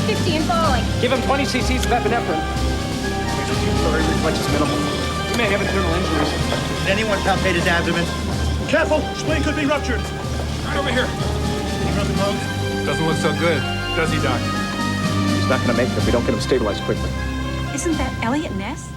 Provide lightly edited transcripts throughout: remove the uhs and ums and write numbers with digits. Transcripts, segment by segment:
50 and falling. Give him 20 cc's of epinephrine. Pupillary reflex is minimal. He may have internal injuries. Did anyone palpate his abdomen? Careful! Spleen could be ruptured. Right over here. Ain't nothing wrong? Doesn't look so good, does he, Doc? He's not gonna make it if we don't get him stabilized quickly. Isn't that Elliot Ness?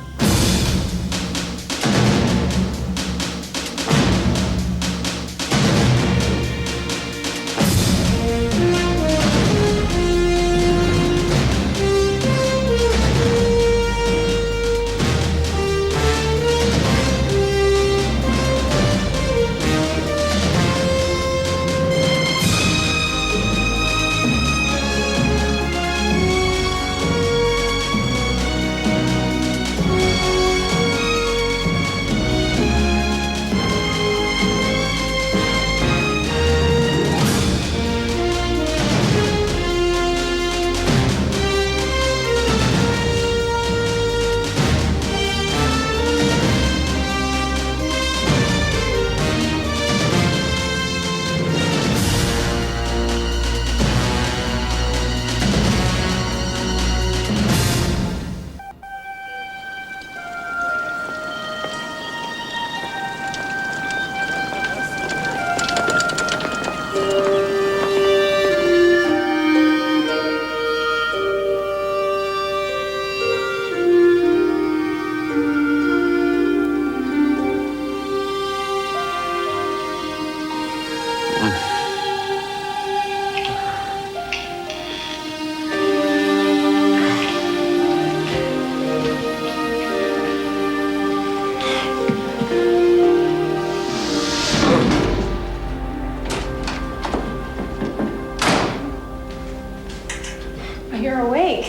You're awake.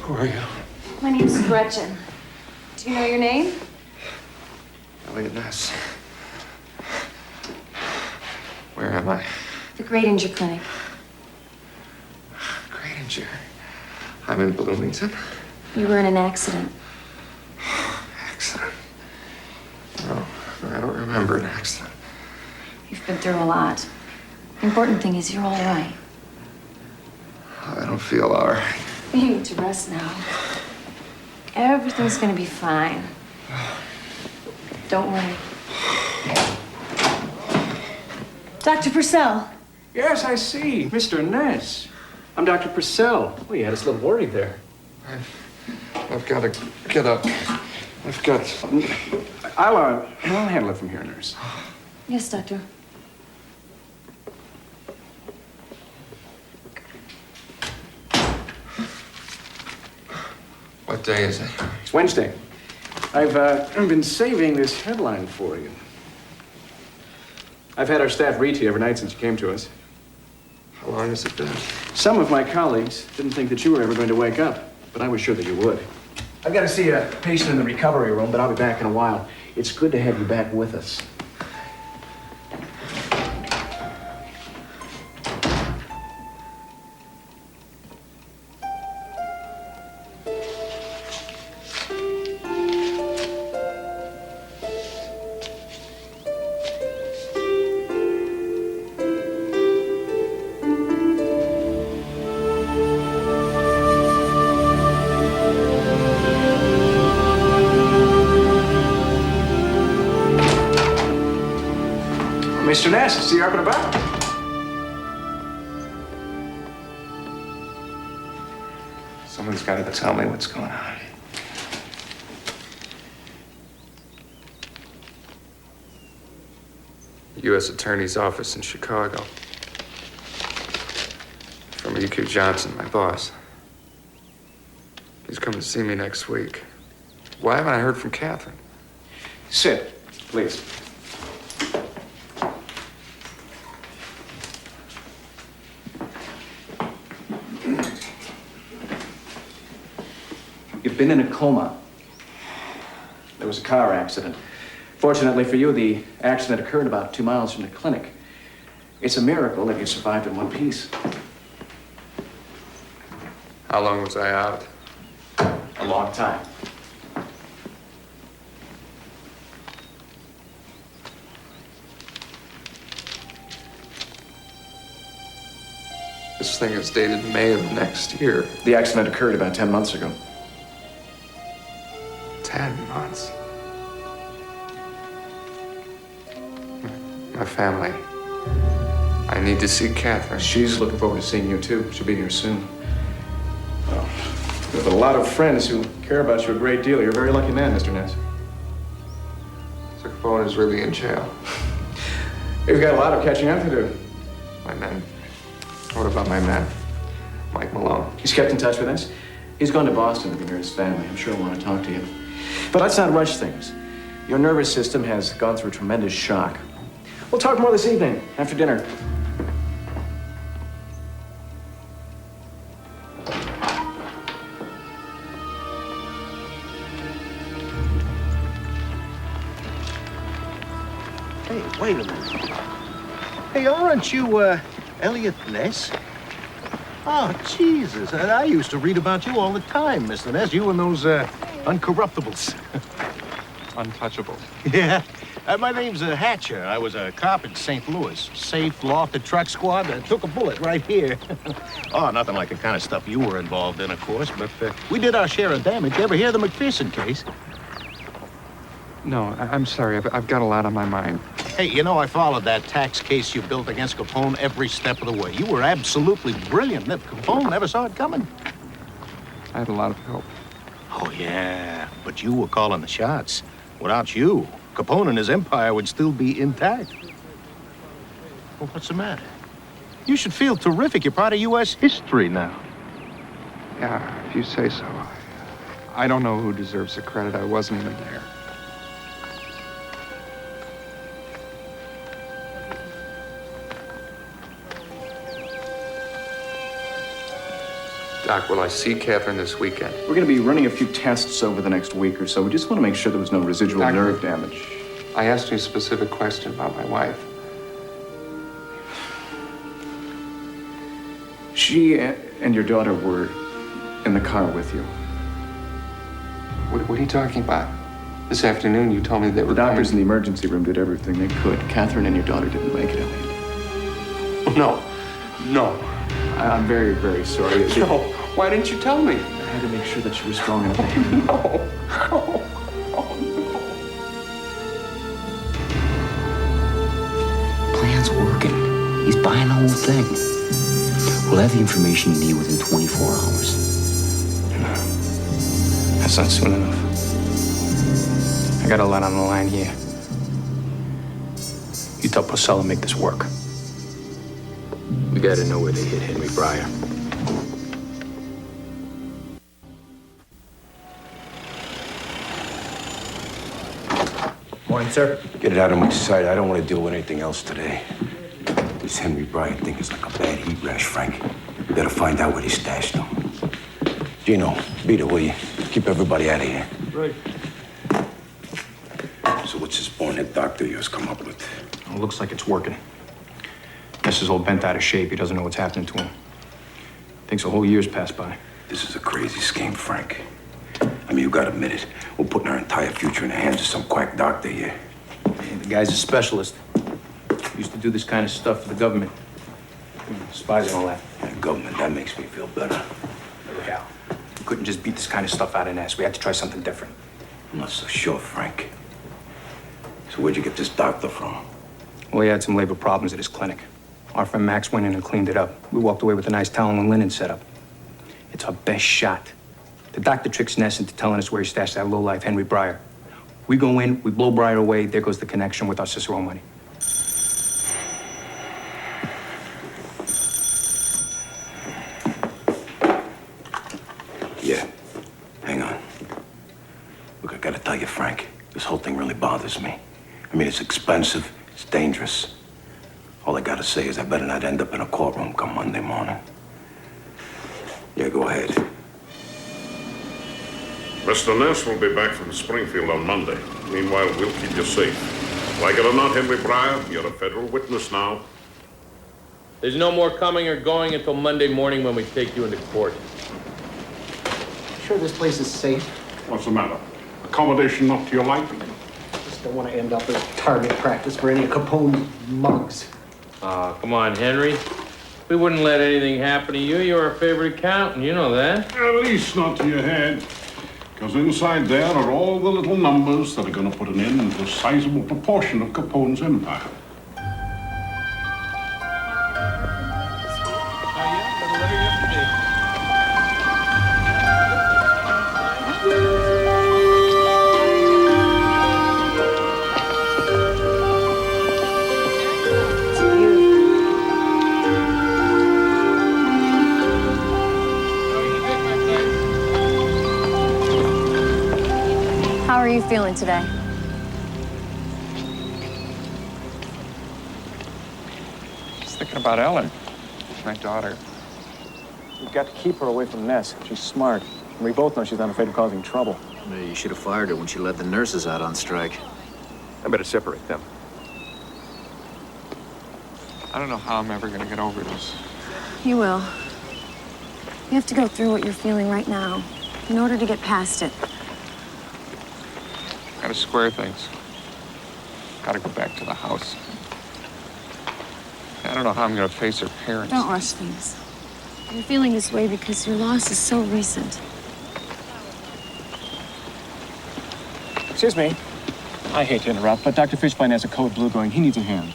Who are you? My name's Gretchen. Do you know your name? Elliot Ness. Where am I? The Great Injure Clinic. Great Injure. I'm in Bloomington. You were in an accident. Accident. No, I don't remember an accident. You've been through a lot. The important thing is you're all right. I don't feel all right. You need to rest now. Everything's gonna be fine. Don't worry. Dr. Purcell. Yes, I see. Mr. Ness. I'm Dr. Purcell. Well, you had us a little worried there. I've got to get up. I've got... I'll handle it from here, nurse. Yes, doctor. What day is it? It's Wednesday. I've been saving this headline for you. I've had our staff read to you every night since you came to us. How long has it been? Some of my colleagues didn't think that you were ever going to wake up, but I was sure that you would. I've got to see a patient in the recovery room, but I'll be back in a while. It's good to have you back with us. Mr. Ness, I see you up and about. Someone's got to tell me what's going on. U.S. Attorney's Office in Chicago. From E.Q. Johnson, my boss. He's coming to see me next week. Why haven't I heard from Catherine? Sit, please. You've been in a coma. There was a car accident. Fortunately for you, the accident occurred about 2 miles from the clinic. It's a miracle that you survived in one piece. How long was I out? A long time. This thing is dated May of next year. The accident occurred about 10 months ago. 10 months. My family. I need to see Catherine. She's looking forward to seeing you, too. She'll be here soon. Well, you have a lot of friends who care about you a great deal. You're a very lucky man, Mr. Ness. So Capone is really in jail. You've got a lot of catching up to do. My men. What about my man? Mike Malone. He's kept in touch with us. He's gone to Boston to be near his family. I'm sure he'll want to talk to you. But let's not rush things. Your nervous system has gone through a tremendous shock. We'll talk more this evening, after dinner. Hey, wait a minute. Hey, aren't you, Elliot Ness? Oh, Jesus. And I used to read about you all the time, Mr. Ness. You and those, Uncorruptibles. Untouchables. Yeah. My name's Hatcher. I was a cop in St. Louis. Safe, lofted truck squad. Took a bullet right here. Oh, nothing like the kind of stuff you were involved in, of course, but we did our share of damage. You ever hear the McPherson case? No, I'm sorry. I've got a lot on my mind. Hey, you know, I followed that tax case you built against Capone every step of the way. You were absolutely brilliant. Capone never saw it coming. I had a lot of help. Oh, yeah, but you were calling the shots. Without you, Capone and his empire would still be intact. Well, what's the matter? You should feel terrific. You're part of U.S. history now. Yeah, if you say so. I don't know who deserves the credit. I wasn't even there. Doc, will I see Catherine this weekend? We're going to be running a few tests over the next week or so. We just want to make sure there was no residual Doctor, nerve damage. I asked you a specific question about my wife. She and your daughter were in the car with you. What are you talking about? This afternoon, you told me they were The doctors in coming. the emergency room did everything they could. Catherine and your daughter didn't make it, Elliot. No. I'm very, very sorry. No. Why didn't you tell me? I had to make sure that she was strong enough to handle it. Plan's working. He's buying the whole thing. We'll have the information you need within 24 hours. That's not soon enough. I got a lot on the line here. You tell Porcella make this work. We gotta know where they hit Henry Breyer. Morning, sir. Get it out of my sight. I don't want to deal with anything else today. This Henry Bryant thing is like a bad heat rash, Frank. We gotta find out where he stashed them. Gino, beat it, will you? Keep everybody out of here. Right. So what's this bonehead doctor yours come up with? Well, looks like it's working. Ness is all bent out of shape. He doesn't know what's happening to him. Thinks a whole year's passed by. This is a crazy scheme, Frank. I mean, you gotta admit it. We're putting our entire future in the hands of some quack doctor here. Hey, the guy's a specialist. Used to do this kind of stuff for the government. Spies and all that. Yeah, government, that makes me feel better. Look out. We couldn't just beat this kind of stuff out of Ness. We had to try something different. I'm not so sure, Frank. So where'd you get this doctor from? Well, he had some labor problems at his clinic. Our friend Max went in and cleaned it up. We walked away with a nice towel and linen setup. It's our best shot. The doctor tricks Ness into telling us where he stashed that lowlife Henry Breyer. We go in, we blow Breyer away, there goes the connection with our Cicero money. Yeah. Hang on. Look, I gotta tell you, Frank, this whole thing really bothers me. I mean, it's expensive, it's dangerous. All I gotta say is I better not end up in a courtroom come Monday morning. Yeah, go ahead. Mr. Ness will be back from Springfield on Monday. Meanwhile, we'll keep you safe. Like it or not, Henry Breyer, you're a federal witness now. There's no more coming or going until Monday morning when we take you into court. Sure this place is safe? What's the matter? Accommodation not to your liking? Just don't want to end up as target practice for any of Capone's mugs. Come on, Henry. We wouldn't let anything happen to you. You're our favorite accountant. You know that. At least not to your head. Because inside there are all the little numbers that are going to put an end to a sizable proportion of Capone's empire. How are you feeling today? Just thinking about Ellen, my daughter. We've got to keep her away from Ness. She's smart. And we both know she's not afraid of causing trouble. Maybe you should have fired her when she let the nurses out on strike. I better separate them. I don't know how I'm ever gonna get over this. You will. You have to go through what you're feeling right now in order to get past it. Gotta square things. Gotta go back to the house. I don't know how I'm gonna face her parents. Don't rush things. You're feeling this way because your loss is so recent. Excuse me. I hate to interrupt, but Dr. Fishbein has a code blue going. He needs a hand.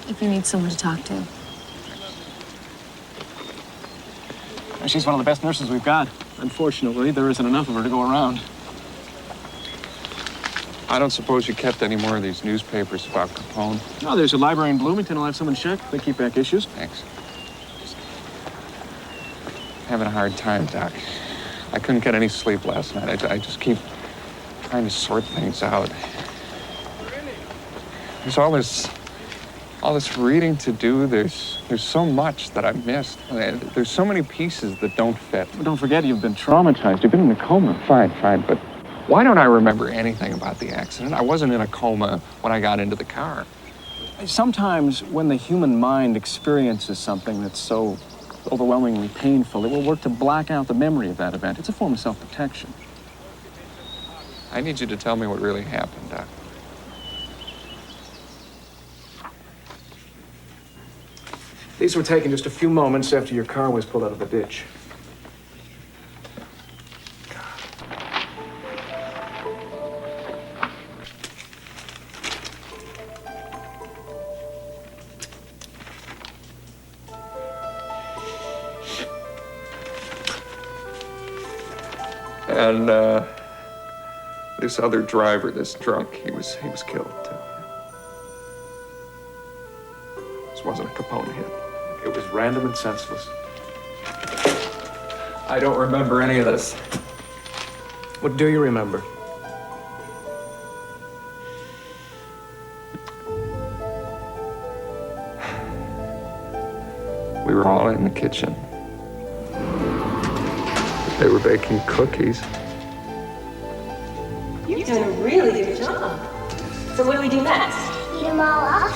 If you need someone to talk to. She's one of the best nurses we've got. Unfortunately, there isn't enough of her to go around. I don't suppose you kept any more of these newspapers about Capone? No, there's a library in Bloomington. I'll have someone check. They keep back issues. Thanks. Just having a hard time, Doc. I couldn't get any sleep last night. I just keep trying to sort things out. There's all this reading to do. There's so much that I missed. There's so many pieces that don't fit. Well, don't forget, you've been traumatized. You've been in a coma. Fine, but why don't I remember anything about the accident? I wasn't in a coma when I got into the car. Sometimes when the human mind experiences something that's so overwhelmingly painful, it will work to black out the memory of that event. It's a form of self-protection. I need you to tell me what really happened, Doc. These were taken just a few moments after your car was pulled out of the ditch. And this other driver, this drunk, he was killed too. This wasn't a Capone hit. It was random and senseless. I don't remember any of this. What do you remember? We were all in the kitchen. They were baking cookies. You've done a really good job. So what do we do next? Eat them all up.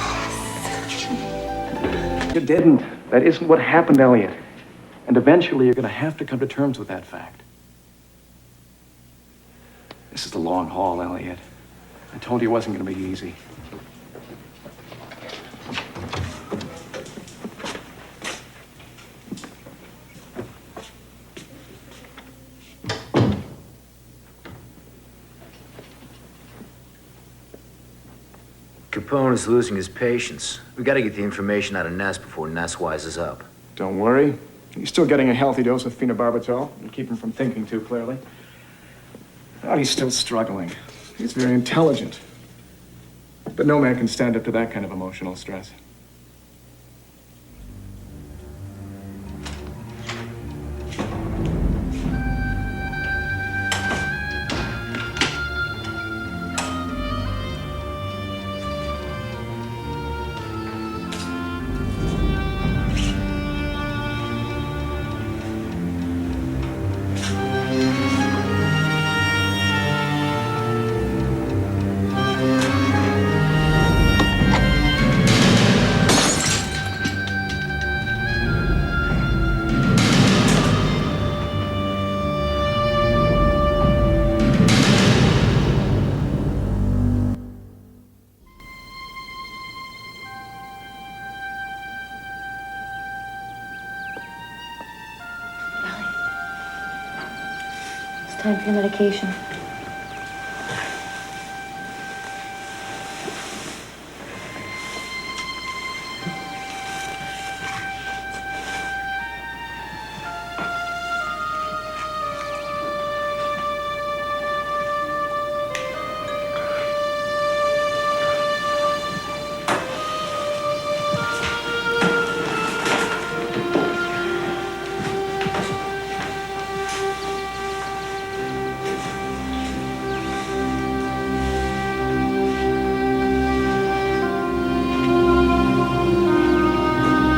You didn't. That isn't what happened, Elliot. And eventually you're going to have to come to terms with that fact. This is the long haul, Elliot. I told you it wasn't going to be easy. Capone is losing his patience. We gotta get the information out of Ness before Ness wises up. Don't worry. He's still getting a healthy dose of phenobarbital and keep him from thinking too clearly. But he's still struggling. He's very intelligent. But no man can stand up to that kind of emotional stress. Time for your medication.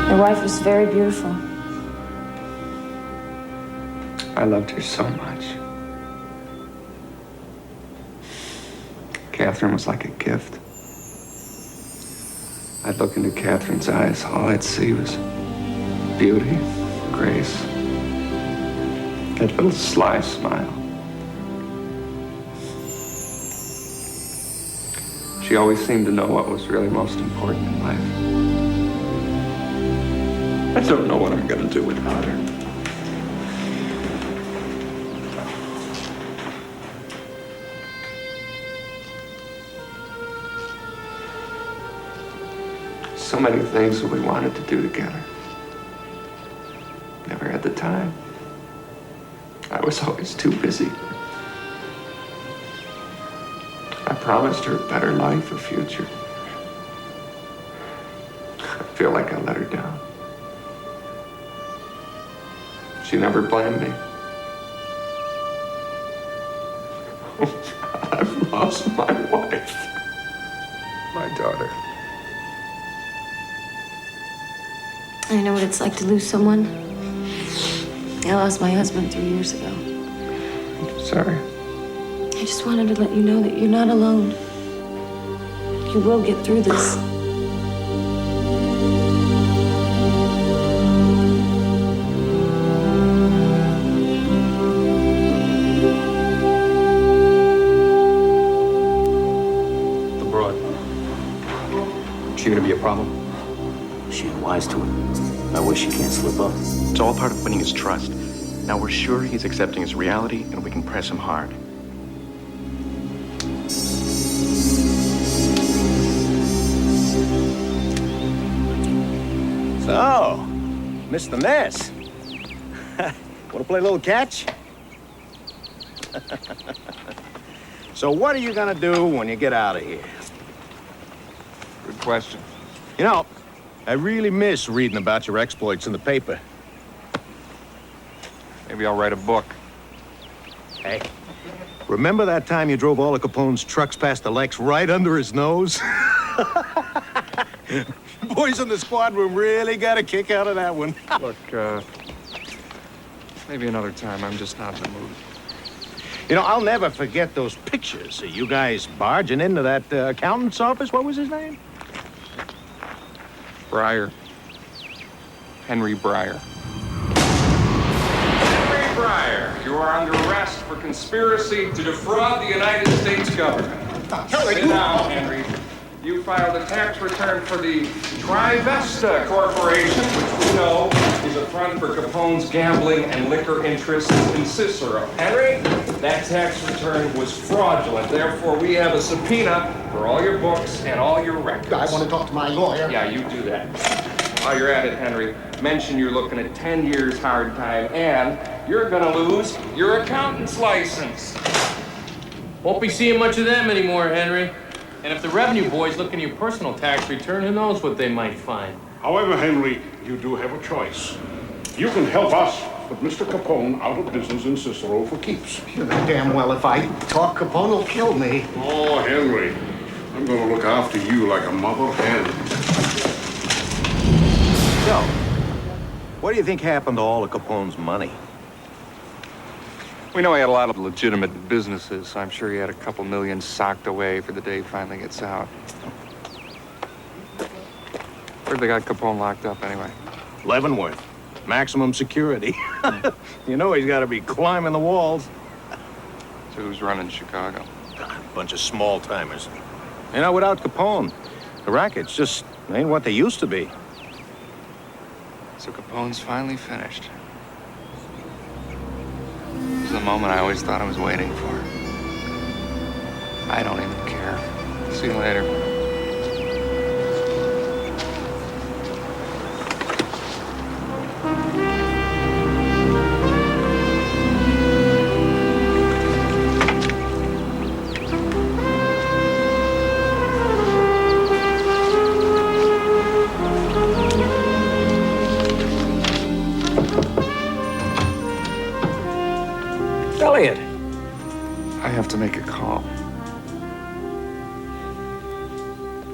Your wife was very beautiful. I loved her so much. Catherine was like a gift. I'd look into Catherine's eyes, all I'd see was beauty, grace, that little sly smile. She always seemed to know what was really most important in life. I don't know what I'm gonna do without her. So many things that we wanted to do together. Never had the time. I was always too busy. I promised her a better life, a future. I feel like I let her down. She never blamed me. Oh, God, I've lost my wife. My daughter. I know what it's like to lose someone. I lost my husband 3 years ago. Sorry. I just wanted to let you know that you're not alone. You will get through this. Is she gonna be a problem? She ain't wise to it. I wish she can't slip up. It's all part of winning his trust. Now we're sure he's accepting his reality, and we can press him hard. So, Mr. Ness. Want to play a little catch? So what are you gonna do when you get out of here? Good question. You know, I really miss reading about your exploits in the paper. Maybe I'll write a book. Hey, remember that time you drove all of Capone's trucks past the Lex right under his nose? Boys in the squad room really got a kick out of that one. Look, maybe another time. I'm just not in the mood. You know, I'll never forget those pictures of you guys barging into that accountant's office. What was his name? Breyer. Henry Breyer. Henry Breyer, you are under arrest for conspiracy to defraud the United States government. Sit down, Henry. You filed a tax return for the Trivesta Corporation, which we know is a front for Capone's gambling and liquor interests in Cicero. Henry, that tax return was fraudulent. Therefore, we have a subpoena for all your books and all your records. I want to talk to my lawyer. Yeah, you do that. While you're at it, Henry, mention you're looking at 10 years hard time, and you're gonna lose your accountant's license. Won't be seeing much of them anymore, Henry. And if the revenue boys look into your personal tax return, who knows what they might find. However, Henry, you do have a choice. You can help us put Mr. Capone out of business in Cicero for keeps. You know damn well if I talk, Capone will kill me. Oh, Henry, I'm going to look after you like a mother hen. So, what do you think happened to all of Capone's money? We know he had a lot of legitimate businesses, so I'm sure he had a couple million socked away for the day he finally gets out. Where'd they got Capone locked up anyway? Leavenworth. Maximum security. You know he's got to be climbing the walls. So who's running Chicago? A bunch of small-timers. You know, without Capone, the rackets just ain't what they used to be. So Capone's finally finished. This is the moment I always thought I was waiting for. I don't even care. See you later. Elliot! I have to make a call.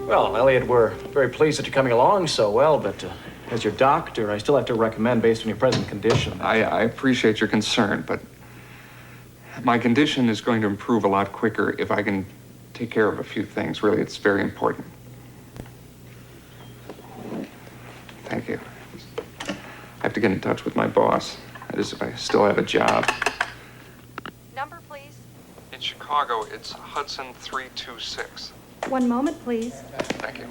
Well, Elliot, we're very pleased that you're coming along so well, but as your doctor, I still have to recommend based on your present condition. I appreciate your concern, but my condition is going to improve a lot quicker if I can take care of a few things. Really, it's very important. Thank you. I have to get in touch with my boss. That is, if I still have a job. Number, please. In Chicago, it's Hudson 326. 1 moment, please. Thank you.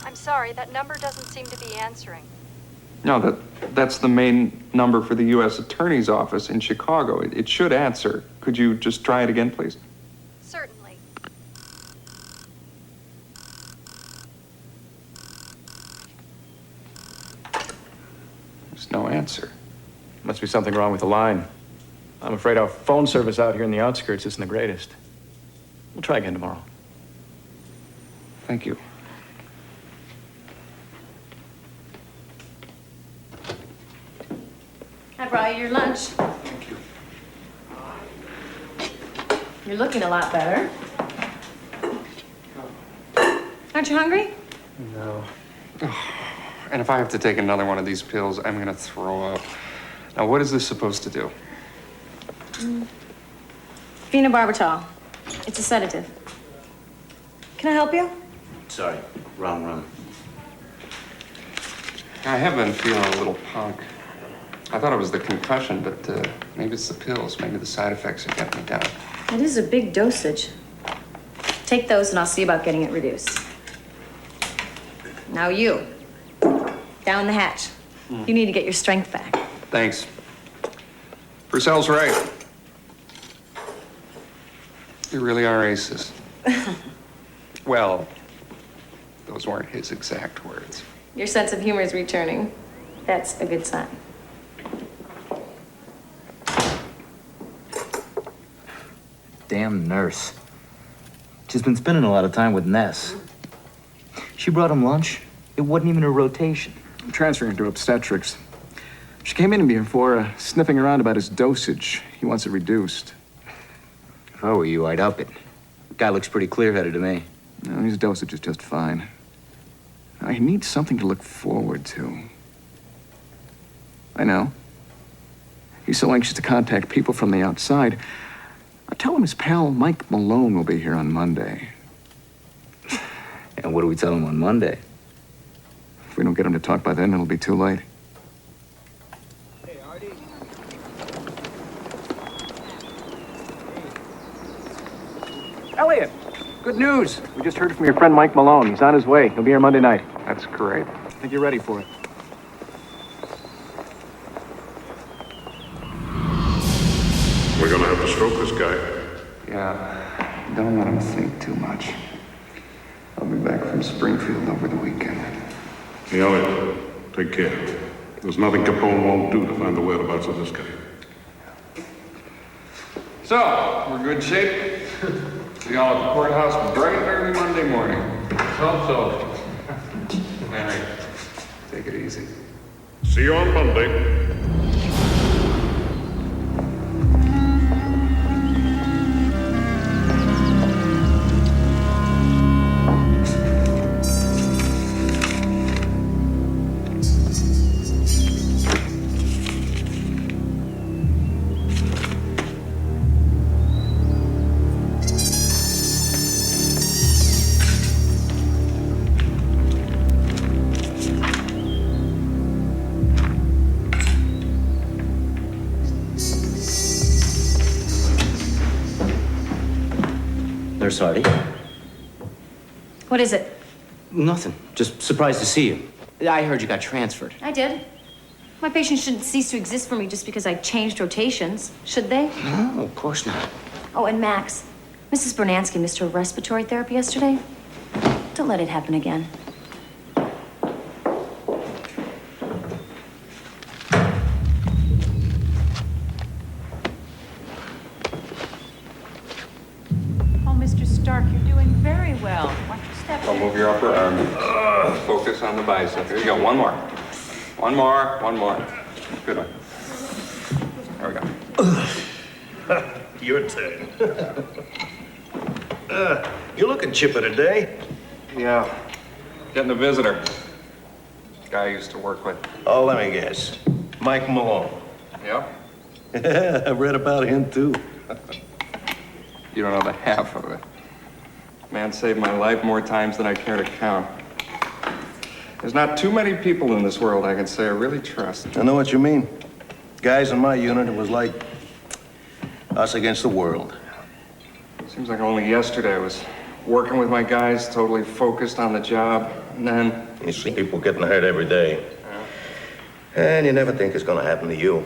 I'm sorry, that number doesn't seem to be answering. No, that's the main number for the U.S. Attorney's Office in Chicago. It should answer. Could you just try it again, please? Certainly. There's no answer. Must be something wrong with the line. I'm afraid our phone service out here in the outskirts isn't the greatest. We'll try again tomorrow. Thank you. I brought you your lunch. Thank you. You're looking a lot better. Aren't you hungry? No. And if I have to take another one of these pills, I'm gonna throw up. Now, what is this supposed to do? Phenobarbital. It's a sedative. Can I help you? Sorry, wrong room. I have been feeling a little punk. I thought it was the concussion, but maybe it's the pills. Maybe the side effects are getting me down. It is a big dosage. Take those and I'll see about getting it reduced. Now you. Down the hatch. You need to get your strength back. Thanks. Purcell's right. You really are racist. Well, those weren't his exact words. Your sense of humor is returning. That's a good sign. Damn nurse. She's been spending a lot of time with Ness. She brought him lunch. It wasn't even a rotation. I'm transferring to obstetrics. She came in before sniffing around about his dosage. He wants it reduced. If I were you, I'd up it. Guy looks pretty clear-headed to me. No, his dosage is just fine. Now, he needs something to look forward to. I know. He's so anxious to contact people from the outside. I tell him his pal Mike Malone will be here on Monday. And what do we tell him on Monday? If we don't get him to talk by then, it'll be too late. Elliot, good news. We just heard from your friend Mike Malone. He's on his way. He'll be here Monday night. That's great. I think you're ready for it. We're gonna have to stroke this guy. Yeah, don't let him think too much. I'll be back from Springfield over the weekend. Hey, Elliot, take care. There's nothing Capone won't do to find the whereabouts of this guy. So, we're good shape? See y'all at the courthouse bright and early Monday morning. Hope so. Henry, take it easy. See you on Monday. Nurse Hardy. What is it? Nothing. Just surprised to see you. I heard you got transferred. I did. My patients shouldn't cease to exist for me just because I changed rotations, should they? No, of course not. Oh, and Max, Mrs. Bernansky missed her respiratory therapy yesterday. Don't let it happen again. Oh, Mr. Stark, you're doing very well. Watch your step. Don't move your upper arm. Focus on the bicep. Here you go. One more. One more. One more. Good one. There we go. Your turn. You're looking chipper today. Yeah. Getting a visitor. Guy I used to work with. Oh, let me guess. Mike Malone. Yep. I read about him, too. You don't know the half of it. Man saved my life more times than I care to count. There's not too many people in this world I can say I really trust. I know what you mean. Guys in my unit, it was like us against the world. Seems like only yesterday I was working with my guys, totally focused on the job, and then... You see people getting hurt every day. Yeah. And you never think it's gonna happen to you.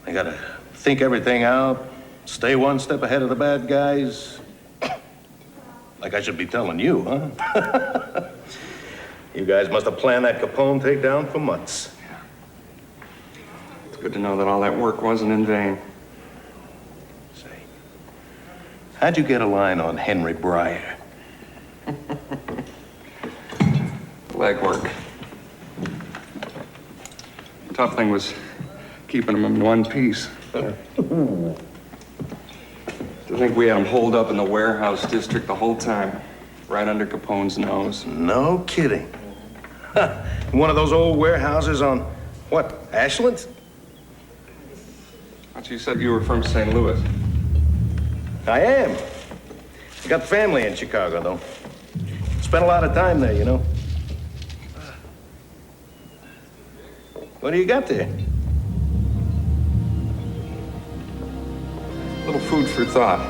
I gotta think everything out, stay one step ahead of the bad guys. Like I should be telling you, huh? You guys must have planned that Capone takedown for months. It's good to know that all that work wasn't in vain. Say, how'd you get a line on Henry Breyer? Legwork. Tough thing was keeping him in one piece. To think we had him holed up in the warehouse district the whole time, right under Capone's nose. No kidding. One of those old warehouses on, what, Ashland? I thought you said you were from St. Louis. I am. I got family in Chicago, though. Spent a lot of time there, you know. What do you got there? A little food for thought.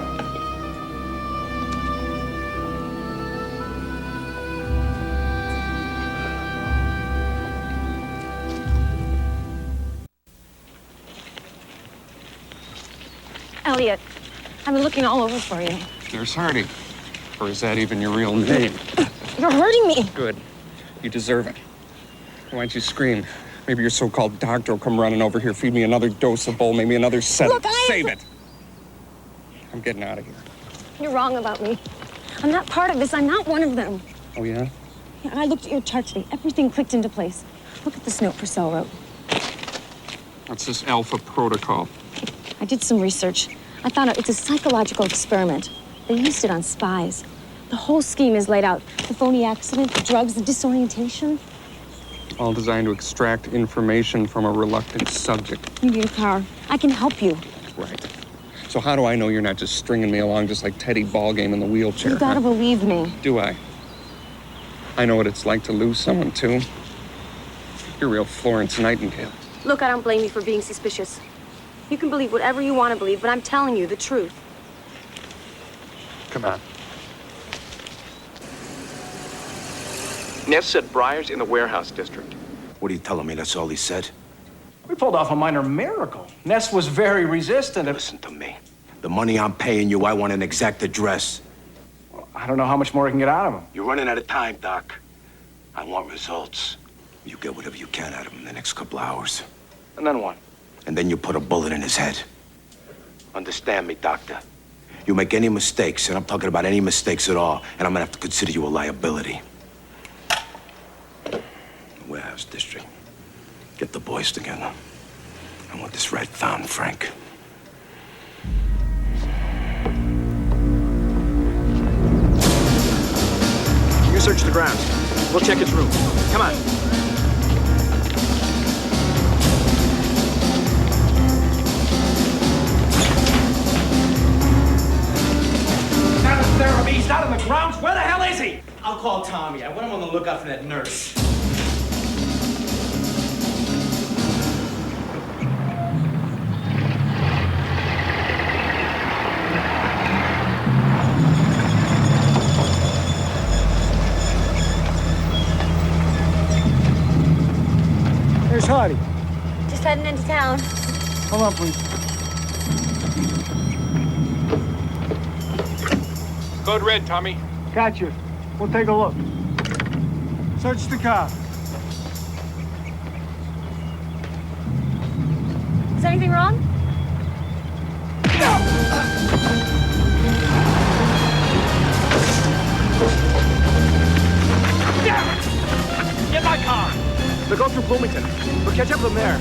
Elliot, I've been looking all over for you. Nurse Hardy. Or is that even your real name? You're hurting me. Good. You deserve it. Why don't you scream? Maybe your so-called doctor will come running over here, feed me another dose of bull, maybe another set. Look, Save it. I'm getting out of here. You're wrong about me. I'm not part of this. I'm not one of them. Oh, yeah? Yeah, I looked at your chart today. Everything clicked into place. Look at this note Purcell wrote. What's this alpha protocol? I did some research. I found out it's a psychological experiment. They used it on spies. The whole scheme is laid out. The phony accident, the drugs, the disorientation. All designed to extract information from a reluctant subject. You need a car. I can help you. Right. So how do I know you're not just stringing me along just like Teddy Ballgame in the wheelchair? You gotta believe me. Do I? I know what it's like to lose someone, too. You're real Florence Nightingale. Look, I don't blame you for being suspicious. You can believe whatever you want to believe, but I'm telling you the truth. Come on. Ness said Breyer's in the warehouse district. What are you telling me? That's all he said? We pulled off a minor miracle. Ness was very resistant. Listen to me. The money I'm paying you, I want an exact address. I don't know how much more I can get out of him. You're running out of time, Doc. I want results. You get whatever you can out of him in the next couple hours. And then what? And then you put a bullet in his head. Understand me, Doctor? You make any mistakes, and I'm talking about any mistakes at all, and I'm gonna have to consider you a liability. Warehouse district. Get the boys together. I want this rat found, Frank. You search the grounds. We'll check his room. Come on. Not in therapy. He's not in the grounds. Where the hell is he? I'll call Tommy. I want him on the lookout for that nurse. party? Just heading into town. Hold on, please. Code red, Tommy. Gotcha. We'll take a look. Search the car. Is anything wrong? Get my car! They'll go through Bloomington. We'll catch up from there.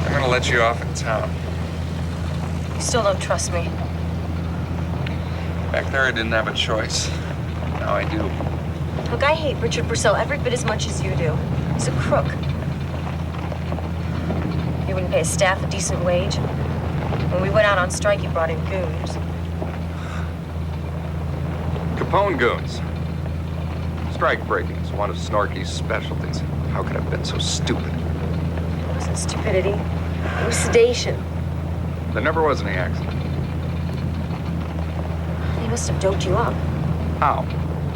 I'm gonna let you off in town. You still don't trust me. Back there, I didn't have a choice. Now I do. Look, I hate Richard Purcell every bit as much as you do. He's a crook. He wouldn't pay his staff a decent wage. When we went out on strike, he brought in goons. Capone goons. Strike breaking's one of Snorky's specialties. How could I have been so stupid? It wasn't stupidity. It was sedation. There never was any accident. They must have doped you up. How?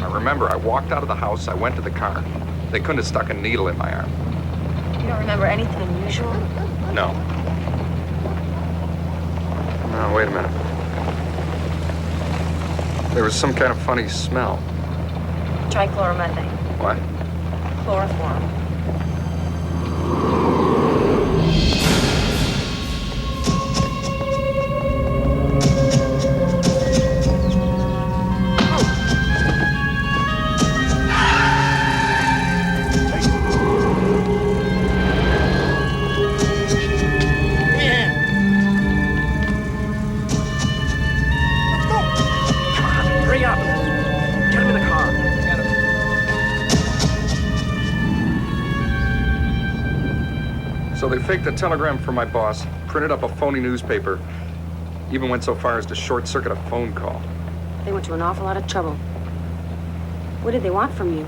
I remember I walked out of the house, I went to the car. They couldn't have stuck a needle in my arm. You don't remember anything unusual? No. No, wait a minute. There was some kind of funny smell. Trichloromethane. What? Chloroform. Hurry up! Get him in the car. So they faked a telegram from my boss, printed up a phony newspaper, even went so far as to short-circuit a phone call. They went to an awful lot of trouble. What did they want from you?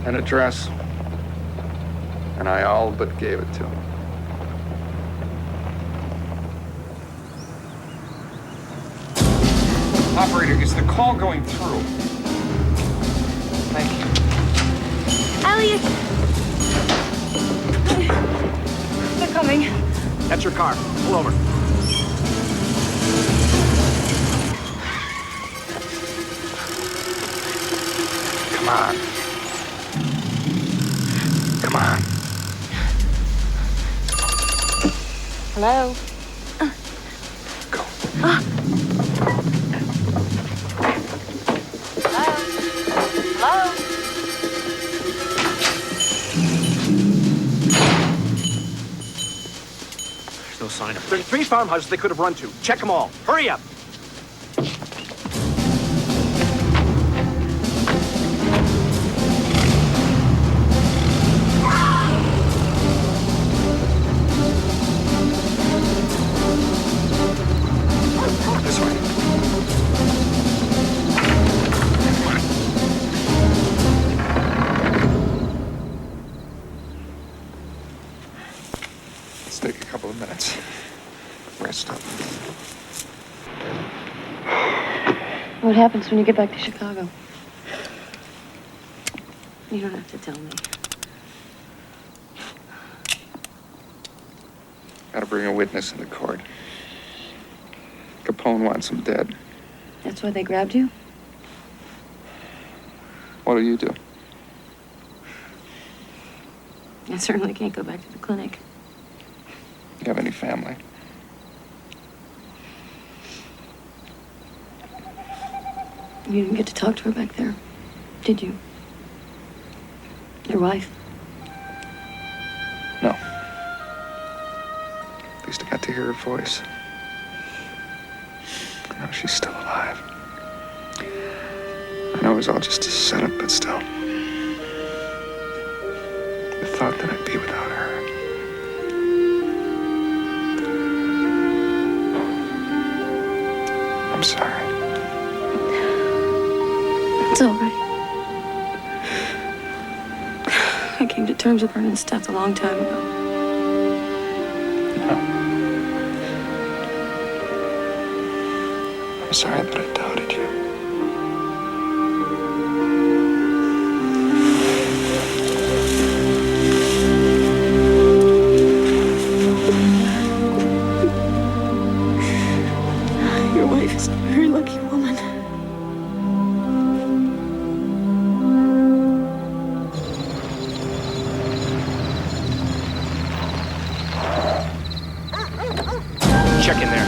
An address. And I all but gave it to him. Operator, is the call going through? Thank you. Elliot! They're coming. That's your car. Pull over. Come on. Come on. Hello? Go. Hello? There's no sign of it. There's 3 farmhouses they could have run to. Check them all. Hurry up! This way. Let's take a couple of minutes. Rest up. What happens when you get back to Chicago? You don't have to tell me. Gotta bring a witness into court. Capone wants him dead. That's why they grabbed you? What do you do? I certainly can't go back to the clinic. You have any family? You didn't get to talk to her back there, did you? Your wife? No. At least I got to hear her voice. I know she's still alive. I know it was all just a setup, but still. The thought that I'd be without her. I'm sorry. It's all right. I came to terms with Vernon's death a long time ago. I'm sorry that I doubted you. Your wife is a very lucky woman. Check in there.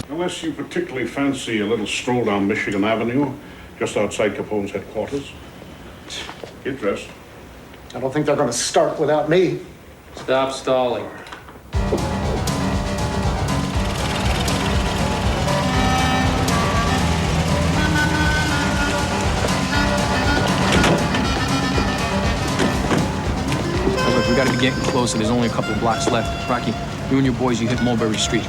Unless you particularly fancy a little stroll down Michigan Avenue, just outside Capone's headquarters. Get dressed. I don't think they're going to start without me. Stop stalling. Look, we gotta be getting closer. There's only a couple of blocks left. Rocky, you and your boys, you hit Mulberry Street.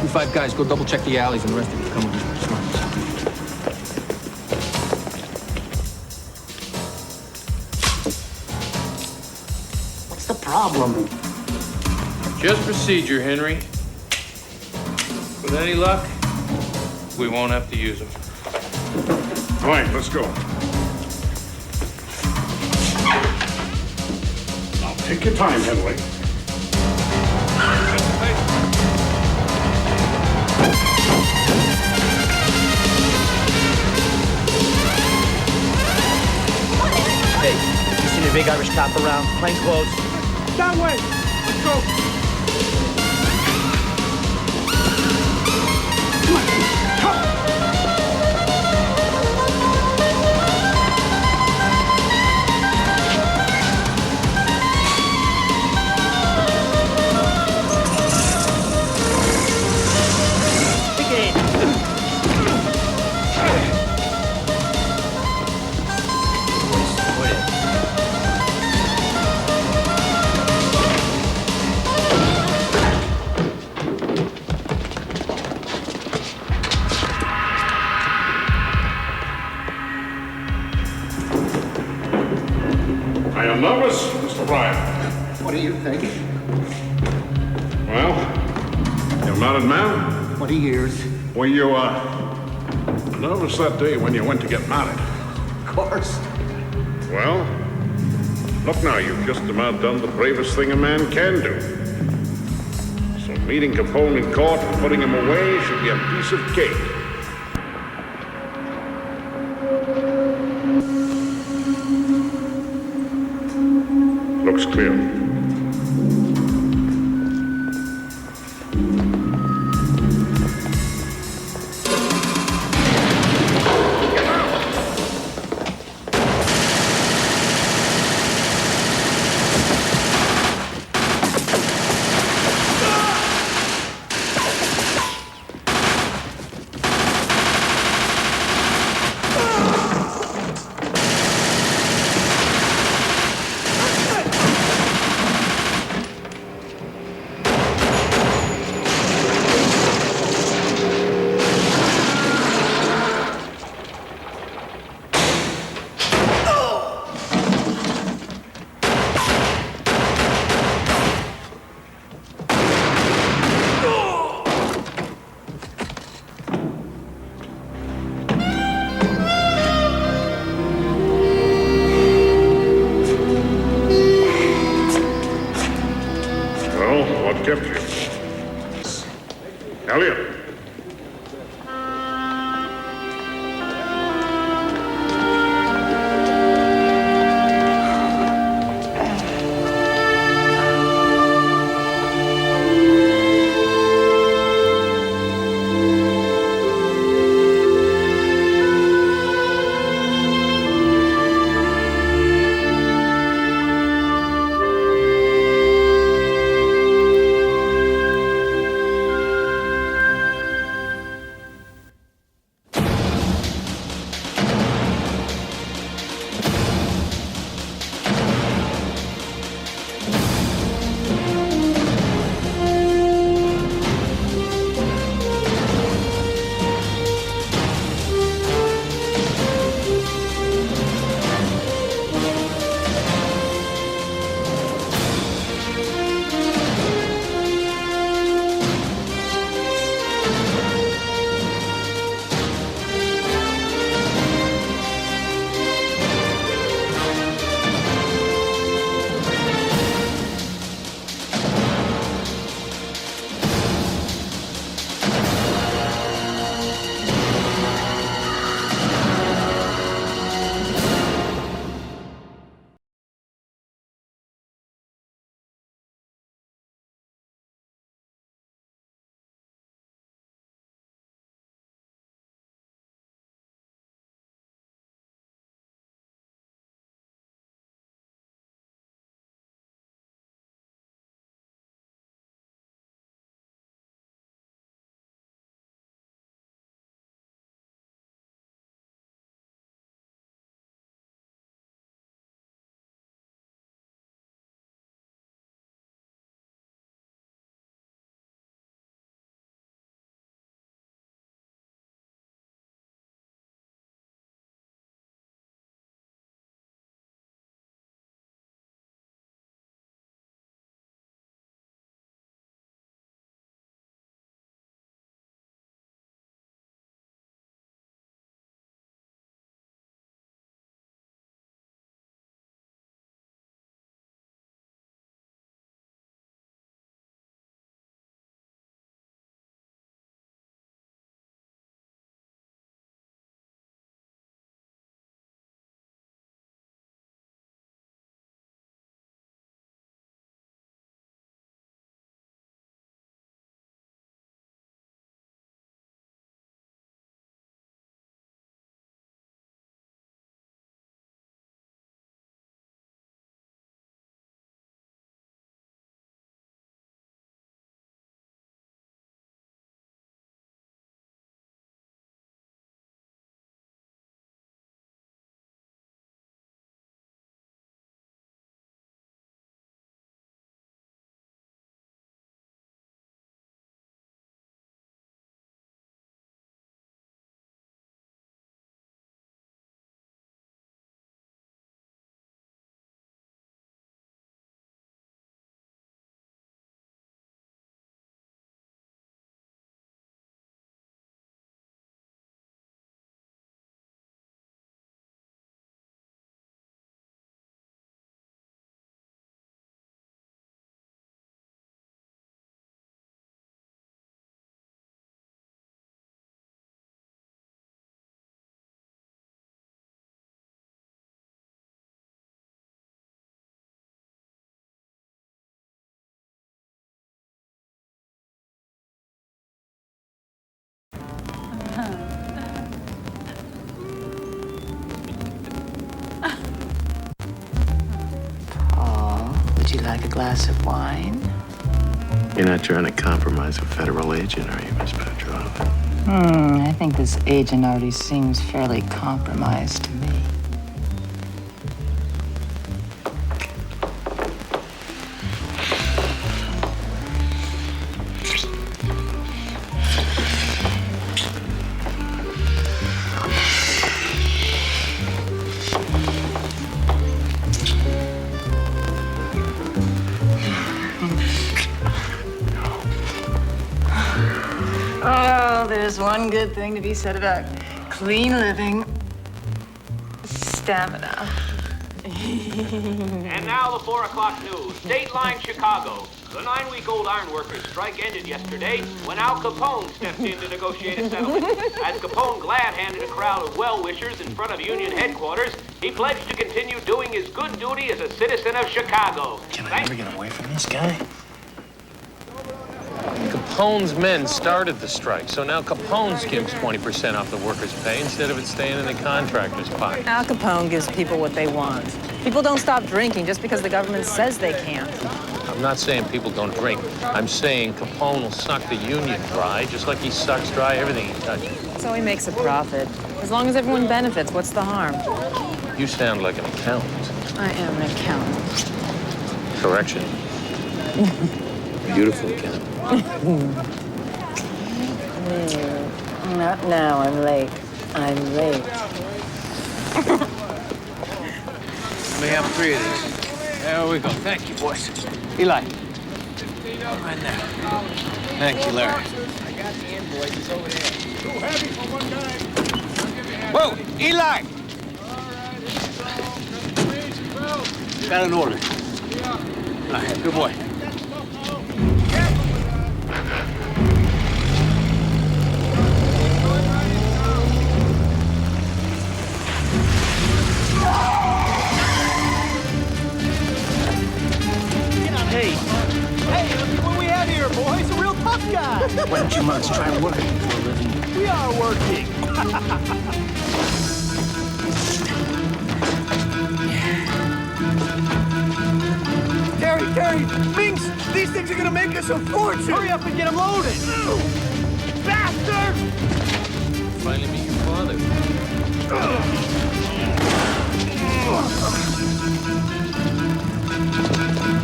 You 5 guys, go double check the alleys, and the rest of you come with me. Come on. What's the problem? Just procedure, Henry. With any luck, we won't have to use them. All right, let's go. Now, take your time, Henry. Hey, you seen a big Irish cop around? Plain clothes. That way! Let's go! I am nervous, Mr. Bryan. What do you think? Well, you're a married man? 20 years. Were you, nervous that day when you went to get married? Of course. Well, look now, you've just about done the bravest thing a man can do. So meeting Capone in court and putting him away should be a piece of cake. Looks clear. Kept you. Elliot. glass of wine? You're not trying to compromise a federal agent, are you, Miss Petrov? I think this agent already seems fairly compromised to me. Oh, there's one good thing to be said about clean living. Stamina. And now the 4 o'clock news. Dateline Chicago. The 9-week-old ironworkers' strike ended yesterday when Al Capone stepped in to negotiate a settlement. As Capone glad-handed a crowd of well-wishers in front of union headquarters, he pledged to continue doing his good duty as a citizen of Chicago. Can I ever get away from this guy? Capone's men started the strike, so now Capone skims 20% off the workers' pay instead of it staying in the contractors' pocket. Al Capone gives people what they want. People don't stop drinking just because the government says they can't. I'm not saying people don't drink. I'm saying Capone will suck the union dry, just like he sucks dry everything he touches. So he makes a profit. As long as everyone benefits, what's the harm? You sound like an accountant. I am an accountant. Correction. Beautiful accountant. Not now, I'm late. I'm late. Let me have 3 of these. There we go. Thank you, boys. Eli. Right now. Thank you, Larry. I got the invoice. It's over there. Too heavy for one guy. Whoa, Eli! Got an order. All right, good boy. Hey, look at what we have here, boys. A real tough guy. Why don't you monks try working for a living? We are working. Terry, Minx, these things are gonna make us a fortune. Hurry up and get them loaded. Bastard! Finally meet your father.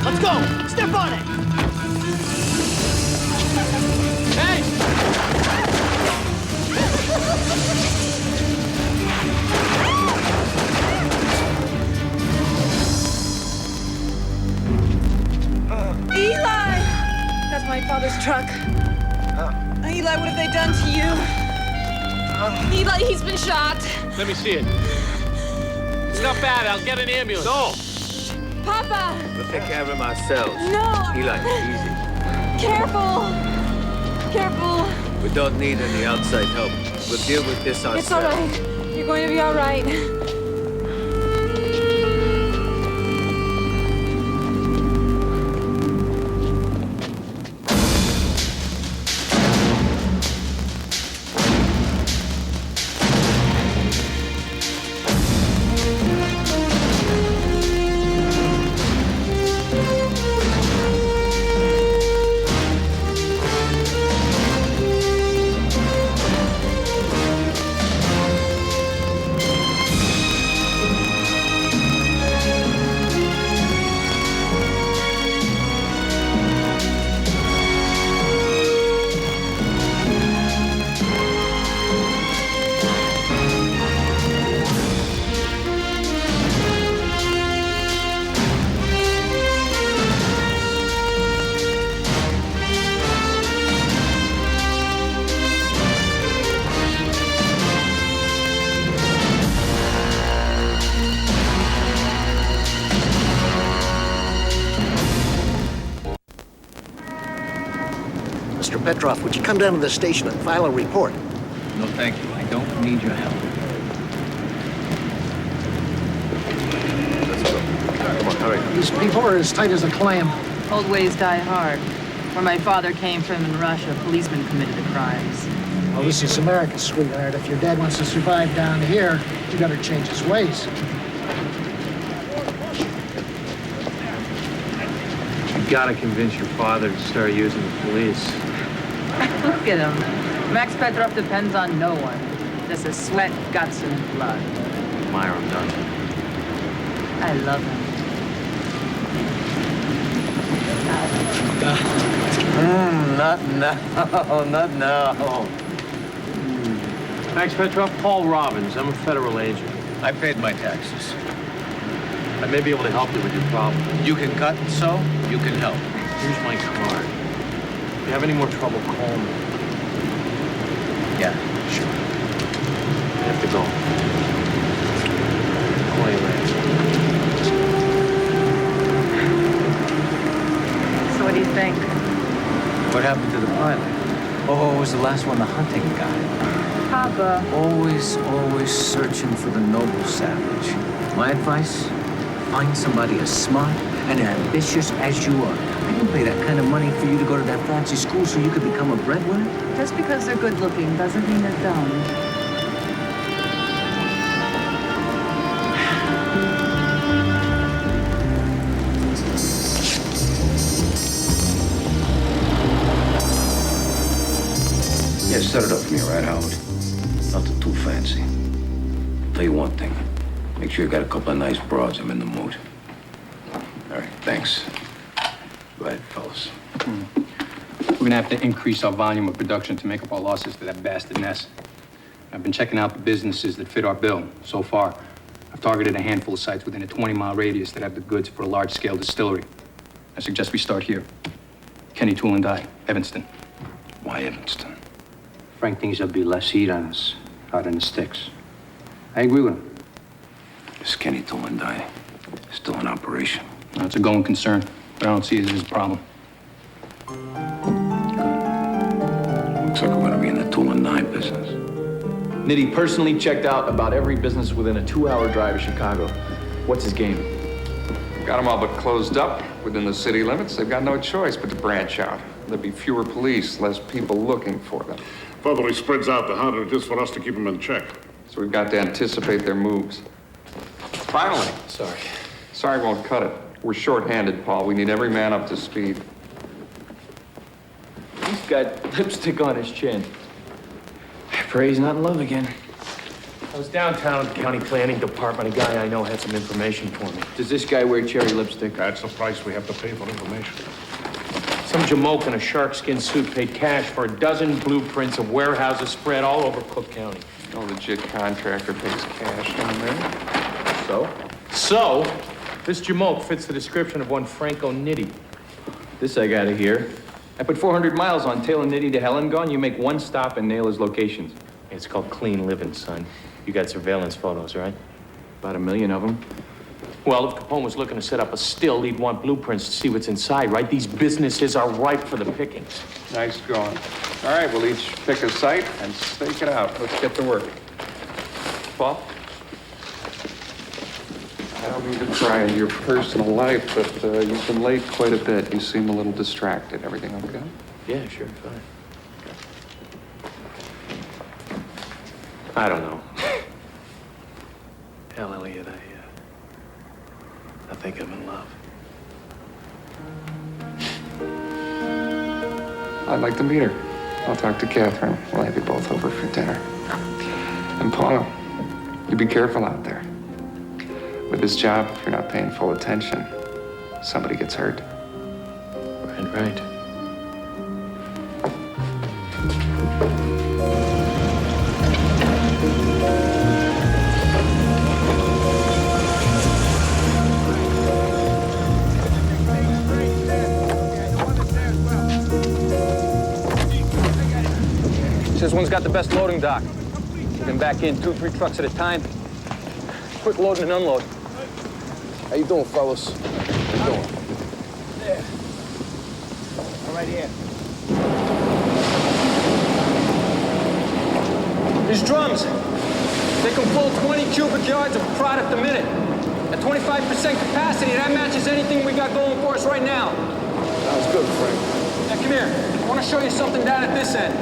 Let's go. Step on it. Hey! Eli! That's my father's truck. Eli, what have they done to you? Eli, he's been shot. Let me see it. It's not bad. I'll get an ambulance. No! Papa! We'll take care of him ourselves. No! Eli, easy. Careful! Careful! We don't need any outside help. We'll deal with this ourselves. It's all right. You're going to be all right. Mr. Petrov, would you come down to the station and file a report? No, thank you. I don't need your help. Let's go. Come on, hurry. These people are as tight as a clam. Old ways die hard. Where my father came from in Russia, policemen committed the crimes. Well, this is America, sweetheart. If your dad wants to survive down here, you better change his ways. gotta convince your father to start using the police. Look at him. Max Petrov depends on no one. Just his sweat, guts, and blood. Myron does. I love him. Not now. Not now. Max Petrov, Paul Robbins. I'm a federal agent. I paid my taxes. I may be able to help you with your problem. You can cut, so you can help. Here's my card. If you have any more trouble, call me. Yeah, sure. I have to go. Call you later. So what do you think? What happened to the pilot? Oh, it was the last one, the hunting guy. Papa. Always searching for the noble savage. My advice, find somebody as smart and ambitious as you are. I didn't pay that kind of money for you to go to that fancy school so you could become a breadwinner. Just because they're good looking doesn't mean they're dumb. Yeah, set it up for me, all right, Howard? Nothing too fancy. Tell you one thing. Make sure you got a couple of nice broads. I'm in the mood. All right, thanks. Go ahead, fellas. We're gonna have to increase our volume of production to make up our losses to that bastard Ness. I've been checking out the businesses that fit our bill. So far, I've targeted a handful of sites within a 20-mile radius that have the goods for a large-scale distillery. I suggest we start here. Kenny Tool and Die, Evanston. Why Evanston? Frank thinks there'll be less heat on us out in the sticks. I agree with him. Is Kenny Tool and Die still in operation? No, it's a going concern, but I don't see it as a problem. Looks like we're gonna be in the tool and die business. Nitty personally checked out about every business within a 2-hour drive of Chicago. What's his game? Got them all but closed up within the city limits. They've got no choice but to branch out. There'll be fewer police, less people looking for them. Further he spreads out, the harder it is for us to keep him in check. So we've got to anticipate their moves. Finally. Sorry won't cut it. We're short-handed, Paul. We need every man up to speed. He's got lipstick on his chin. I pray he's not in love again. I was downtown at the county planning department. A guy I know had some information for me. Does this guy wear cherry lipstick? That's the price we have to pay for information. Some jamoke in a sharkskin suit paid cash for a dozen blueprints of warehouses spread all over Cook County. No legit contractor pays cash down there. So, this jamoke fits the description of one Franco Nitti. This I gotta hear. I put 400 miles on tailing Nitty to hell and gone. You make one stop and nail his locations. It's called clean living, son. You got surveillance photos, right? About 1 million of them. Well, if Capone was looking to set up a still, he'd want blueprints to see what's inside, right? These businesses are ripe for the pickings. Nice going. All right, we'll each pick a site and stake it out. Let's get to work. Paul? I don't mean to pry into your personal life, but you've been late quite a bit. You seem a little distracted. Everything okay? Yeah, sure, fine. I don't know. Hell, Elliot, I think I'm in love. I'd like to meet her. I'll talk to Catherine. We'll have you both over for dinner. And Paul, you be careful out there. With this job, if you're not paying full attention, somebody gets hurt. Right. This one's got the best loading dock. You can back in 2-3 trucks at a time. Quick loading and unload. How you doing, fellas? How you doing? There. All right here. These drums, they can pull 20 cubic yards of product a minute. At 25% capacity, that matches anything we got going for us right now. Sounds good, Frank. Now, come here. I want to show you something down at this end.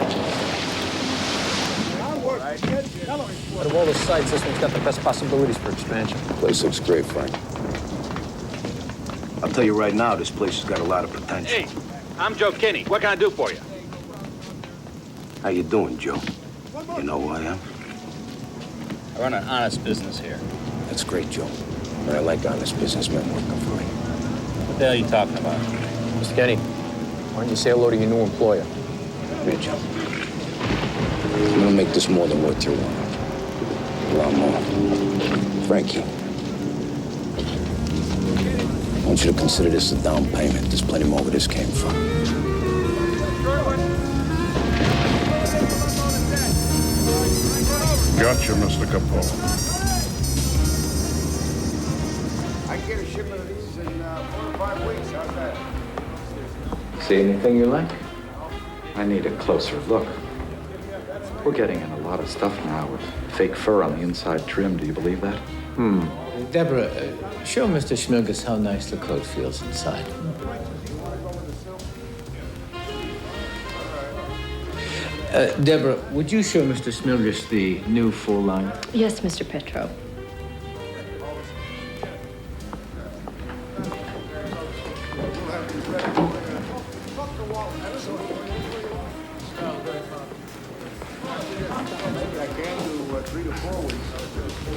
Out of all the sites, this one's got the best possibilities for expansion. Place looks great, Frank. I'll tell you right now, this place has got a lot of potential. Hey, I'm Joe Kinney. What can I do for you? How you doing, Joe? You know who I am? I run an honest business here. That's great, Joe. But I like honest businessmen working for me. What the hell are you talking about? Mr. Kenny, why don't you say hello to your new employer? Here, Joe. I'm gonna make this more than worth your while. A lot more. Frankie. I want you to consider this a down payment. There's plenty more where this came from. Gotcha, Mr. Capone. I can get a shipment of these in 4 to 5 weeks. How's that? See anything you like? I need a closer look. We're getting in a lot of stuff now with fake fur on the inside trim. Do you believe that? Deborah, show Mr. Schmilgus how nice the coat feels inside. Deborah, would you show Mr. Schmilgus the new full line? Yes, Mr. Petro.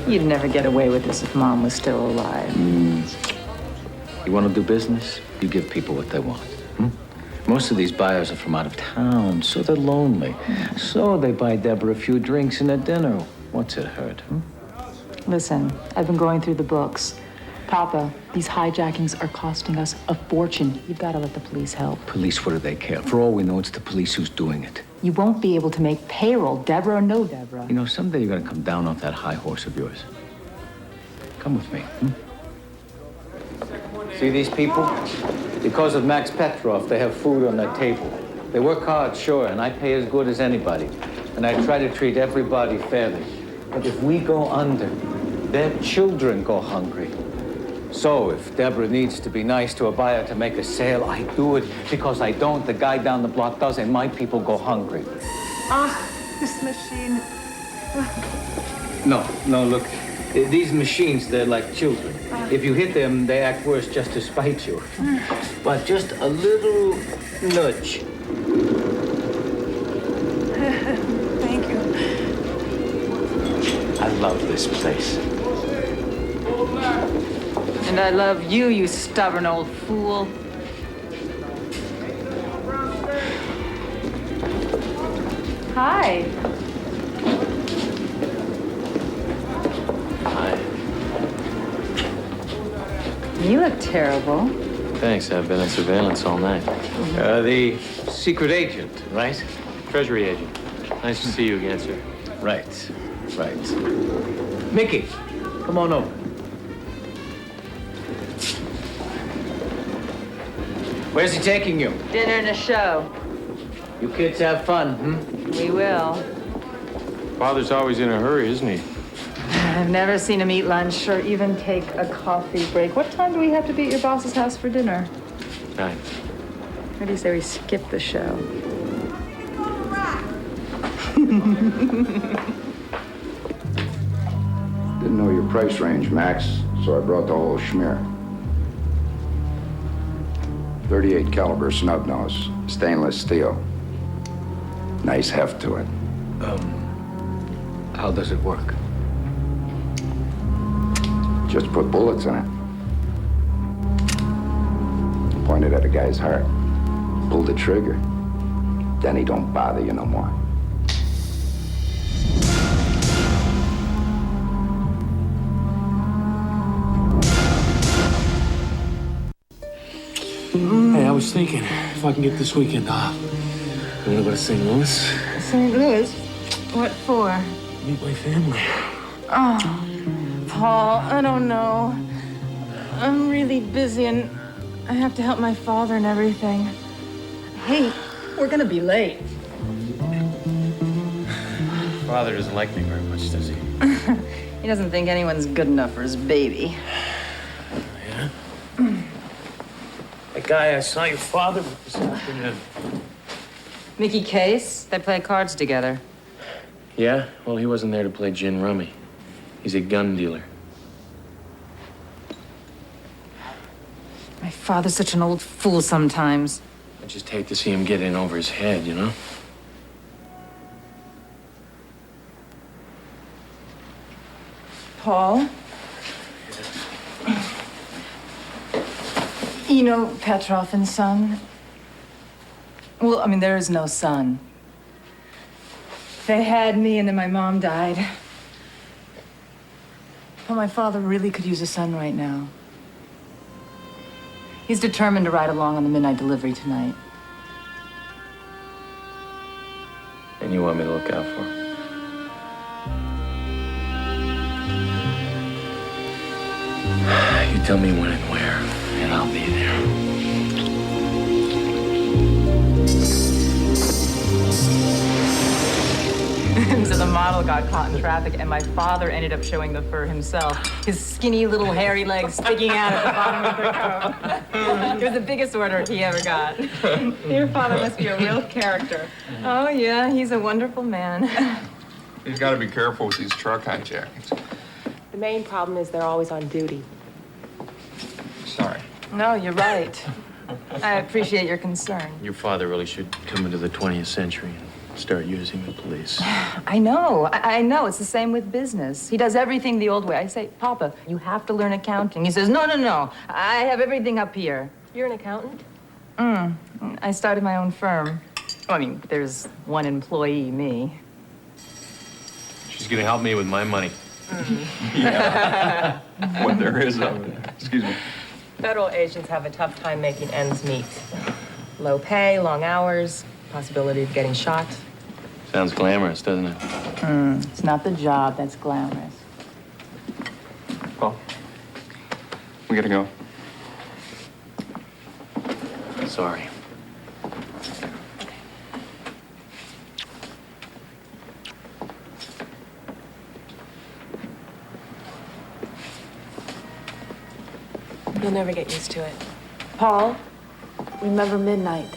You'd never get away with this if Mom was still alive. You want to do business? You give people what they want. Most of these buyers are from out of town, so they're lonely. So they buy Deborah a few drinks and a dinner. What's it hurt? Listen, I've been going through the books. Papa, these hijackings are costing us a fortune. You've got to let the police help. Police, what do they care? For all we know, it's the police who's doing it. You won't be able to make payroll, Deborah or no Deborah. You know, someday you're going to come down off that high horse of yours. Come with me. See these people? Because of Max Petrov, they have food on their table. They work hard, sure, and I pay as good as anybody. And I try to treat everybody fairly. But if we go under, their children go hungry. So if Deborah needs to be nice to a buyer to make a sale, I do it. Because I don't, the guy down the block does, and my people go hungry. This machine. No, look. These machines, they're like children. If you hit them, they act worse just to spite you. But just a little nudge. Thank you. I love this place. And I love you, you stubborn old fool. Hi. Hi. You look terrible. Thanks, I've been in surveillance all night. The secret agent, right? Treasury agent. Nice to see you again, sir. Right. Mickey, come on over. Where's he taking you? Dinner and a show. You kids have fun, We will. Father's always in a hurry, isn't he? I've never seen him eat lunch or even take a coffee break. What time do we have to be at your boss's house for dinner? 9. What do you say we skip the show? Didn't know your price range, Max, so I brought the whole schmear. 38 caliber snub nose, stainless steel. Nice heft to it. How does it work? Just put bullets in it. Point it at a guy's heart. Pull the trigger. Then he don't bother you no more. Hey, I was thinking, if I can get this weekend off, you wanna go to St. Louis? St. Louis? What for? Meet my family. Oh, Paul, I don't know. I'm really busy and I have to help my father and everything. Hey, we're gonna be late. Father doesn't like me very much, does he? He doesn't think anyone's good enough for his baby. Yeah? The guy I saw your father with this afternoon. Mickey Case, they play cards together. Yeah? Well, he wasn't there to play gin rummy. He's a gun dealer. My father's such an old fool sometimes. I just hate to see him get in over his head, you know? Paul? You know Petrov and Son? Well, I mean, there is no son. They had me, and then my mom died. But my father really could use a son right now. He's determined to ride along on the midnight delivery tonight. And you want me to look out for him? You tell me when and where, and I'll be there. So the model got caught in traffic, and my father ended up showing the fur himself. His skinny little hairy legs sticking out at the bottom of the coat. It was the biggest order he ever got. Your father must be a real character. Oh, yeah, he's a wonderful man. He's got to be careful with these truck hijackings. The main problem is they're always on duty. Sorry. No, you're right. I appreciate your concern. Your father really should come into the 20th century and start using the police. I know. I know. It's the same with business. He does everything the old way. I say, Papa, you have to learn accounting. He says, no, no, no. I have everything up here. You're an accountant? I started my own firm. Well, I mean, there's one employee, me. She's gonna help me with my money. Yeah. What there is of it. Excuse me. Federal agents have a tough time making ends meet. Low pay, long hours, possibility of getting shot. Sounds glamorous, doesn't it? It's not the job that's glamorous. Well, we gotta go. Sorry. You'll never get used to it. Paul, remember midnight.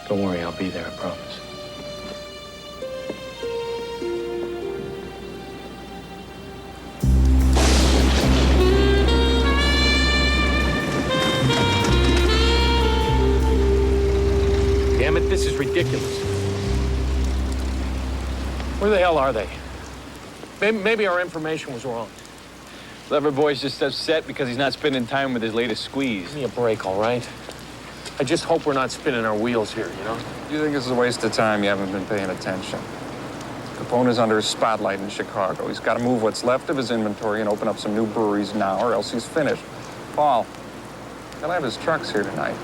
Don't worry, I'll be there, I promise. Damn it, this is ridiculous. Where the hell are they? Maybe our information was wrong. Lever boy's just upset because he's not spending time with his latest squeeze. Give me a break, all right? I just hope we're not spinning our wheels here, you know? You think this is a waste of time? You haven't been paying attention. Capone is under a spotlight in Chicago. He's got to move what's left of his inventory and open up some new breweries now, or else he's finished. Paul, he'll have his trucks here tonight.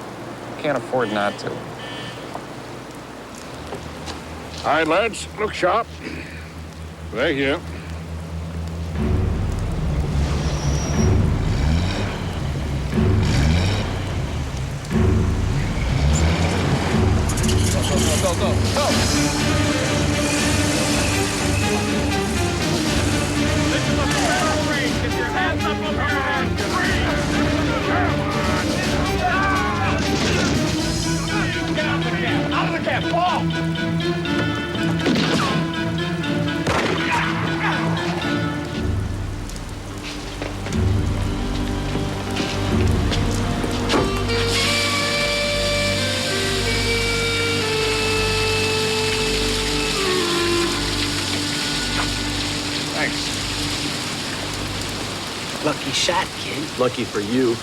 Can't afford not to. All right, lads, look sharp. They're here. Go, go, go! This is a barrel race. Get your hands up on your head. Get out of the cab. Out of the cab. Fall. Lucky shot, kid. Lucky for you.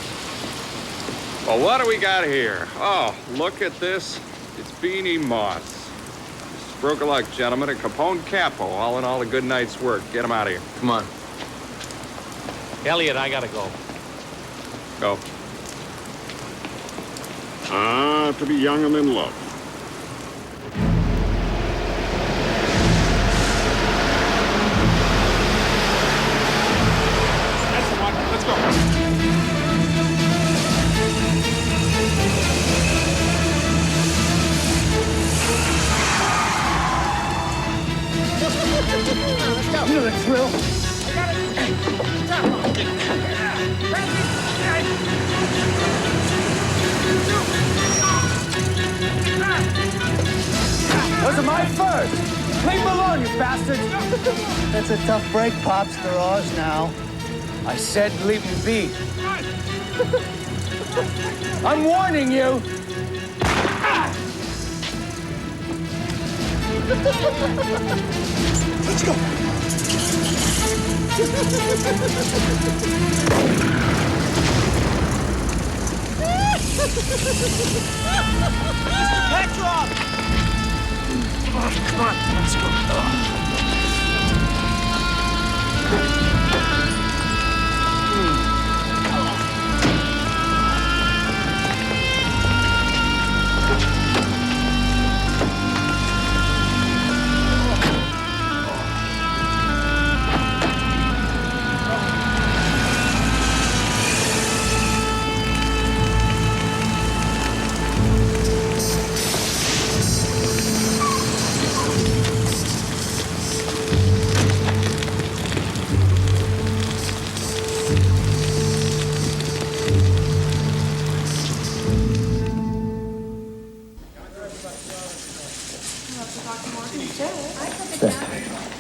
Well, what do we got here? Oh, look at this. It's Beanie Moss. Stroke of luck, gentlemen, and Capone Capo. All in all, a good night's work. Get him out of here. Come on. Elliot, I gotta go. Go. Ah, to be young and in love. That's the one. Let's go. You know the drill. Those are my furs. Leave them alone, you bastards. That's a tough break, Pops. They're ours now. I said leave them be. I'm warning you. Let's go. Mr. Petrov! Come on, let's go.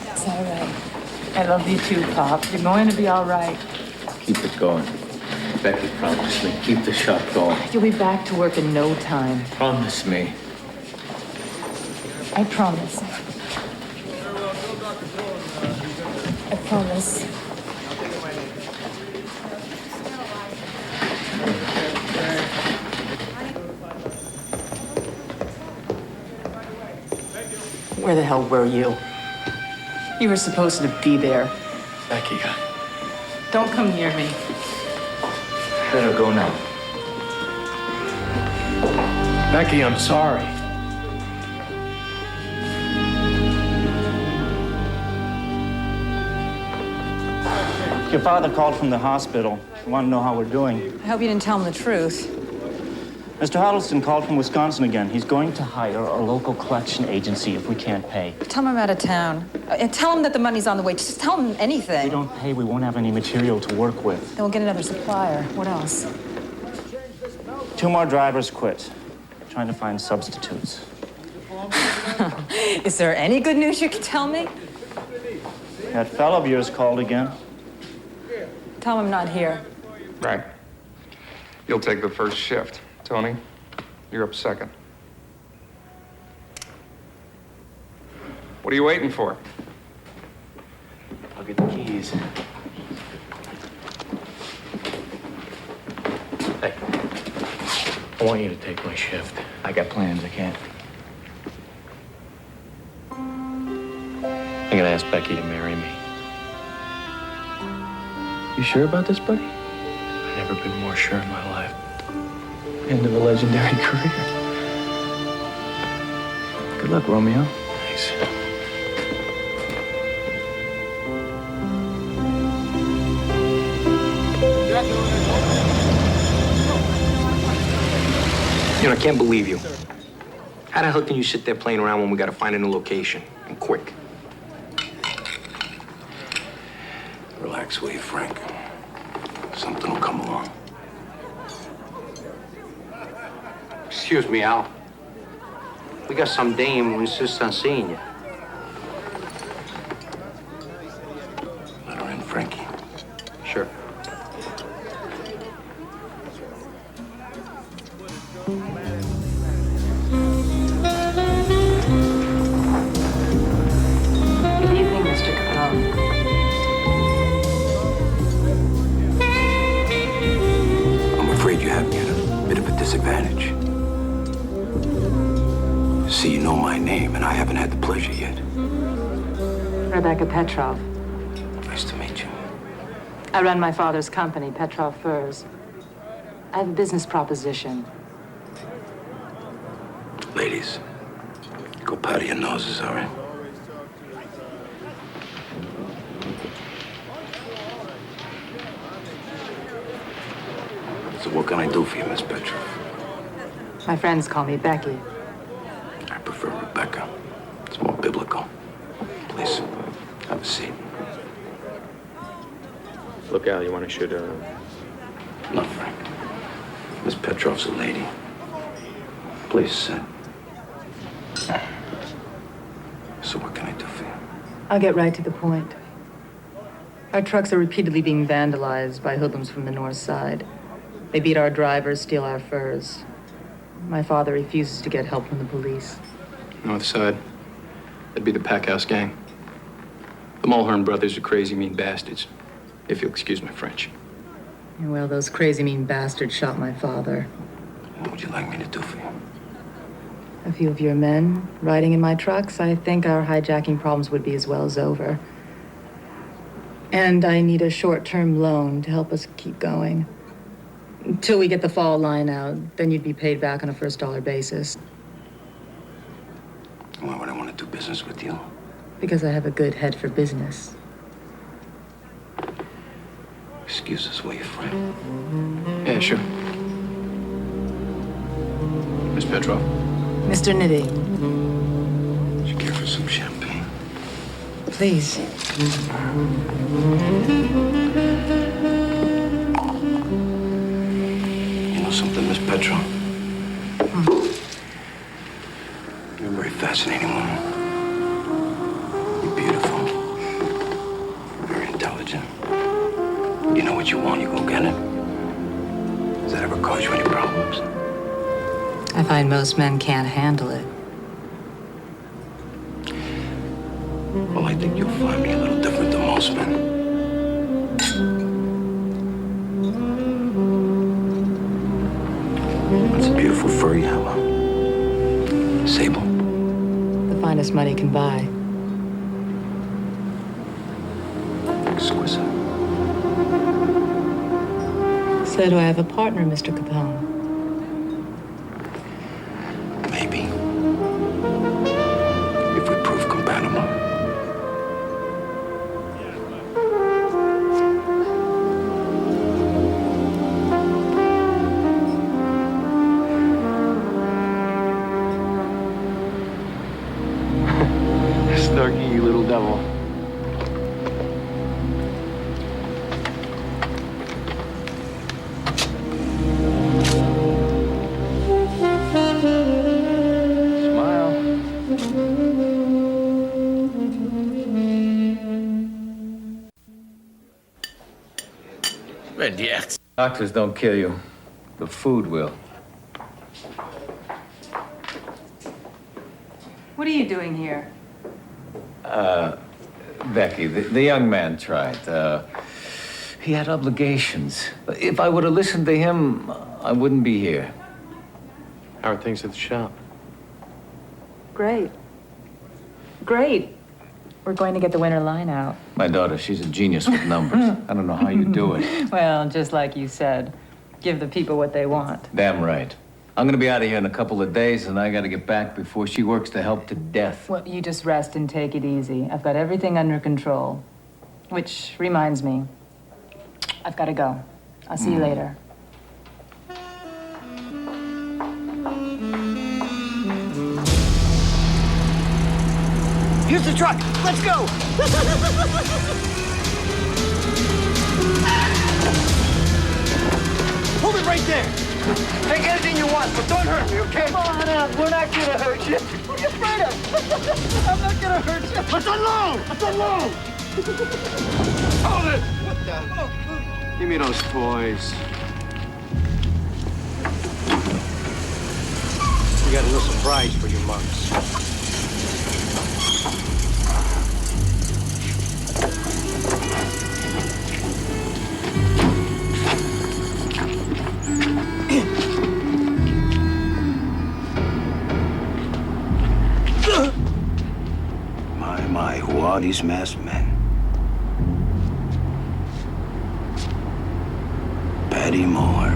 It's all right. I love you too, Pop. You're going to be all right. Keep it going. Becky, promise me. Keep the shop going. You'll be back to work in no time. Promise me. I promise. I promise. Where the hell were you? You were supposed to be there. Becky, Don't come near me. better go now. Becky, I'm sorry. Your father called from the hospital. He wanted to know how we're doing. I hope you didn't tell him the truth. Mr. Huddleston called from Wisconsin again. He's going to hire a local collection agency if we can't pay. Tell him I'm out of town. And tell him that the money's on the way. Just tell him anything. If we don't pay, we won't have any material to work with. Then we'll get another supplier. What else? 2 more drivers quit. Trying to find substitutes. Is there any good news you can tell me? That fellow of yours called again. Tell him I'm not here. Right. You'll take the first shift. Tony, you're up second. What are you waiting for? I'll get the keys. Hey, I want you to take my shift. I got plans, I can't. I'm gonna ask Becky to marry me. You sure about this, buddy? I've never been more sure in my life. End of a legendary career. Good luck, Romeo. Thanks. You know, I can't believe you. How the hell can you sit there playing around when we gotta find a new location? And quick. Relax, will you, Frank? Something will come along. Excuse me, Al. We got some dame who insists on seeing you. Let her in, Frankie. Sure. Good evening, Mr. Capone. I'm afraid you have me at a bit of a disadvantage. See, you know my name, and I haven't had the pleasure yet. Rebecca Petrov. Nice to meet you. I run my father's company, Petrov Furs. I have a business proposition. Ladies, go powder your noses, all right? So what can I do for you, Miss Petrov? My friends call me Becky. I prefer Rebecca. It's more biblical. Please, have a seat. Look, Al, you want to shoot a... No, Frank. Miss Petrov's a lady. Please sit. So what can I do for you? I'll get right to the point. Our trucks are repeatedly being vandalized by hoodlums from the north side. They beat our drivers, steal our furs. My father refuses to get help from the police. North side. That'd be the Packhouse gang. The Mulhern brothers are crazy, mean bastards. If you'll excuse my French. Well, those crazy mean bastards shot my father. What would you like me to do for you? A few of your men riding in my trucks, I think our hijacking problems would be as well as over. And I need a short-term loan to help us keep going. Until we get the fall line out, then you'd be paid back on a first dollar basis. Why would I want to do business with you? Because I have a good head for business. Excuses, will you, Frank? Yeah, sure. Miss Petrov. Mr. Nitty. Would you care for some champagne? Please. You know something, Miss Petrov? You're a very fascinating woman. You're beautiful. You're very intelligent. You know what you want, you go get it. Does that ever cause you any problems? I find most men can't handle it. Well, I think you'll find me a little different than most men. That's a beautiful fur you have on. Sable. The finest money can buy. Exquisite. So do I have a partner, Mr. Capone? Maybe. If we prove compatible. Snarky, you little devil. Doctors don't kill you. The food will. What are you doing here? Becky, the young man tried. He had obligations. If I would have listened to him, I wouldn't be here. How are things at the shop? Great. Great. We're going to get the winter line out. My daughter, she's a genius with numbers. I don't know how you do it. Well, just like you said, give the people what they want. Damn right. I'm gonna be out of here in a couple of days, and I gotta get back before she works to help to death. Well, you just rest and take it easy. I've got everything under control. Which reminds me, I've got to go. I'll see you later. Here's the truck. Let's go. Hold it right there. Take anything you want, but don't hurt me, okay? Come on out. We're not gonna hurt you. What are you afraid of? I'm not gonna hurt you. Let's unload. Let's unload. Hold it. What the? Give me those toys. We got a little surprise for you, monks. My, who are these masked men? Patty Moore.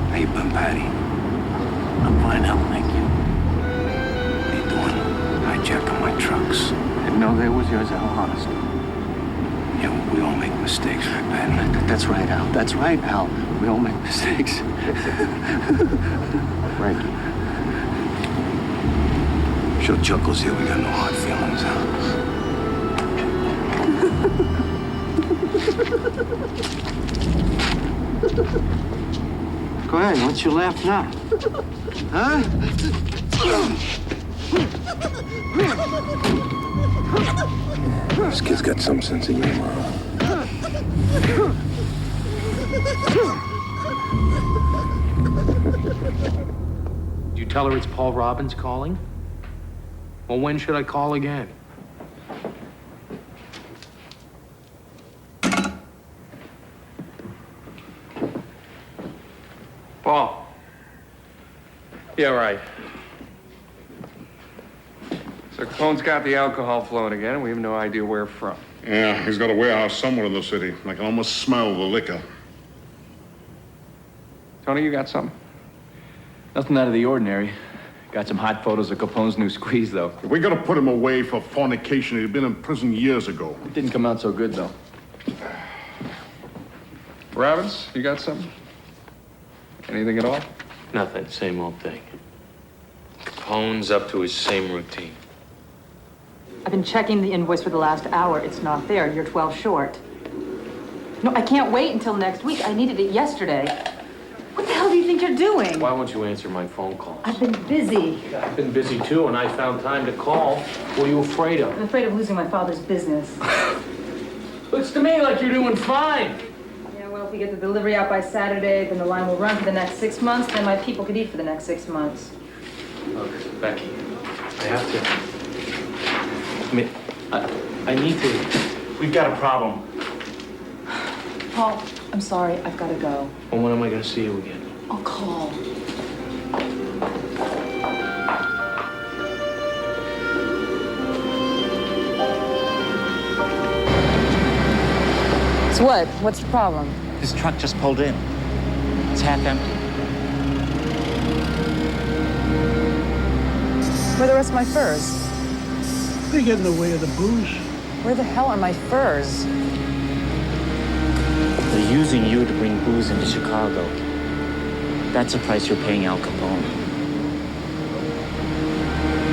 How you been, Patty? I'm fine, Al, thank you. What are you doing? Hijacking my trucks. Didn't know they was yours, Al, honest. Yeah, we all make mistakes, right, Patty? That's right, Al. That's right, Al. We all make mistakes. Frankie. Show Chuckles here we got no hard feelings, huh? Go ahead, what's your laugh now? Huh? This kid's got some sense of humor. Did you tell her it's Paul Robbins calling? Well, when should I call again? Paul. Yeah, right. So Capone's got the alcohol flowing again, and we have no idea where from. Yeah, he's got a warehouse somewhere in the city. I can almost smell the liquor. Tony, you got something? Nothing out of the ordinary. Got some hot photos of Capone's new squeeze, though. We gotta put him away for fornication. He'd been in prison years ago. It didn't come out so good, though. Robbins, you got something? Anything at all? Nothing, same old thing. Capone's up to his same routine. I've been checking the invoice for the last hour. It's not there. You're 12 short. No, I can't wait until next week. I needed it yesterday. What the hell do you think you're doing? Why won't you answer my phone calls? I've been busy. I've been busy too, and I found time to call. What are you afraid of? I'm afraid of losing my father's business. Looks to me like you're doing fine. Yeah, well, if we get the delivery out by Saturday, then the line will run for the next 6 months, then my people could eat for the next 6 months. Look, Becky, I have to... I need to... We've got a problem. Paul, I'm sorry. I've got to go. Well, when am I going to see you again? I'll call. So what? What's the problem? His truck just pulled in. It's half empty. Where are the rest of my furs? They get in the way of the booze. Where the hell are my furs? They're using you to bring booze into Chicago. That's the price you're paying Al Capone.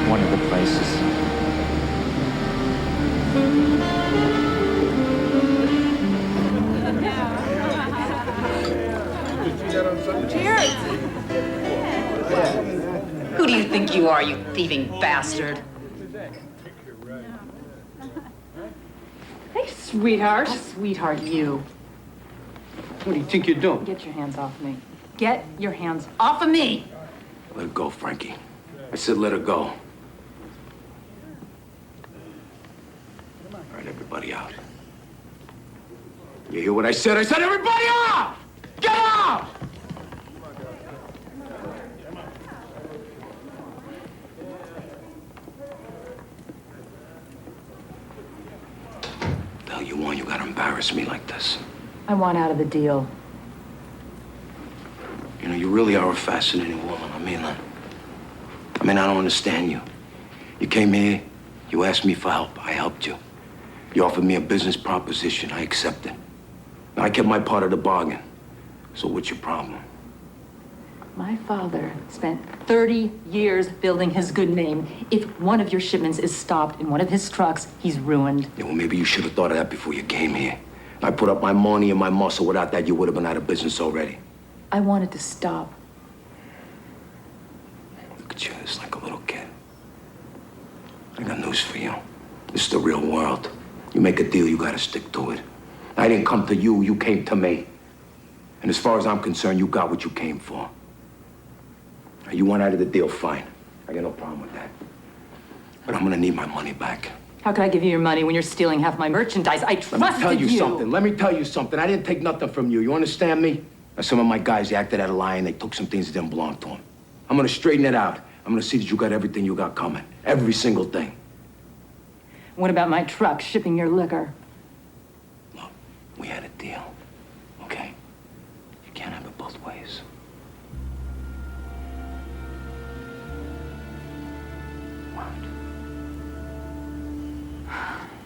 One of the prices. Cheers! Who do you think you are, you thieving bastard? Hey, sweetheart. Sweetheart, you. What do you think you're doing? Get your hands off me. Get your hands off of me! Let her go, Frankie. I said let her go. All right, everybody out. You hear what I said? I said everybody out! Get out! The hell you want? You gotta embarrass me like this. I want out of the deal. You know, you really are a fascinating woman. I mean, I don't understand you. You came here, you asked me for help, I helped you. You offered me a business proposition, I accepted. I kept my part of the bargain. So what's your problem? My father spent 30 years building his good name. If one of your shipments is stopped in one of his trucks, he's ruined. Yeah, well, maybe you should have thought of that before you came here. I put up my money and my muscle. Without that, you would have been out of business already. I wanted to stop. Look at you, it's like a little kid. I got news for you. This is the real world. You make a deal, you gotta stick to it. I didn't come to you, you came to me. And as far as I'm concerned, you got what you came for. Now, you want out of the deal, fine. I got no problem with that. But I'm gonna need my money back. How could I give you your money when you're stealing half my merchandise? I trusted you. Let me tell you something. I didn't take nothing from you. You understand me? Now, some of my guys, they acted out of line. They took some things that didn't belong to them. I'm gonna straighten it out. I'm gonna see that you got everything you got coming. Every single thing. What about my truck shipping your liquor? Look, we had a deal, okay? You can't have it both ways.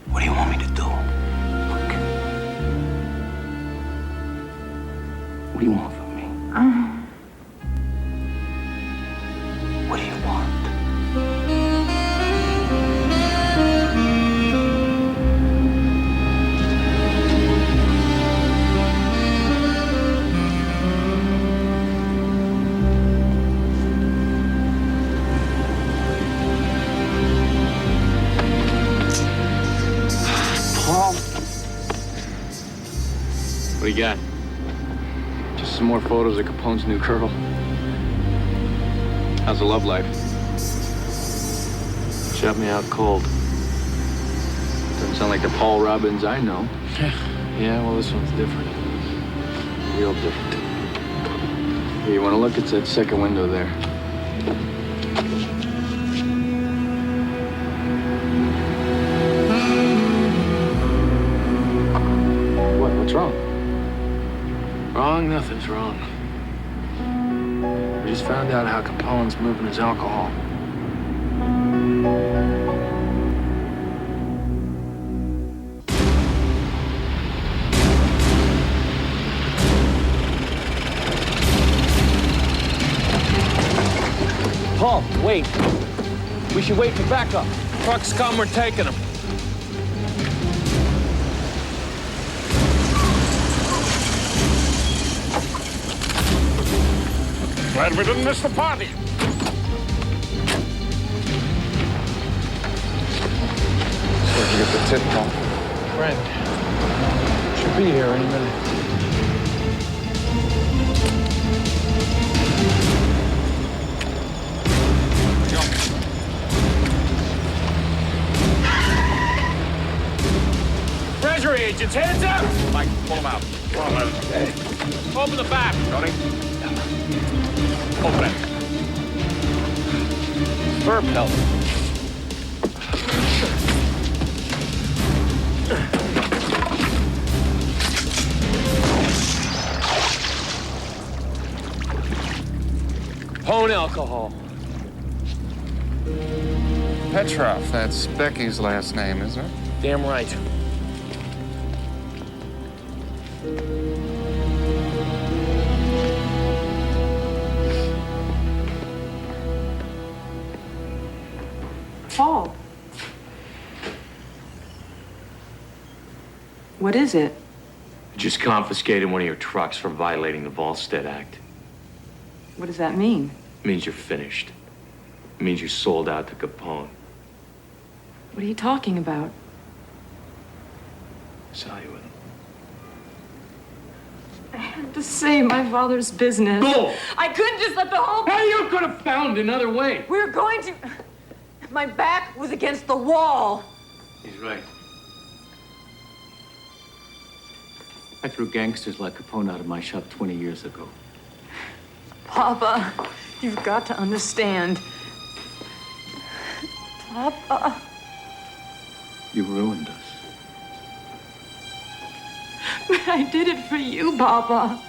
What do you want me to do? Look. What do you want from me? What do you want? What do you got? Just some more photos of Capone's new girl. How's the love life? Shut me out cold. Doesn't sound like the Paul Robbins I know. Yeah, well, this one's different. Real different. Here, you want to look? It's that second window there. What's wrong? Wrong? Nothing's wrong. We just found out how Capone's moving his alcohol. Paul, wait. We should wait for backup. Trucks come, we're taking them. Glad we didn't miss the party. Where'd you get the tip, Paul? Friend. Should be here any minute. Treasury agents, hands up! Mike, pull them out. Come on, man. Open the back. Tony? Open it. Fur pelt. Capone alcohol. Petrov, that's Becky's last name, isn't it? Damn right. Paul. What is it? Just confiscated one of your trucks for violating the Volstead Act. What does that mean? It means you're finished. It means you sold out to Capone. What are you talking about? Saw you with him. I had to save my father's business. Bull! I couldn't just let the whole... Hey, you could have found another way. We were going to... My back was against the wall. He's right. I threw gangsters like Capone out of my shop 20 years ago. Papa, you've got to understand. Papa. You ruined us. But I did it for you, Papa.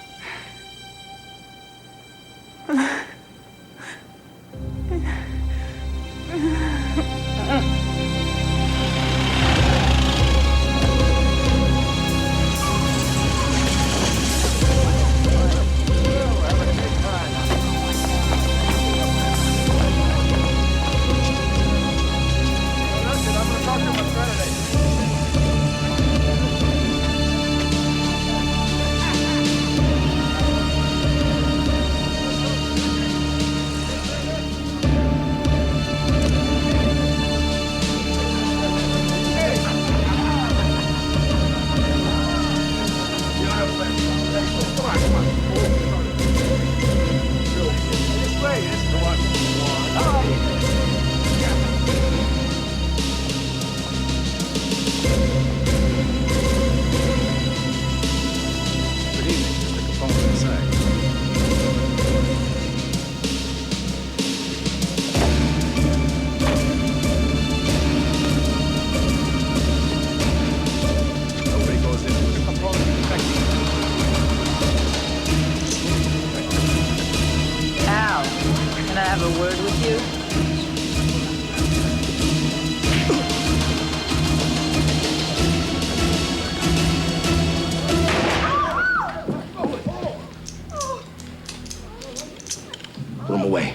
Put him away.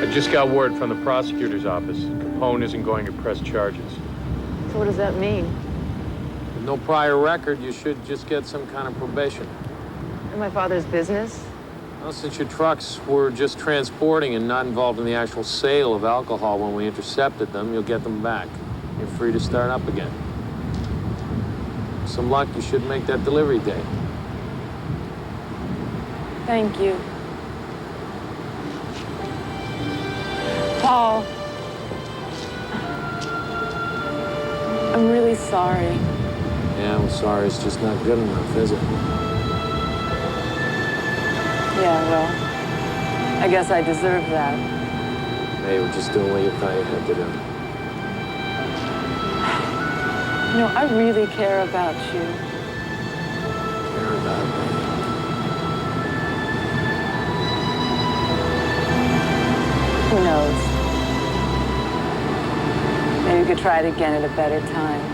I just got word from the prosecutor's office. Capone isn't going to press charges. So what does that mean? With no prior record, you should just get some kind of probation. In my father's business? Well, since your trucks were just transporting and not involved in the actual sale of alcohol when we intercepted them, you'll get them back. You're free to start up again. With some luck, you should make that delivery date. Thank you. Paul. I'm really sorry. Yeah, well, sorry, it's just not good enough, is it? Yeah, well, I guess I deserve that. Hey, we're just doing what you thought you had to do. You know, I really care about you. Care about me. Who knows? Maybe we could try it again at a better time.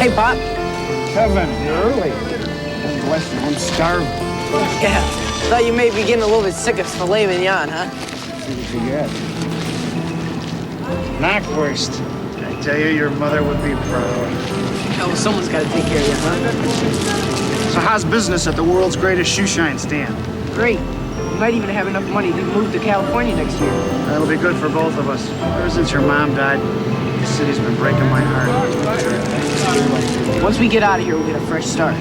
Hey, Pop. Kevin, you're early. God bless you, I'm starving. Yeah. Thought you may be getting a little bit sick of filet mignon, huh? See what you get. Knockwurst. I tell you, your mother would be proud. Oh, well, someone's got to take care of you, huh? So how's business at the world's greatest shoe shine stand? Great. We might even have enough money to move to California next year. That'll be good for both of us. Ever since your mom died, the city's been breaking my heart. Once we get out of here, we'll get a fresh start.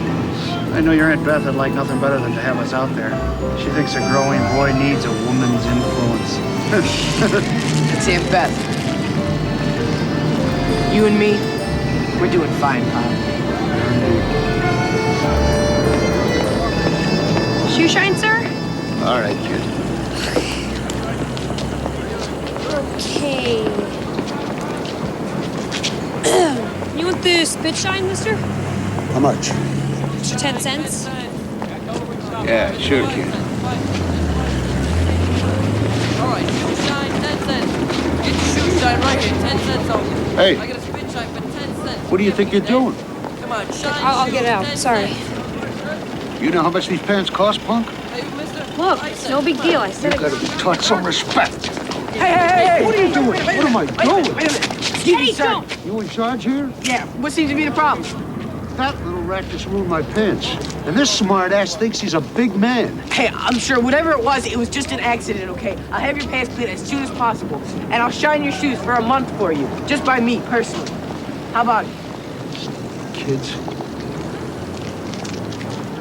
I know your Aunt Beth would like nothing better than to have us out there. She thinks a growing boy needs a woman's influence. It's Aunt Beth. You and me, we're doing fine, Pop. Shoe shine, sir? All right, kid. Okay. You want the spit shine, mister? How much? 10 cents. Yeah, sure, kid. All right, shoe shine, 10 cents. Get your shoe shine right here, 10 cents only. Hey. I got a spin shine for 10 cents. What do you think you're doing? Come on, shine I'll get out. 10 Sorry. cents. You know how much these pants cost, punk? Hey, mister. Look, it's no big deal. I said You gotta be taught some respect. Hey, What are you doing? What am I doing? Wait a minute. Excuse me, sir. You in charge here? Yeah, what seems to be the problem? That little rat just ruined my pants. And this smart ass thinks he's a big man. Hey, I'm sure whatever it was just an accident, okay? I'll have your pants clean as soon as possible. And I'll shine your shoes for a month for you, just by me, personally. How about it? Kids.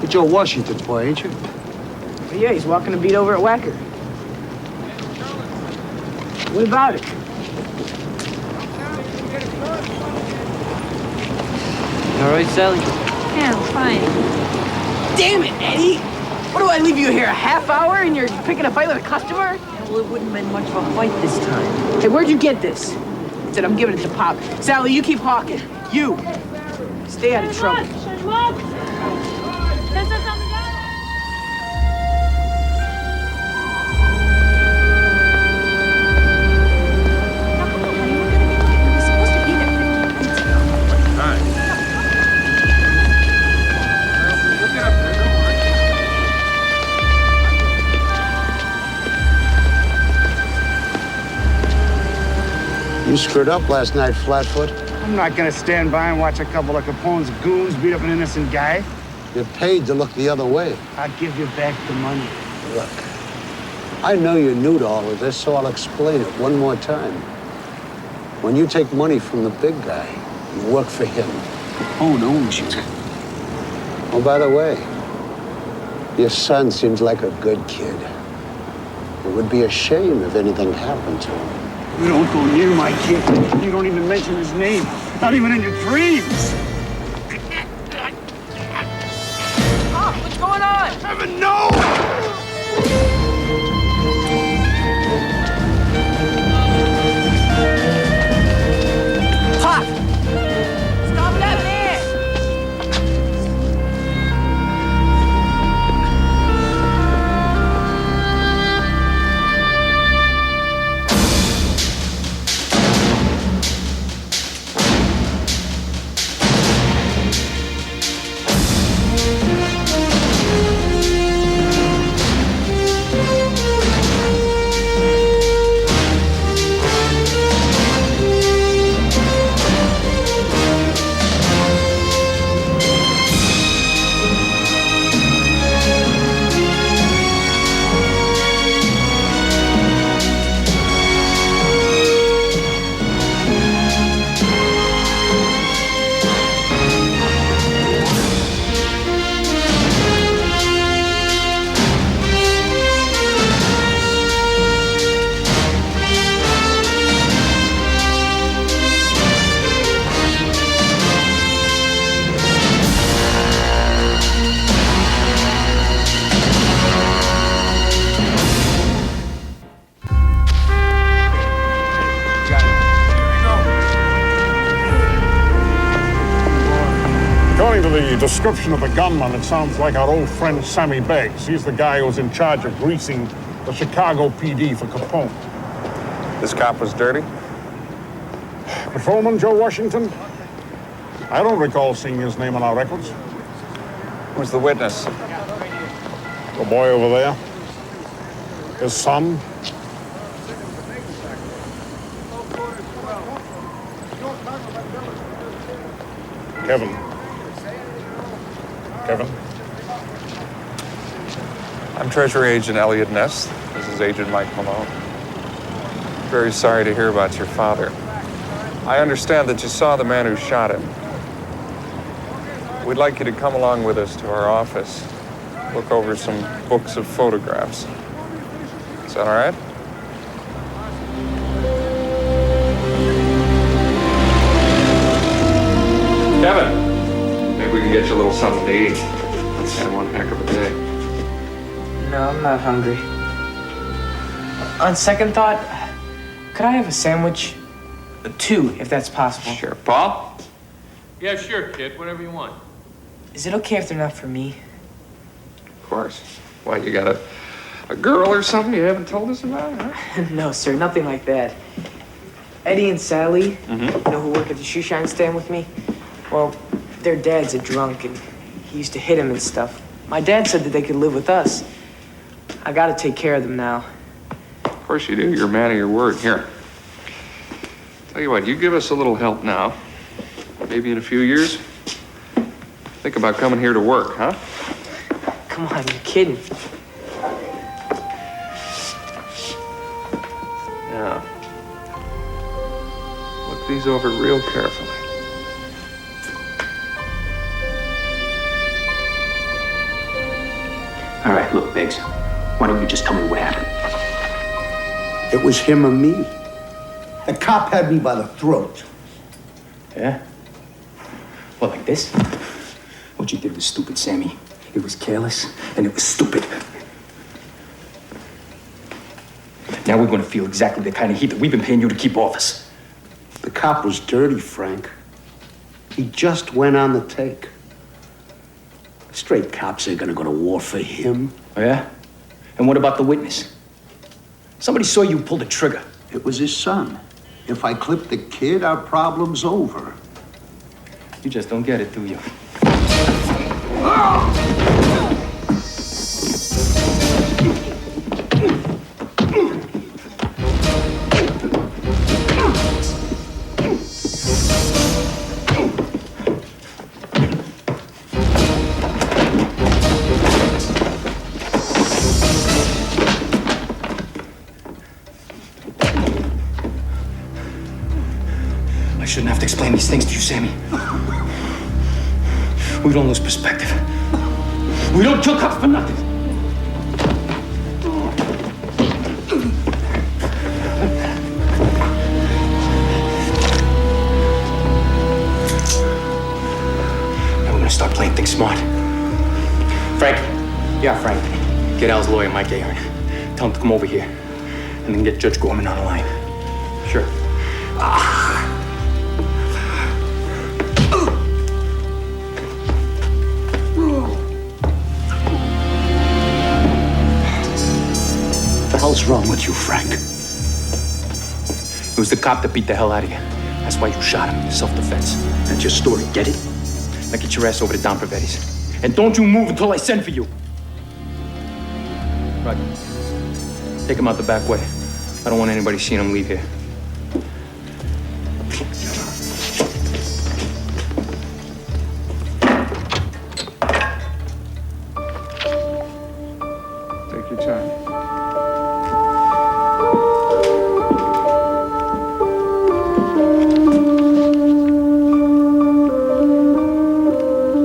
You're Joe Washington boy, ain't you? Well, yeah, he's walking the beat over at Whacker. What about it? All right, Sally? Yeah, I'm fine. Damn it, Eddie! What do I leave you here, a half hour and you're picking a fight with a customer? Well, it wouldn't have been much of a fight this time. Hey, where'd you get this? I said I'm giving it to Pop. Sally, you keep hawking. You! Stay out of trouble. You screwed up last night, Flatfoot. I'm not gonna stand by and watch a couple of Capone's goons beat up an innocent guy. You're paid to look the other way. I'll give you back the money. Look, I know you're new to all of this, so I'll explain it one more time. When you take money from the big guy, you work for him. Capone owns you. Oh, by the way, your son seems like a good kid. It would be a shame if anything happened to him. You don't go near my kid. You don't even mention his name. Not even in your dreams. Pop, what's going on? Heaven, no! Pop! Stop that man! According to the description of the gunman, it sounds like our old friend Sammy Beggs. He's the guy who's in charge of greasing the Chicago PD for Capone. This cop was dirty? Patrolman Joe Washington? I don't recall seeing his name on our records. Who's the witness? The boy over there. His son. Kevin. Kevin? I'm Treasury Agent Elliot Ness. This is Agent Mike Malone. Very sorry to hear about your father. I understand that you saw the man who shot him. We'd like you to come along with us to our office. Look over some books of photographs. Is that all right? Kevin, maybe we can get you a little something to eat. It's had one heck of a day. No, I'm not hungry. On second thought, could I have a sandwich? 2, if that's possible. Sure. Paul? Yeah, sure, kid. Whatever you want. Is it okay if they're not for me? course. Why, you got a girl or something you haven't told us about, huh? No, sir, nothing like that. Eddie and Sally, Mm-hmm. you know, who work at the shoe shine stand with me? Well, their dad's a drunk, and he used to hit him and stuff. My dad said that they could live with us. I gotta take care of them now. Of course you do. You're a man of your word. Here. Tell you what, you give us a little help now. Maybe in a few years, think about coming here to work, huh? Come on, you're kidding. Now, look these over real carefully. All right, look, Biggs. Why don't you just tell me what happened? It was him or me. The cop had me by the throat. Yeah? Well, like this? What you did was stupid, Sammy. It was careless, and it was stupid. Now we're gonna feel exactly the kind of heat that we've been paying you to keep off us. The cop was dirty, Frank. He just went on the take. Straight cops ain't gonna go to war for him. Oh, yeah? And what about the witness? Somebody saw you pull the trigger. It was his son. If I clip the kid, our problem's over. You just don't get it, do you? I shouldn't have to explain these things to you, Sammy. We don't lose perspective. We don't kill cops for nothing. Now we're gonna start playing things smart. Frank. Yeah, Frank. Get Al's lawyer, Mike Ahern. Tell him to come over here. And then get Judge Gorman on the line. Sure. What the hell's wrong with you, Frank? It was the cop that beat the hell out of you. That's why you shot him. Self-defense. That's your story, get it? Now get your ass over to Don Pavetti's. And don't you move until I send for you. Right. Take him out the back way. I don't want anybody seeing him leave here. Take your time.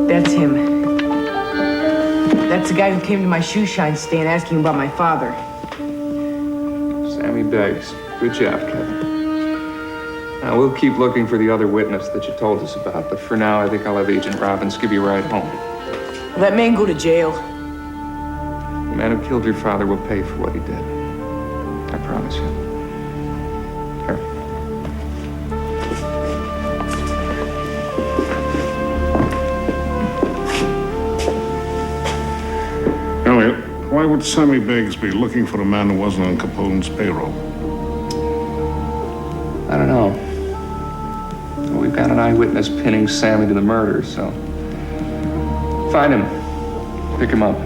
That's him. That's the guy who came to my shoe shine stand asking about my father. Sammy Beggs. Good job, Kevin. Now, we'll keep looking for the other witness that you told us about, but for now, I think I'll have Agent Robbins give you a ride home. Will that man go to jail? The man who killed your father will pay for what he did. I promise you. Here. Elliot, why would Sammy Beggs be looking for a man who wasn't on Capone's payroll? I don't know. We've got an eyewitness pinning Sammy to the murder, so find him. Pick him up.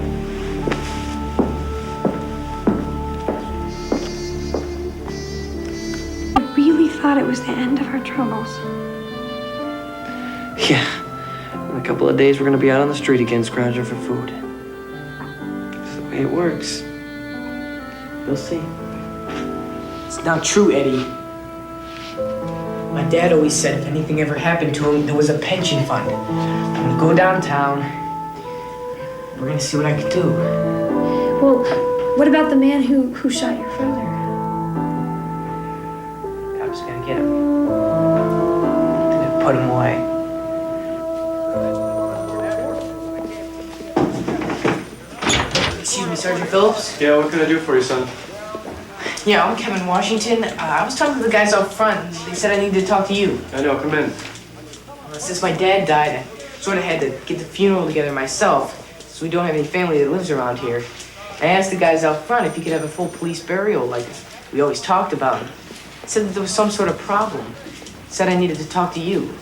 I really thought it was the end of our troubles. Yeah. In a couple of days, we're gonna be out on the street again, scrounging for food. It's the way it works. You'll see. It's not true, Eddie. My dad always said if anything ever happened to him, there was a pension fund. I'm gonna go downtown. We're gonna see what I can do. Well, what about the man who shot your father? Cops gonna get him. Gonna put him away. Excuse me, Sergeant Phillips? Yeah, what can I do for you, son? Yeah, I'm Kevin Washington. I was talking to the guys out front. They said I needed to talk to you. I know, come in. Well, since my dad died, I sort of had to get the funeral together myself. So we don't have any family that lives around here. I asked the guys out front if he could have a full police burial like we always talked about. Said that there was some sort of problem. Said I needed to talk to you.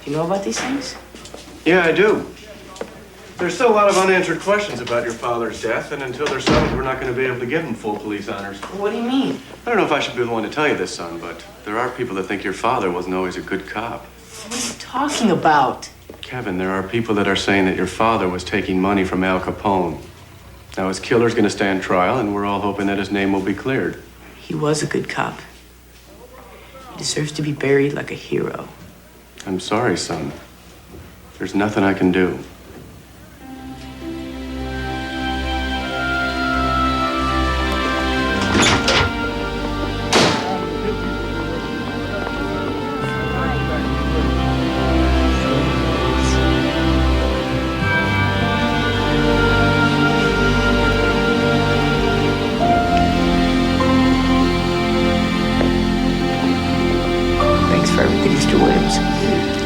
Do you know about these things? Yeah, I do. There's still a lot of unanswered questions about your father's death, and until they're settled, we're not going to be able to give him full police honors. What do you mean? I don't know if I should be the one to tell you this, son, but there are people that think your father wasn't always a good cop. What are you talking about? Kevin, there are people that are saying that your father was taking money from Al Capone. Now, his killer's going to stand trial, and we're all hoping that his name will be cleared. He was a good cop. He deserves to be buried like a hero. I'm sorry, son. There's nothing I can do.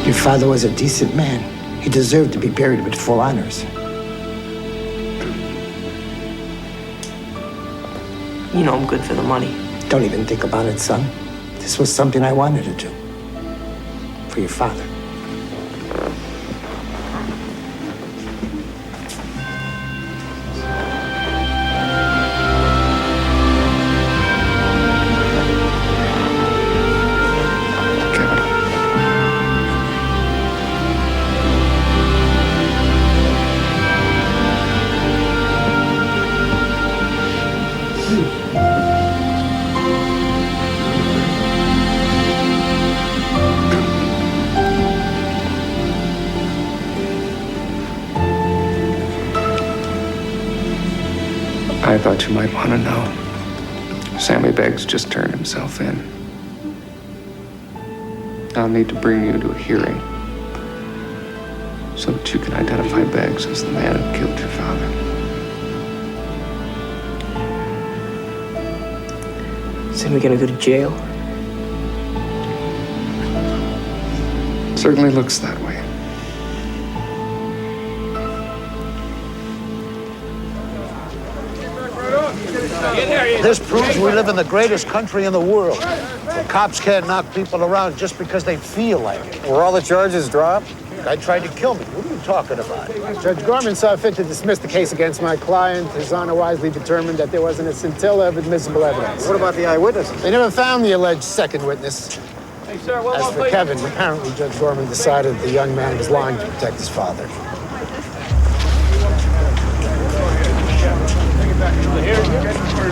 Your father was a decent man. He deserved to be buried with full honors. You know I'm good for the money. Don't even think about it, son. This was something I wanted to do. For your father. I thought you might want to know. Sammy Beggs just turned himself in. I'll need to bring you to a hearing so that you can identify Beggs as the man who killed your father. Sammy gonna go to jail? Certainly looks that way. This proves we live in the greatest country in the world. The cops can't knock people around just because they feel like it. Were all the charges dropped? Guy tried to kill me. What are you talking about? Judge Gorman saw fit to dismiss the case against my client. His Honor wisely determined that there wasn't a scintilla of admissible evidence. What about the eyewitnesses? They never found the alleged second witness. Hey, sir, As for Kevin, apparently Judge Gorman decided the young man was lying to protect his father.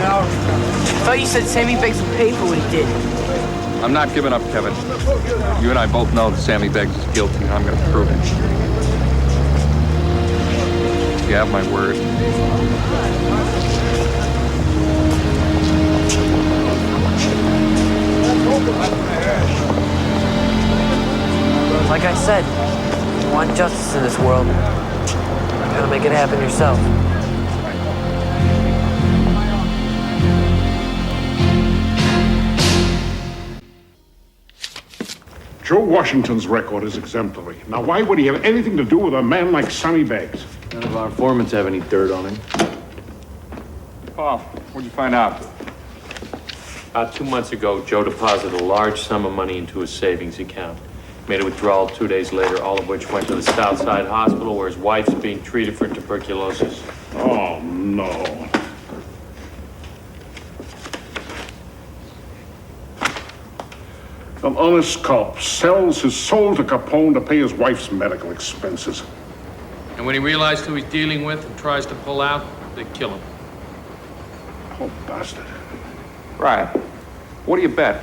I thought you said Sammy Beggs would pay for what he did. I'm not giving up, Kevin. You and I both know that Sammy Beggs is guilty, and I'm going to prove it. You have my word. Like I said, you want justice in this world. You gotta make it happen yourself. Joe Washington's record is exemplary. Now, why would he have anything to do with a man like Sammy Beggs? None of our informants have any dirt on him. Paul, what'd you find out? About 2 months ago, Joe deposited a large sum of money into his savings account. Made a withdrawal 2 days later, all of which went to the Southside Hospital where his wife's being treated for tuberculosis. Oh, no. An honest cop sells his soul to Capone to pay his wife's medical expenses. And when he realized who he's dealing with and tries to pull out, they kill him. Oh, bastard. Right. What do you bet?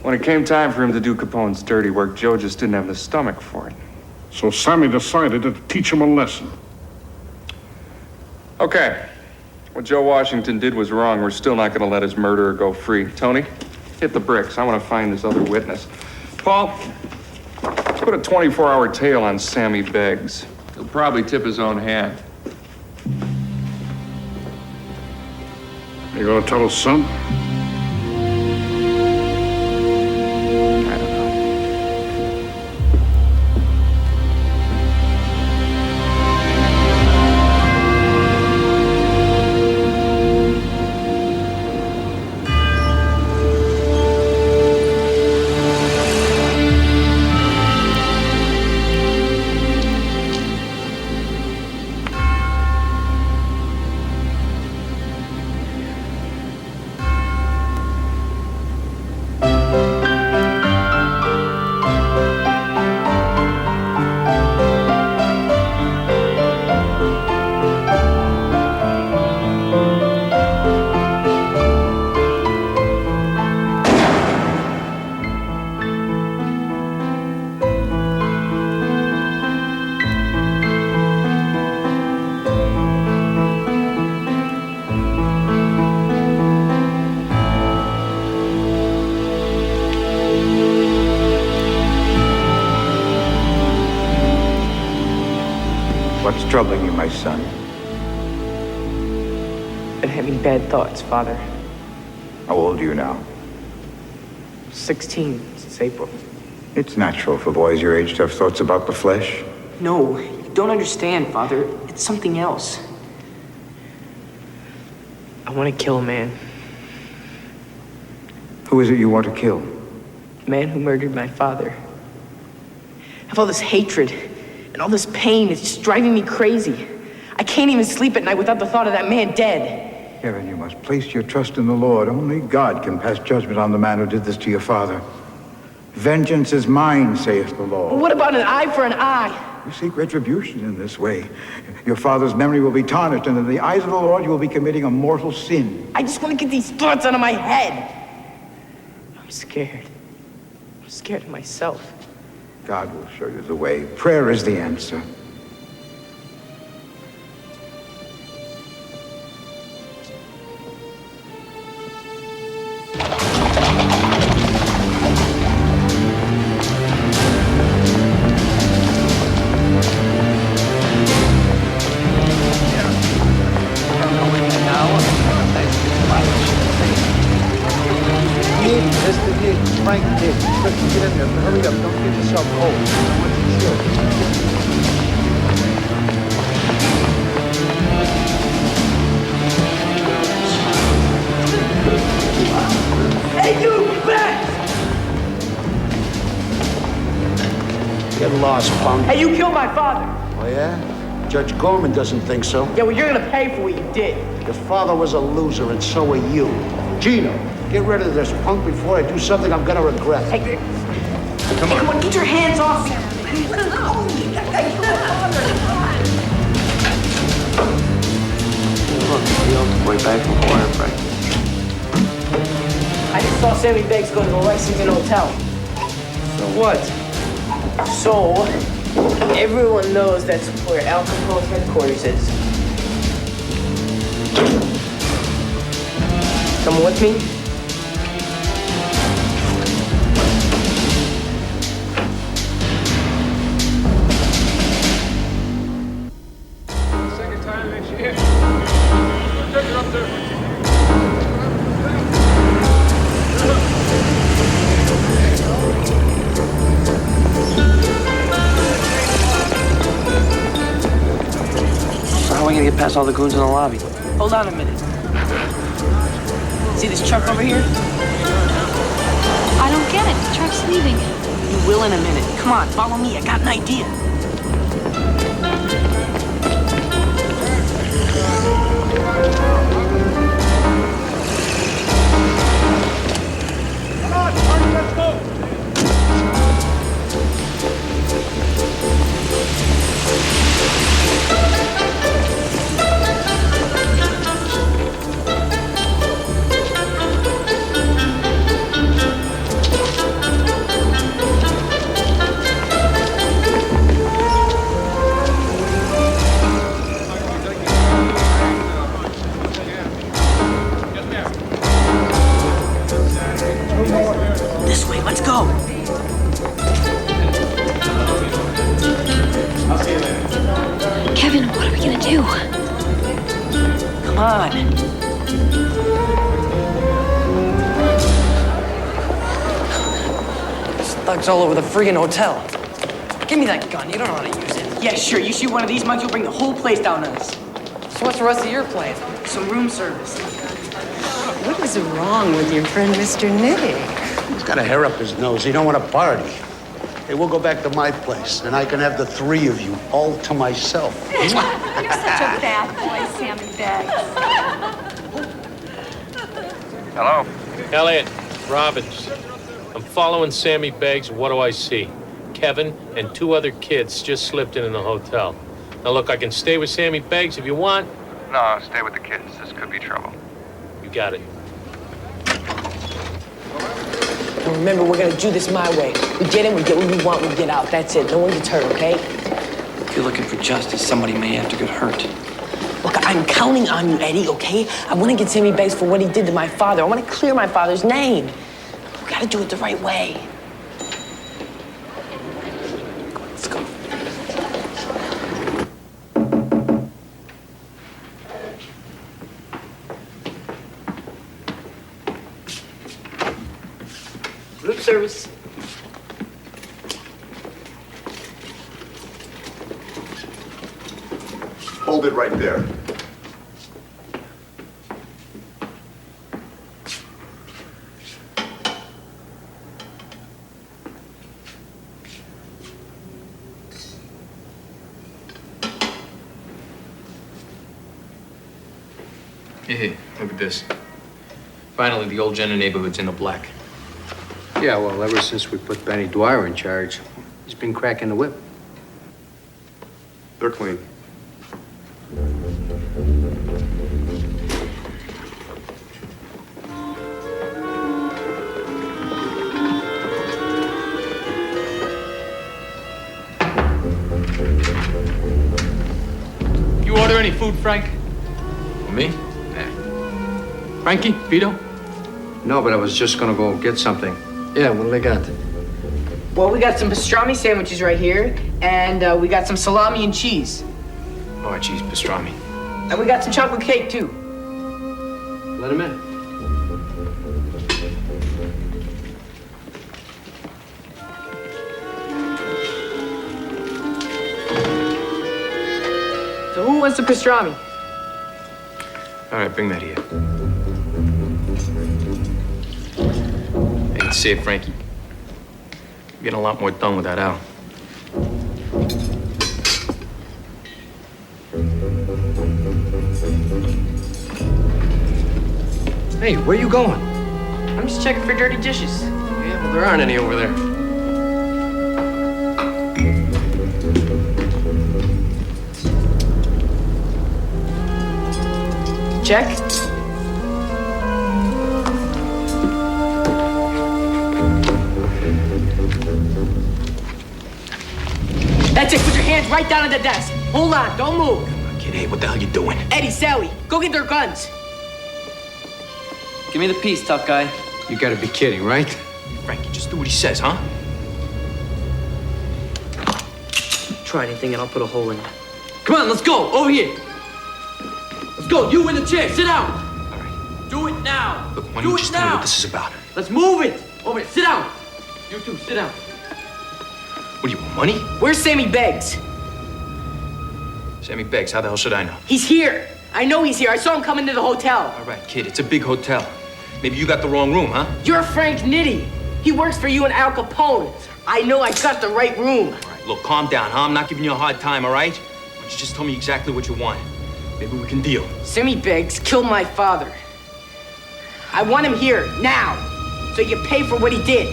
When it came time for him to do Capone's dirty work, Joe just didn't have the stomach for it. So Sammy decided to teach him a lesson. Okay. What Joe Washington did was wrong. We're still not going to let his murderer go free. Tony, hit the bricks. I want to find this other witness. Paul, put a 24-hour tail on Sammy Beggs. He'll probably tip his own hand. You gonna tell us, son? troubling you, my son? Been having bad thoughts, Father. How old are you now? 16 since April. It's natural for boys your age to have thoughts about the flesh. No, you don't understand, Father. It's something else. I want to kill a man. Who is it you want to kill? The man who murdered my father. I have all this hatred and all this pain. It's just driving me crazy. I can't even sleep at night without the thought of that man dead. Kevin, you must place your trust in the Lord. Only God can pass judgment on the man who did this to your father. Vengeance is mine, saith the Well, law. what about an eye for an eye? You seek retribution in this way. Your father's memory will be tarnished, and in the eyes of the Lord, you will be committing a mortal sin. I just want to get these thoughts out of my head. I'm scared. I'm scared of myself. God will show you the way. Prayer is the answer. Frank, get in there. Hurry up. Don't get yourself cold. I want you chilled. Hey, you! Back! Get lost, punk. Hey, you killed my father. Oh, yeah? Judge Gorman doesn't think so. Yeah, well, you're gonna pay for what you did. Your father was a loser, and so are you. Gino, get rid of this punk before I do something I'm gonna regret. Hey, come on, get your hands off me. Look, the old boy back from Florida, right? I just saw Sammy Beggs go to the Lexington Hotel. So what? So, everyone knows that's where Al Capone's headquarters is. Come with me? Second time next year. Take it up there. So how are we gonna get past all the goons in the lobby? Hold on a minute. See this truck over here? I don't get it. The truck's leaving. You will in a minute. Come on, follow me. I got an idea. Come on, Marty, let's go! This way, let's go. Kevin, what are we gonna do? Come on. There's thugs all over the friggin' hotel. Give me that gun. You don't know how to use it. Yeah, sure. You shoot one of these mugs, you'll bring the whole place down on us. So what's the rest of your plan? Some room service. What is wrong with your friend, Mr. Nick? He's got a hair up his nose. He don't want to party. Hey, we'll go back to my place, and I can have the three of you all to myself. You're such a bad boy, Sammy Beggs. Hello? Elliot, Robbins. I'm following Sammy Beggs. What do I see? Kevin and two other kids just slipped in the hotel. Now look, I can stay with Sammy Beggs if you want. No, stay with the kids. This could be trouble. You got it. And remember, we're gonna do this my way. We get in, we get what we want, we get out. That's it. No one gets hurt, okay? If you're looking for justice, somebody may have to get hurt. Look, I'm counting on you, Eddie, okay? I want to get Sammy Beggs for what he did to my father. I want to clear my father's name. We gotta do it the right way. Let's go. Room service. Hold it right there. Hey, look at this. Finally, the old Jenner neighborhood's in the black. Yeah, well, ever since we put Benny Dwyer in charge, he's been cracking the whip. They're clean. You order any food, Frank? Me? Frankie? Vito? No, but I was just gonna go get something. Yeah, what do they got? Well, we got some pastrami sandwiches right here, and we got some salami and cheese. Oh, cheese pastrami. And we got some chocolate cake, too. Let him in. So who wants the pastrami? All right, bring that here. Hey, say it, Frankie. You're getting a lot more done with that Al. Hey, where you going? I'm just checking for dirty dishes. Yeah, well, there aren't any over there. Check. That's it. Put your hands right down on the desk. Hold on. Don't move. Kid, hey, what the hell you doing? Eddie, Sally, go get their guns. Give me the piece, tough guy. You gotta be kidding, right? Frankie, just do what he says, huh? Try anything and I'll put a hole in it. Come on, let's go. Over here. Let's go. You in the chair. Sit down. All right. Do it now. Look, why don't you just tell me what this is about? Let's move it. Over here. Sit down. You two, sit down. What do you want, money? Where's Sammy Beggs? Sammy Beggs, how the hell should I know? He's here. I know he's here. I saw him come into the hotel. All right, kid, it's a big hotel. Maybe you got the wrong room, huh? You're Frank Nitti. He works for you and Al Capone. I know I got the right room. All right, look, calm down, huh? I'm not giving you a hard time, all right? Why don't you just tell me exactly what you want? Maybe we can deal. Sammy Beggs killed my father. I want him here, now, so you pay for what he did.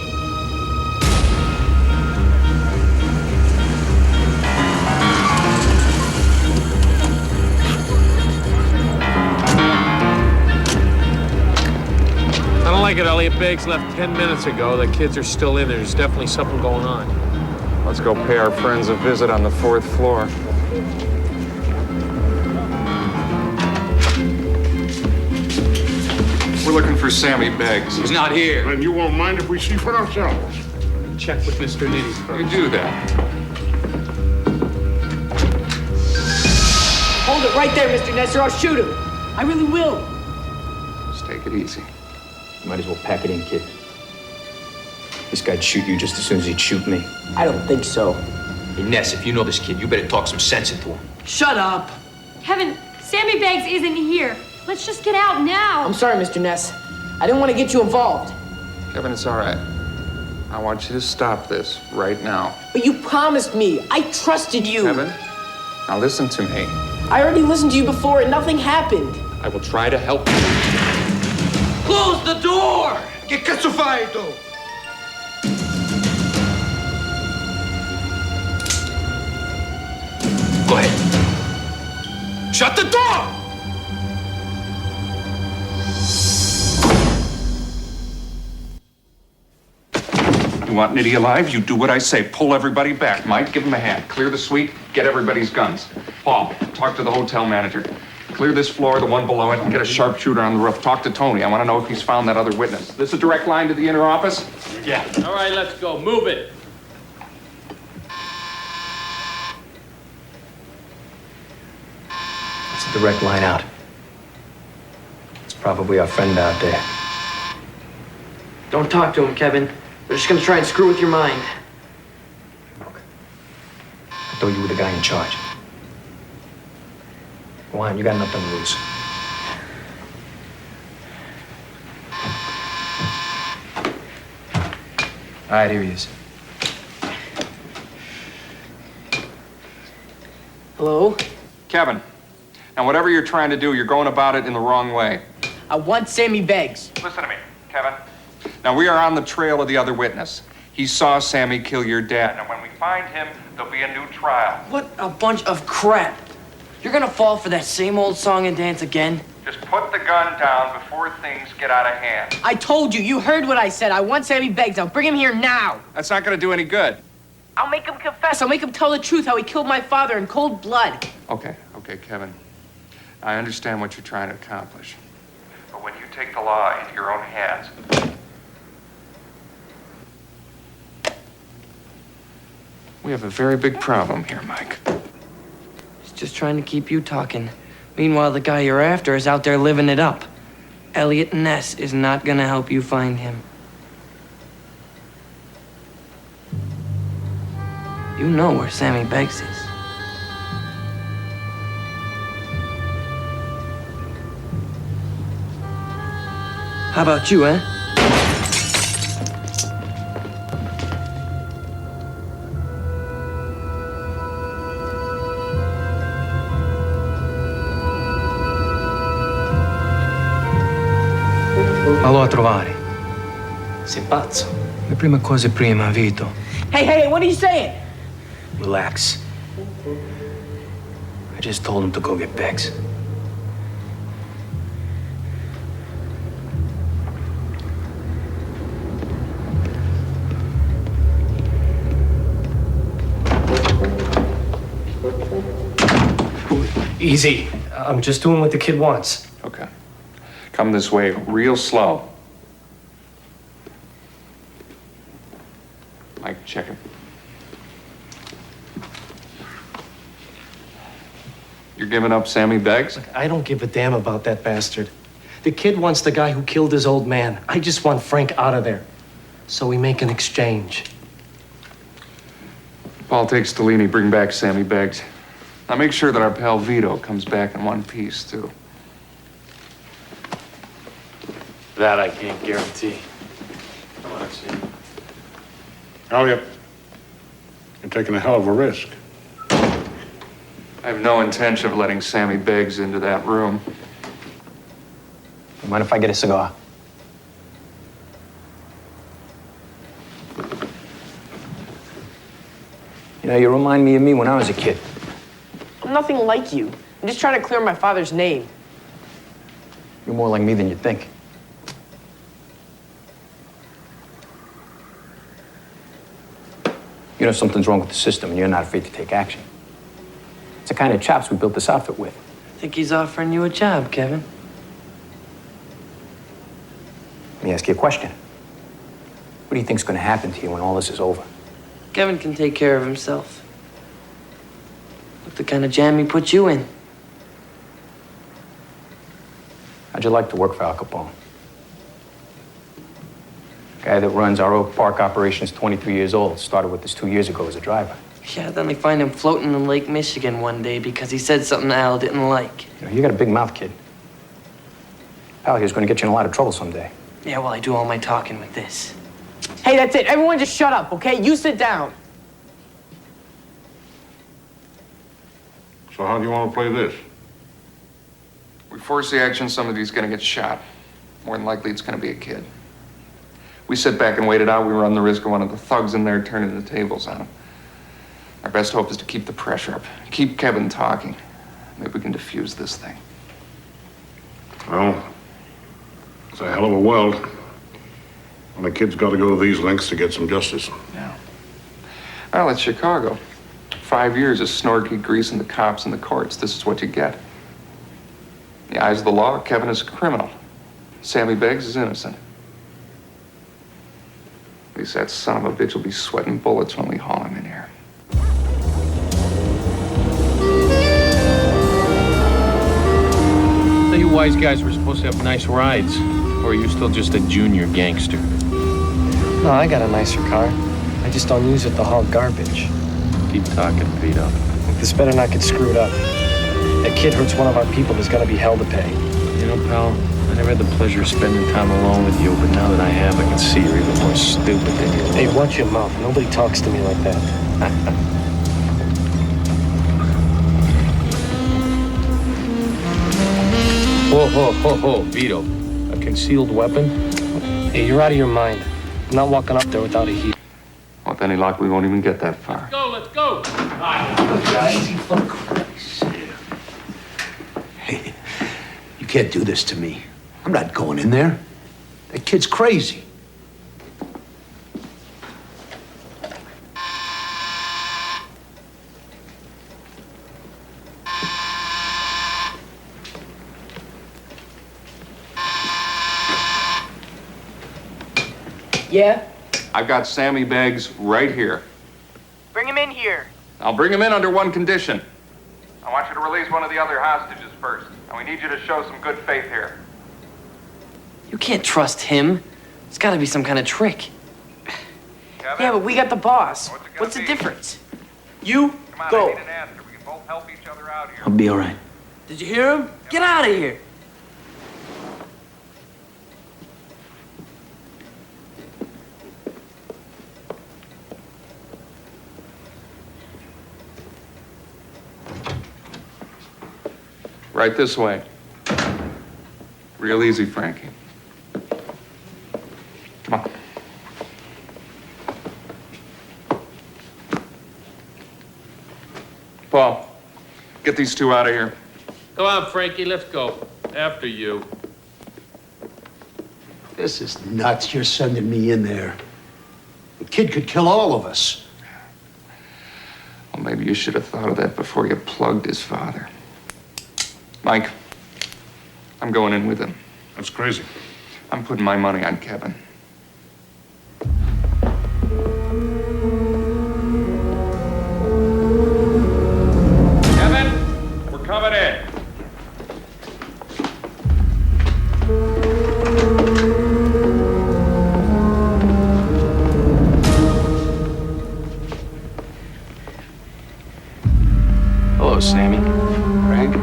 I don't like it. Elliot Beggs left 10 minutes ago. The kids are still in there. There's definitely something going on. Let's go pay our friends a visit on the 4th floor. We're looking for Sammy Beggs. He's not here. And you won't mind if we see for ourselves. Check with Mr. Nitti first. You do that. Hold it right there, Mr. Ness, or I'll shoot him. I really will. Just take it easy. You might as well pack it in, kid. This guy'd shoot you just as soon as he'd shoot me. I don't think so. Hey, Ness, if you know this kid, you better talk some sense into him. Shut up. Kevin, Sammy Beggs isn't here. Let's just get out now. I'm sorry, Mr. Ness. I didn't want to get you involved. Kevin, it's all right. I want you to stop this right now. But you promised me. I trusted you. Kevin, now listen to me. I already listened to you before and nothing happened. I will try to help you. Close the door! Che cazzo fai tu? Go ahead. Shut the door! You want Nitti alive? You do what I say. Pull everybody back. Mike, give him a hand. Clear the suite. Get everybody's guns. Paul, talk to the hotel manager. Clear this floor, the one below it, and get a sharpshooter on the roof. Talk to Tony. I want to know if he's found that other witness. This a direct line to the inner office? Yeah. All right, let's go. Move it. It's a direct line out. It's probably our friend out there. Don't talk to him, Kevin. They're just gonna try and screw with your mind. I thought you were the guy in charge. Go on, you got nothing to lose. All right, here he is. Hello? Kevin, now whatever you're trying to do, you're going about it in the wrong way. I want Sammy Beggs. Listen to me, Kevin. Now, we are on the trail of the other witness. He saw Sammy kill your dad. Now, when we find him, there'll be a new trial. What a bunch of crap. You're gonna fall for that same old song and dance again? Just put the gun down before things get out of hand. I told you, you heard what I said. I want Sammy Beggs. I'll bring him here now. That's not gonna do any good. I'll make him confess. I'll make him tell the truth, how he killed my father in cold blood. Okay, Kevin. I understand what you're trying to accomplish. But when you take the law into your own hands, we have a very big problem here, Mike. He's just trying to keep you talking. Meanwhile, the guy you're after is out there living it up. Elliot Ness is not gonna help you find him. You know where Sammy Beggs is. How about you, eh? Vallo a trovare. Sei pazzo. Le prime cose prima, Vito. Hey, what are you saying? Relax. I just told him to go get Beggs. Easy. I'm just doing what the kid wants. okay. Come this way, real slow. Mike, check him. You're giving up Sammy Beggs? I don't give a damn about that bastard. The kid wants the guy who killed his old man. I just want Frank out of there. So we make an exchange. Paul takes Stellini, bring back Sammy Beggs. Now make sure that our pal Vito comes back in one piece, too. That I can't guarantee. Let's see. Elliot, you're taking a hell of a risk. I have no intention of letting Sammy Beggs into that room. Mind if I get a cigar? You know, you remind me of me when I was a kid. I'm nothing like you. I'm just trying to clear my father's name. You're more like me than you think. You know something's wrong with the system and you're not afraid to take action. It's the kind of chops we built this outfit with. I think he's offering you a job, Kevin. Let me ask you a question. What do you think's going to happen to you when all this is over? Kevin can take care of himself. Look the kind of jam he put you in. How'd you like to work for Al Capone? Guy that runs our Oak Park operation's 23 years old. Started with us 2 years ago as a driver. Yeah, then they find him floating in Lake Michigan one day because he said something Al didn't like. You know, you got a big mouth, kid. Pal here's going to get you in a lot of trouble someday. Yeah, well, I do all my talking with this. Hey, that's it. Everyone just shut up, okay? You sit down. So how do you want to play this? We force the action, somebody's gonna get shot. More than likely, it's gonna be a kid. We sit back and wait it out. We run the risk of one of the thugs in there turning the tables on him. Our best hope is to keep the pressure up. Keep Kevin talking. Maybe we can defuse this thing. Well, it's a hell of a world. And the kid's got to go to these lengths to get some justice. Yeah. Well, it's Chicago. 5 years of snorky greasing the cops and the courts. This is what you get. In the eyes of the law, Kevin is a criminal. Sammy Beggs is innocent. At least that son of a bitch will be sweating bullets when we haul him in here. So you wise guys were supposed to have nice rides, or are you still just a junior gangster? No, I got a nicer car. I just don't use it to haul garbage. Keep talking, Vito. Look, this better not get screwed up. That kid hurts one of our people, there's gonna be hell to pay. You know, pal, I never had the pleasure of spending time alone with you, but now that I have, I can see you're even more stupid than you. Hey, watch your mouth. Nobody talks to me like that. Whoa, Vito. A concealed weapon? Hey, you're out of your mind. I'm not walking up there without a heat. Well, with any luck, we won't even get that far. Let's go. Easy for Christ's sake. Hey, you can't do this to me. I'm not going in there. That kid's crazy. Yeah? I've got Sammy Beggs right here. Bring him in here. I'll bring him in under one condition. I want you to release one of the other hostages first. And we need you to show some good faith here. You can't trust him. It's gotta be some kind of trick. Kevin? Yeah, but we got the boss. What's the difference? You, Come on, go. I need an answer. We can both help each other out here. I'll be all right. Did you hear him? Get out of here. Right this way. Real easy, Frankie. Come on. Paul, get these two out of here. Go on, Frankie, let's go. After you. This is nuts. You're sending me in there. The kid could kill all of us. Well, maybe you should have thought of that before you plugged his father. Mike, I'm going in with him. That's crazy. I'm putting my money on Kevin. Kevin, we're coming in. Hello, Sammy. Frank?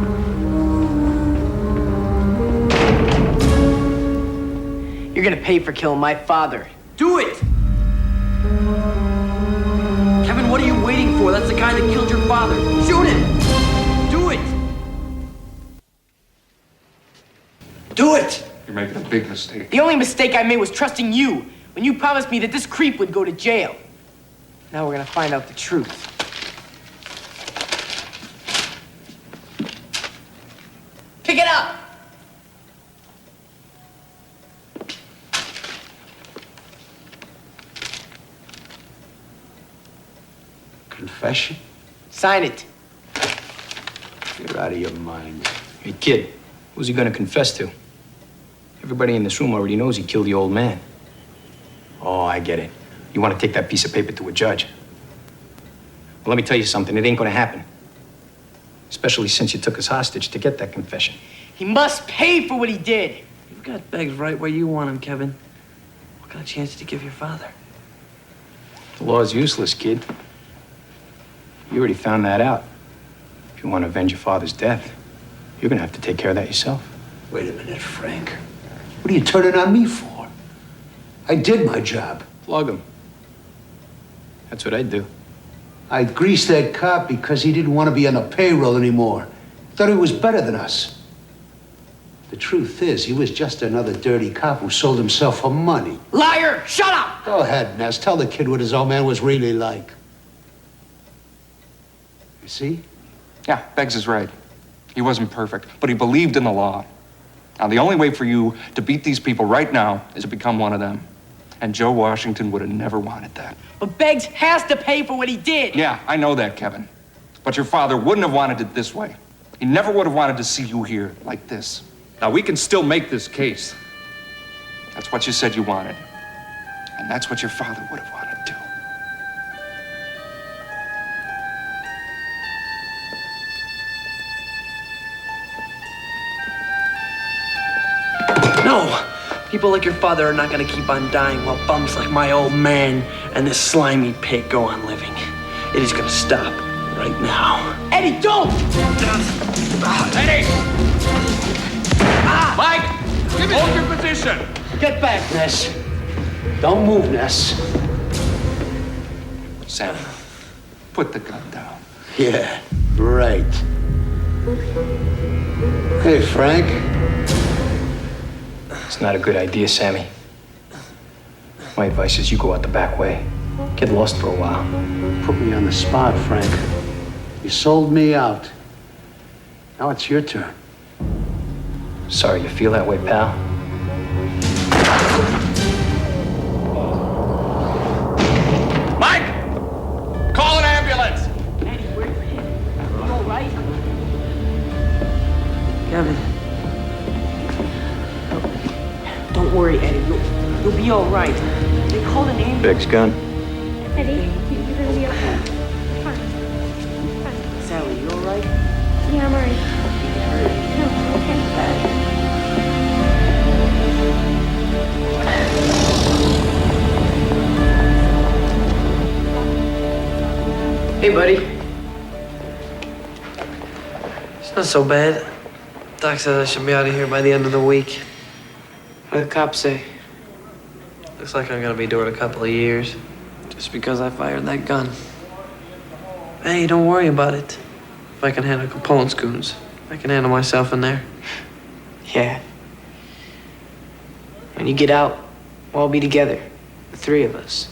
You're gonna pay for killing my father. Do it! Kevin, what are you waiting for? That's the guy that killed your father. Shoot him! Do it! Do it! You're making a big mistake. The only mistake I made was trusting you when you promised me that this creep would go to jail. Now we're gonna find out the truth. Pick it up! Confession? Sign it. You're out of your mind. Hey, kid, who's he gonna confess to? Everybody in this room already knows he killed the old man. Oh, I get it. You want to take that piece of paper to a judge. Well, let me tell you something. It ain't gonna happen. Especially since you took us hostage to get that confession. He must pay for what he did. You've got Beggs right where you want him, Kevin. What kind of chance did you give your father? The law's useless, kid. You already found that out. If you want to avenge your father's death, you're gonna have to take care of that yourself. Wait a minute, Frank. What are you turning on me for? I did my job. Flog him. That's what I'd do. I greased that cop because he didn't want to be on the payroll anymore. Thought he was better than us. The truth is, he was just another dirty cop who sold himself for money. Liar! Shut up! Go ahead, Ness. Tell the kid what his old man was really like. You see? Yeah, Beggs is right. He wasn't perfect, but he believed in the law. Now, the only way for you to beat these people right now is to become one of them. And Joe Washington would have never wanted that. But Beggs has to pay for what he did. Yeah, I know that, Kevin. But your father wouldn't have wanted it this way. He never would have wanted to see you here like this. Now, we can still make this case. That's what you said you wanted. And that's what your father would have wanted, too. No! People like your father are not gonna keep on dying while bums like my old man and this slimy pig go on living. It is gonna stop right now. Eddie, don't! Eddie! Mike! Hold your position! Get back, Ness. Don't move, Ness. Sam, put the gun down. Yeah, right. Hey, Frank. It's not a good idea, Sammy. My advice is you go out the back way. Get lost for a while. Put me on the spot, Frank. You sold me out. Now it's your turn. Sorry you feel that way, pal. Mike! Call an ambulance! Eddie, where's him? You all right? Kevin. Don't worry, Eddie. You'll be all right. They called an ambulance. Beg's gun. Eddie, you're gonna be okay. Fine. Sally, you all right? Yeah, I'm alright. No, okay. Hey, buddy. It's not so bad. Doc said I should be out of here by the end of the week. What do the cops say? Looks like I'm gonna be doing a couple of years. Just because I fired that gun. Hey, don't worry about it. If I can handle Capone's goons, I can handle myself in there. Yeah. When you get out, we'll all be together. The three of us.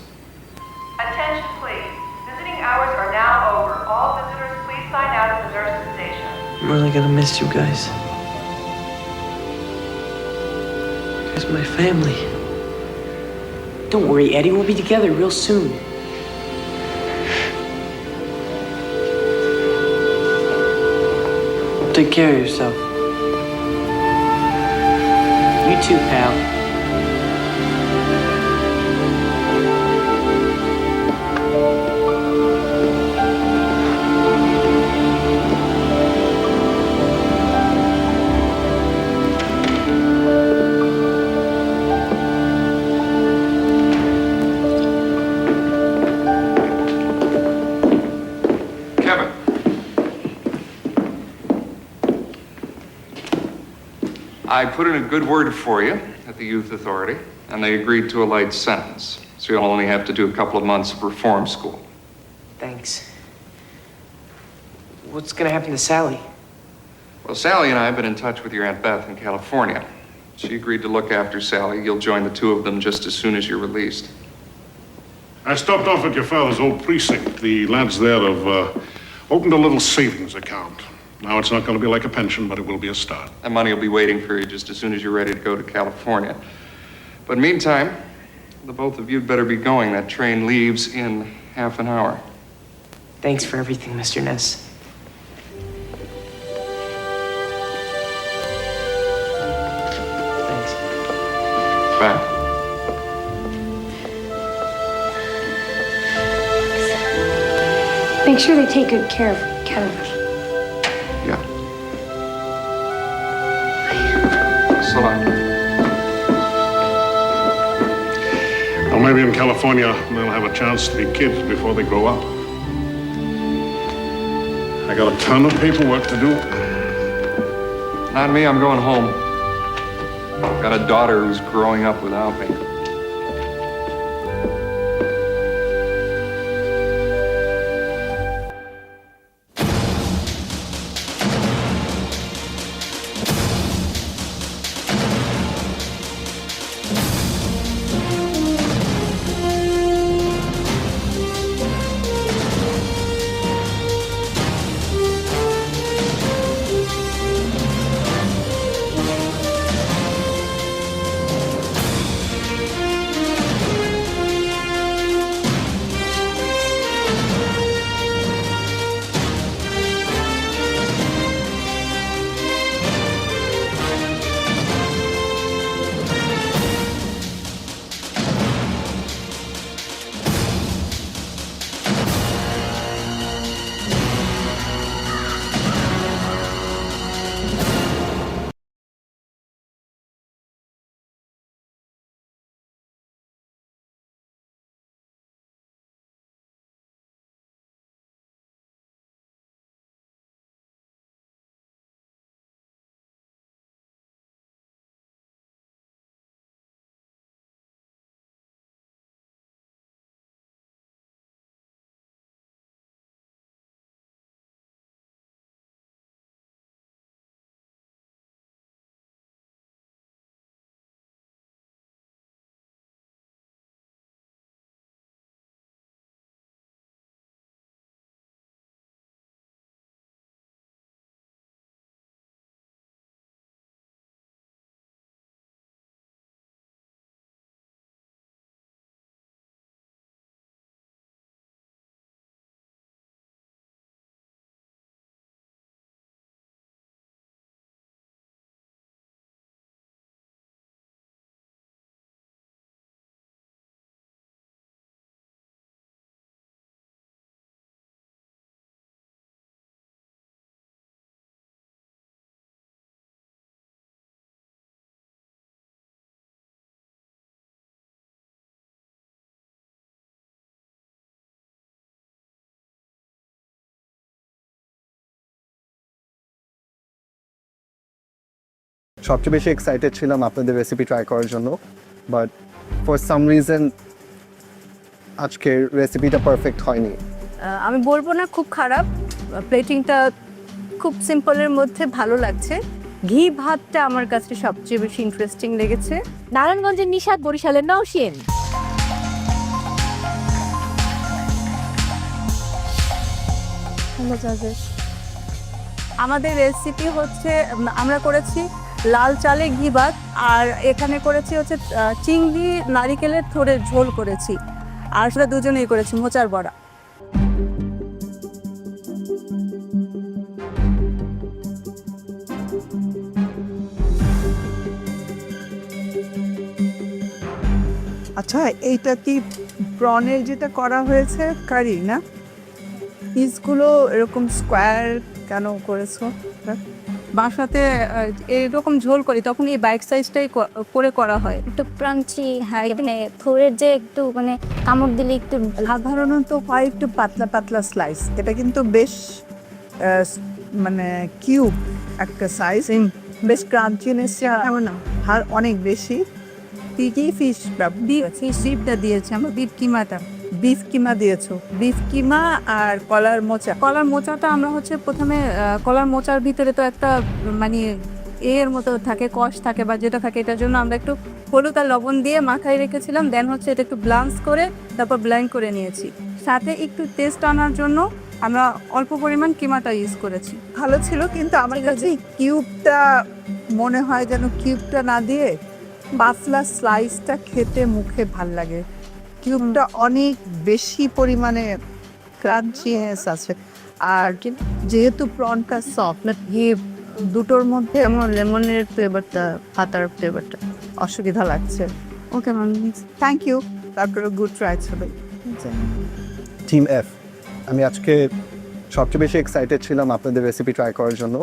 Attention, please. Visiting hours are now over. All visitors, please sign out at the nurse's station. I'm really gonna miss you guys. You guys are my family. Don't worry, Eddie. We'll be together real soon. Take care of yourself. You too, pal. Kevin. I put in a good word for you at the Youth Authority, and they agreed to a light sentence. So you'll only have to do a couple of months of reform school. Thanks. What's gonna happen to Sally? Well, Sally and I have been in touch with your Aunt Beth in California. She agreed to look after Sally. You'll join the two of them just as soon as you're released. I stopped off at your father's old precinct. The lads there have opened a little savings account. Now, it's not going to be like a pension, but it will be a start. That money will be waiting for you just as soon as you're ready to go to California. But meantime, the both of you'd better be going. That train leaves in half an hour. Thanks for everything, Mr. Ness. Thanks. Bye. Make sure they take good care of Kevin. Yeah. So long. Well, maybe in California, they'll have a chance to be kids before they grow up. I got a ton of paperwork to do. Not me, I'm going home. I've got a daughter who's growing up without me. সবচেয়ে বেশি excited ছিলাম আপনাদের recipe try করার জন্য, but for some reason আজকের রেসিপিটা perfect হয়নি। আমি বলবো না খুব খারাপ, প্লেটিংটা খুব সিম্পলের মধ্যে ভালো লাগছে। ঘি ভাতটা আমার কাছে সবচেয়ে বেশি ইন্টারেস্টিং লেগেছে। নারায়ণগঞ্জের নিশাদ, বরিশালের নওশিন। আমাদের রেসিপি হচ্ছে আমরা করেছি লাল চালে ঘি ভাত, আর এখানে করেছি হচ্ছে চিংড়ি নারিকেলের থোড়ের ঝোল করেছি, আর সেটা দুজনেই করেছি মোচার বড়া। আচ্ছা, এইটা কি প্রনের যেটা করা হয়েছে কারি না? পিসগুলো এরকম স্কোয়ার কেন করেছো? বাসাতে এরকম ঝোল করি তখন এই বাইক সাইজটাই করে করা হয়। একটু ক্রাঞ্চি, হ্যাঁ, মানে থোড়ের যে একটু মানে কামড় দিলে একটু সাধারণত হয় একটু পাতলা পাতলা স্লাইস, এটা কিন্তু বেশ মানে কিউব একটা সাইজ, বেশ ক্রাঞ্চিনেস আর অনেক বেশি। কি ফিশ ডিপটা দিয়েছি আমরা, বিফ কিমা দিয়েছো? বিফ কিমা আর কলার মোচা। কলার মোচাটা আমরা হচ্ছে প্রথমে কলার মোচার ভিতরে তো একটা মানে এর মতো থাকে, কষ থাকে বা যেটা থাকে, এটার জন্য আমরা একটু হলুদ আর লবণ দিয়ে মাখায় রেখেছিলাম। দেন হচ্ছে এটা একটু ব্লান্স করে তারপর ব্লেন্ড করে নিয়েছি। সাথে একটু টেস্ট আনার জন্য আমরা অল্প পরিমাণ কিমাটা ইউজ করেছি। ভালো ছিল, কিন্তু আমার কাছে কিউবটা মনে হয় যেন কিউবটা না দিয়ে পাতলা স্লাইসটা খেতে মুখে ভাল লাগে। কিউবটা অনেক বেশি পরিমাণে ক্রাঞ্চিনেস আছে, আর যেহেতু প্রনটা সফট, ঘি দুটোর মধ্যে আমার লেমনের ফ্লেভারটা, পাতার ফ্লেভারটা অসুবিধা লাগছে। Okay ma'am, thank you. তারপরে গুড ট্রাই হবে। টিম এফ, আমি আজকে সবচেয়ে বেশি এক্সাইটেড ছিলাম আপনাদের রেসিপি ট্রাই করার জন্য,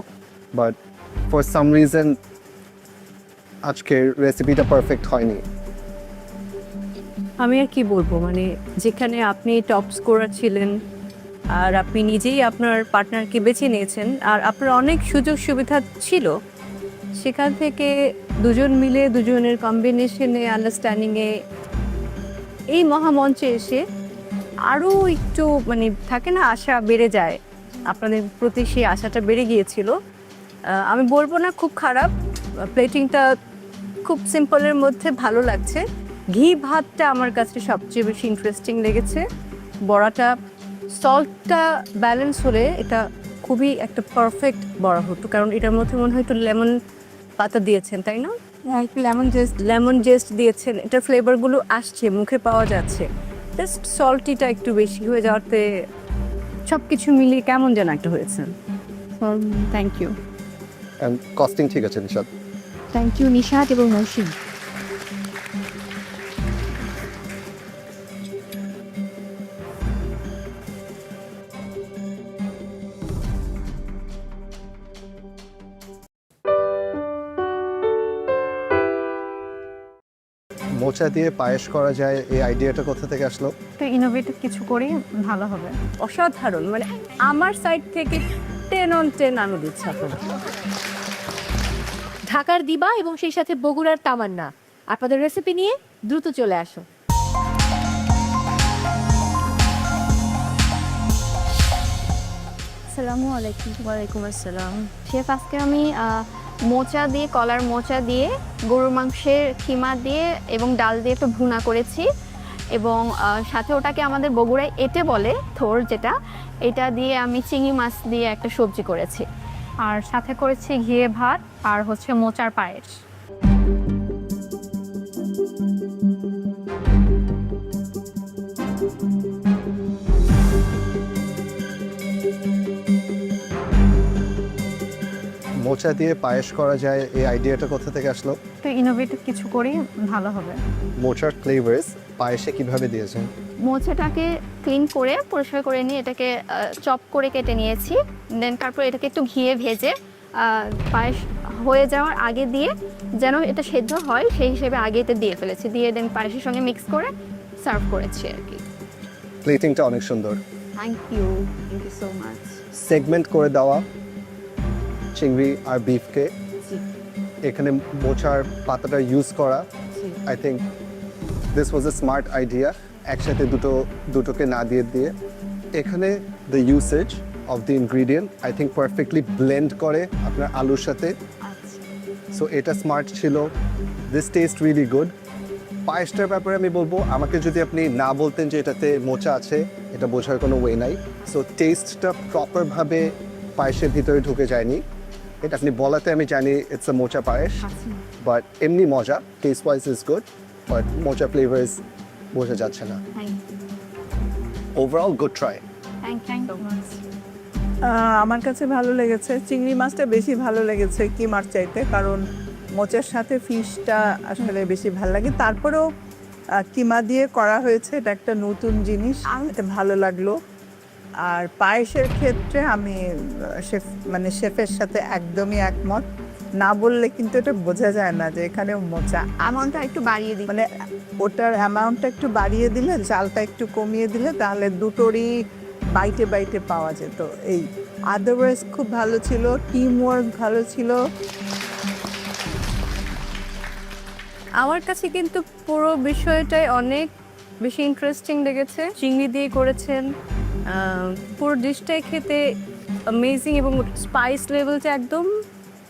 বাট ফর সাম রিজন আজকের রেসিপিটা পারফেক্ট হয়নি। আমি আর কি বলবো, মানে যেখানে আপনি টপ স্কোরার ছিলেন আর আপনি নিজেই আপনার পার্টনারকে বেছে নিয়েছেন, আর আপনার অনেক সুযোগ সুবিধা ছিল, সেখান থেকে দুজন মিলে দুজনের কম্বিনেশনে, আন্ডারস্ট্যান্ডিংয়ে এই মহামঞ্চে এসে আরও একটু মানে থাকে না, আশা বেড়ে যায়, আপনাদের প্রতি সেই আশাটা বেড়ে গিয়েছিল। আমি বলবো না খুব খারাপ, প্লেটিংটা খুব সিম্পলের মধ্যে ভালো লাগছে। ঘি ভাতটা আমার কাছে সবচেয়ে বেশি ইন্টারেস্টিং লেগেছে। বড়াটা সল্টটা ব্যালেন্স হলে এটা খুবই একটা পারফেক্ট বড়া হতো, কারণ এটার মধ্যে মনে হয় একটু লেমন পাতা দিয়েছেন, তাই না? একটু লেমন জেস্ট দিয়েছেন, এটার ফ্লেভারগুলো আসছে, মুখে পাওয়া যাচ্ছে। জাস্ট সল্টিটা একটু বেশি হয়ে যাওয়াতে সব কিছু মিলিয়ে কেমন যেন একটা হয়েছে। Thank you. কস্টিং ঠিক আছে নিশাদ? থ্যাংক ইউ নিশাদ এবং নৌশিন। মোচা দিয়ে পায়েস করা যায়, এই আইডিয়াটা কোথা থেকে আসলো? তো ইনোভেটিভ কিছু করি ভালো হবে। অসাধারণ, মানে আমার সাইড থেকে 10 on 10 আমি দিচ্ছি আপনাকে। ঢাকার দিবা এবং সেই সাথে বগুড়ার তামান্না আপনাদের রেসিপি নিয়ে দ্রুত চলে আসো। আসসালামু আলাইকুম। ওয়ালাইকুম আসসালাম। শেফ, আজকে আমি মোচা দিয়ে, কলার মোচা দিয়ে, গরুর মাংসের খিমা দিয়ে এবং ডাল দিয়ে একটু ভুনা করেছি, এবং সাথে ওটাকে আমাদের বগুড়ায় এঁটে বলে, থোর যেটা, এটা দিয়ে আমি চিংড়ি মাছ দিয়ে একটা সবজি করেছি, আর সাথে করেছি ঘিয়ে ভাত আর হচ্ছে মোচার পায়েস। মোচা দিয়ে পায়েস করা যায়, এই আইডিয়াটা কোথা থেকে আসলো? তো ইনোভেটিভ কিছু করি ভালো হবে। মোচার ফ্লেভার্স পায়েসে কিভাবে দিয়েছেন? মোচাটাকে ক্লিন করে পরিষ্কার করে নিয়ে এটাকে চপ করে কেটে নিয়েছি, দেন তারপর এটাকে একটু ঘিয়ে ভেজে পায়েস হয়ে যাওয়ার আগে দিয়ে, যেন এটা সেদ্ধ হয় সেই হিসেবে আগে এটা দিয়ে ফেলেছি, দিয়ে দেন পায়েসের সঙ্গে মিক্স করে সার্ভ করেছি আর কি। প্লেটিংটা অনেক সুন্দর। Thank you so much. Segment করে দেওয়া চিংড়ি আর বিফকে এখানে মোচার পাতাটা ইউজ করা, I think this was a smart idea. একসাথে দুটোকে না দিয়ে এখানে the usage of the ingredient I think perfectly blend করে আপনার আলুর সাথে। সো এটা স্মার্ট ছিল। This taste really good. পায়েসটার ব্যাপারে আমি বলবো, আমাকে যদি আপনি না বলতেন যে এটাতে মোচা আছে, এটা বোঝার কোনো ওয়ে নাই। সো টেস্টটা প্রপারভাবে পায়েসের ভিতরে ঢুকে যায়নি। এটা আপনি বলাতে আমি জানি ইটস আ মোচা পায়েস, বাট এমনি মজা, taste wise is good, but মোচা ফ্লেভার বোঝা যাচ্ছে না। Overall good try. আমার কাছে ভালো লেগেছে, চিংড়ি মাছটা বেশি ভালো লেগেছে কিমার চাইতে, কারণ মোচার সাথে ফিশটা আসলে বেশি ভালো লাগে। তারপরেও কিমা দিয়ে করা হয়েছে, এটা একটা নতুন জিনিস, এটা ভালো লাগলো। আর পায়েসের ক্ষেত্রে আমি শেফের সাথে একদমই একমত। না বললে কিন্তু এটা বোঝা যায় না যে এখানেও মোচা। অ্যামাউন্টটা একটু বাড়িয়ে দিই, ওটার অ্যামাউন্টটা একটু বাড়িয়ে দিলে, চালটা একটু কমিয়ে দিলে, তাহলে দুটোরই বাইটে পাওয়া যেত। এই আদারওয়াইজ খুব ভালো ছিল, টিম ওয়ার্ক ভালো ছিল। আমার কাছে কিন্তু পুরো বিষয়টাই অনেক বেশি ইন্টারেস্টিং লেগেছে। চিংড়ি দিয়ে করেছেন, পুরো ডিশটাই খেতে অ্যামেজিং এবং স্পাইস লেভেলটা একদম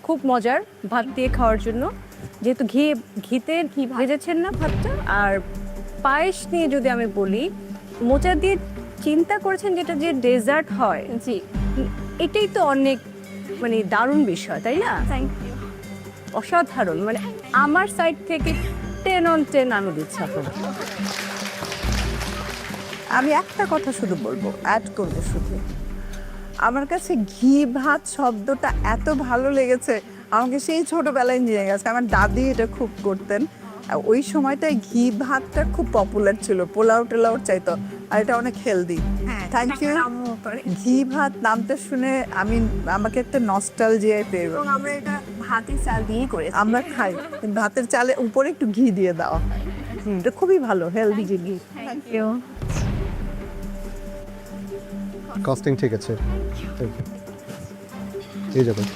খুব মজার ভাত দিয়ে খাওয়ার জন্য, যেহেতু ঘিতে ভেজেছেন না ভাতটা। আর পায়েস নিয়ে যদি আমি বলি, মোচা দিয়ে চিন্তা করেছেন যেটা যে ডেজার্ট হয়, জি এটাই তো অনেক দারুণ বিষয়, তাই না? থ্যাংক ইউ, অসাধারণ। আমার সাইড থেকে 10 on 10 আমি দিচ্ছি আপনাকে। আমি একটা কথা শুধু বলবো, অ্যাড করবো শুধু, আমার কাছে ঘি ভাত শব্দটা এত ভালো লেগেছে, আমাকে সেই ছোটবেলায় নিয়ে গেছে। আমার দাদি এটা খুব করতেন, ওই সময়টায় ঘি ভাতটা খুব পপুলার ছিল, পোলাও টোলাও চাইতো, আর এটা অনেক হেলদি। Thank you. ঘি ভাত নামটা শুনে আমাকে একটা নস্টালজিয়ায় পেয়ে গেল। আমরা এটা ভাতের চাল দিয়ে করেছি, আমরা খাই ভাতের চালে উপরে একটু ঘি দিয়ে দেওয়া হয়, এটা খুবই ভালো, হেলদি জিনিস। Thank you. কস্টিং ঠিক আছে, এই যাবেন।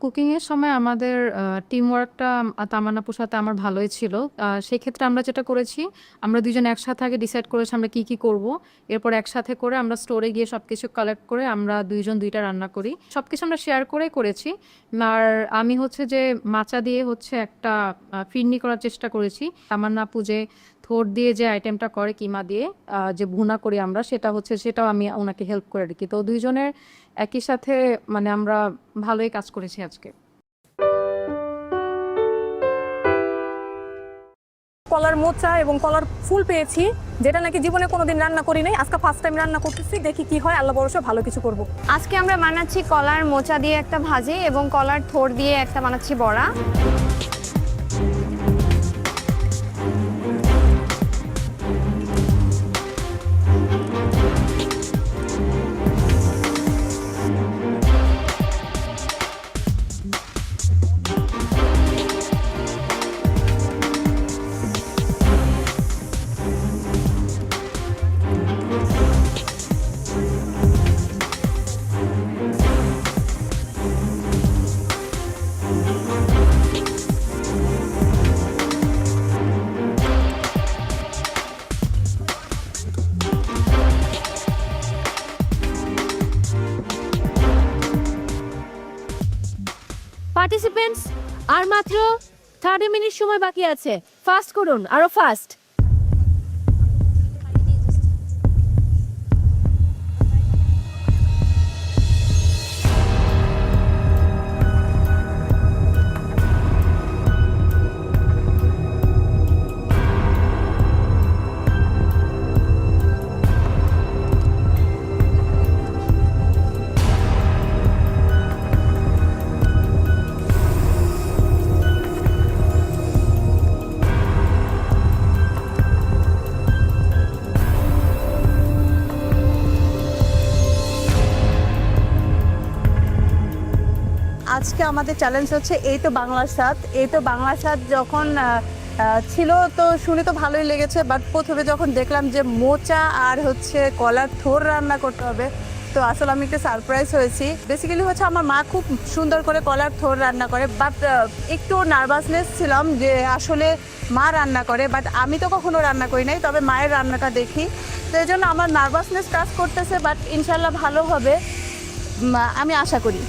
কুকিংয়ের সময় আমাদের টিমওয়ার্কটা তামান্নাপুর সাথে আমার ভালোই ছিল। সেই ক্ষেত্রে আমরা যেটা করেছি, আমরা দুজন একসাথে আগে ডিসাইড করেছি আমরা কি করব। এরপর একসাথে করে আমরা স্টোরে গিয়ে সব কিছু কালেক্ট করে আমরা দুইজন দুইটা রান্না করি, সব কিছু আমরা শেয়ার করে করেছি। আর আমি যে মাচা দিয়ে একটা ফিরনি করার চেষ্টা করেছি। তামান্নাপু যে থোড় দিয়ে যে আইটেমটা করে কিমা দিয়ে যে ভুনা করি আমরা, সেটাও আমি ওনাকে হেল্প করে রাখি। তো দুইজনের একই সাথে আমরা ভালোই কাজ করেছি আজকে। কলার মোচা এবং কলার ফুল পেয়েছি, যেটা নাকি জীবনে কোনোদিন রান্না করি নাই, আজকে ফার্স্ট টাইম রান্না করতেছি, দেখি কি হয়, আল্লাহ ভরসা ভালো কিছু করব। আজকে আমরা বানাচ্ছি কলার মোচা দিয়ে একটা ভাজি এবং কলার থোড় দিয়ে একটা বানাচ্ছি বড়া। পার্টিসিপেন্টস, আর মাত্র 30 মিনিট সময় বাকি আছে, ফাস্ট করুন, আরো ফাস্ট। আজকে আমাদের চ্যালেঞ্জ হচ্ছে এই তো বাংলার স্বাদ। এই তো বাংলার স্বাদ যখন ছিল তো শুনে তো ভালোই লেগেছে, বাট প্রথমে যখন দেখলাম যে মোচা আর হচ্ছে কলার থোর রান্না করতে হবে, তো আসলে আমি একটু সারপ্রাইজ হয়েছি। বেসিক্যালি হচ্ছে আমার মা খুব সুন্দর করে কলার থোর রান্না করে, বাট একটু নার্ভাসনেস ছিলাম যে আসলে মা রান্না করে, বাট আমি তো কখনো রান্না করি নাই, তবে মায়ের রান্নাটা দেখি, তো এই জন্য আমার নার্ভাসনেস কাজ করতেছে, বাট ইনশাল্লাহ ভালো হবে আমি আশা করি।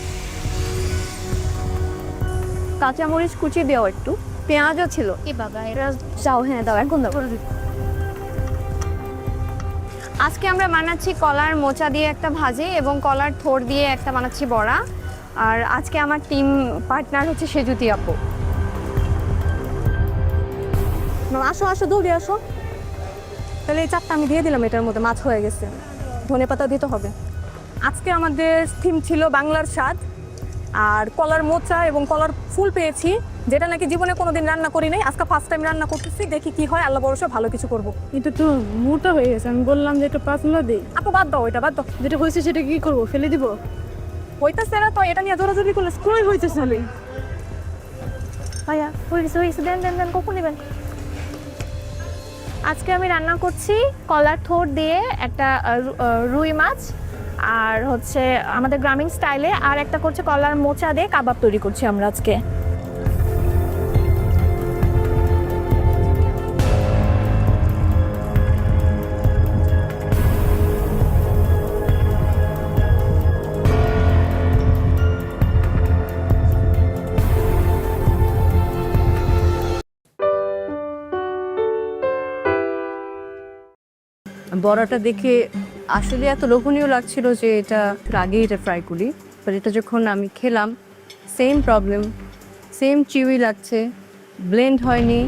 কাঁচামরিচ কুচি দেও, একটু পেঁয়াজও ছিল। এ বাবা, এটা যাও, হ্যাঁ দাও, এখন দাও। আজকে আমরা বানাচ্ছি কলার মোচা দিয়ে একটা ভাজি এবং কলার থোর দিয়ে একটা বানাচ্ছি বড়া। আর আজকে আমার টিম পার্টনার হচ্ছে সেজুতি আপু। আসো আসো, দৌড়ে আসো। তাহলে এই চারটা আমি দিয়ে দিলাম, এটার মধ্যে মাছ হয়ে গেছে, ধনেপাতা দিতে হবে। আজকে আমাদের থিম ছিল বাংলার স্বাদ, আর কলার মোচা এবং কলার ফুল পেয়েছি, যেটা নাকি জীবনে কোনোদিন রান্না করি নাই, আজকে ফার্স্ট টাইম রান্না করতেছি, দেখি কি হয়, আল্লাহ ভরসা ভালো কিছু করবো। কিন্তু তো মোটা হয়ে গেছে, আমি বললাম যে একটা পাতলা দিই। আপু বাদ দাও, এটা বাদ দাও। যেটা হয়েছে সেটা কি করবো, ফেলে দিব? হইতেছে না তো, এটা নিয়ে জোরাজোরি করলে স্কুলই হইতেছে। আমি ভাইয়া হয়েছে, দেন দেন দেন, কখন নেবেন? আজকে আমি রান্না করছি কলার থোর দিয়ে একটা রুই মাছ, আর হচ্ছে আমাদের গ্রামীণ স্টাইলে, আর একটা করছে কলার মোচা দিয়ে কাবাব তৈরি করছি আমরা আজকে। বড়াটা দেখে আসলে এত লোভনীয় লাগছিল যে এটা আগেই এটা ফ্রাই করি, বাট এটা যখন আমি খেলাম সেম প্রবলেম, সেম চিউই লাগছে, ব্লেন্ড হয়নি,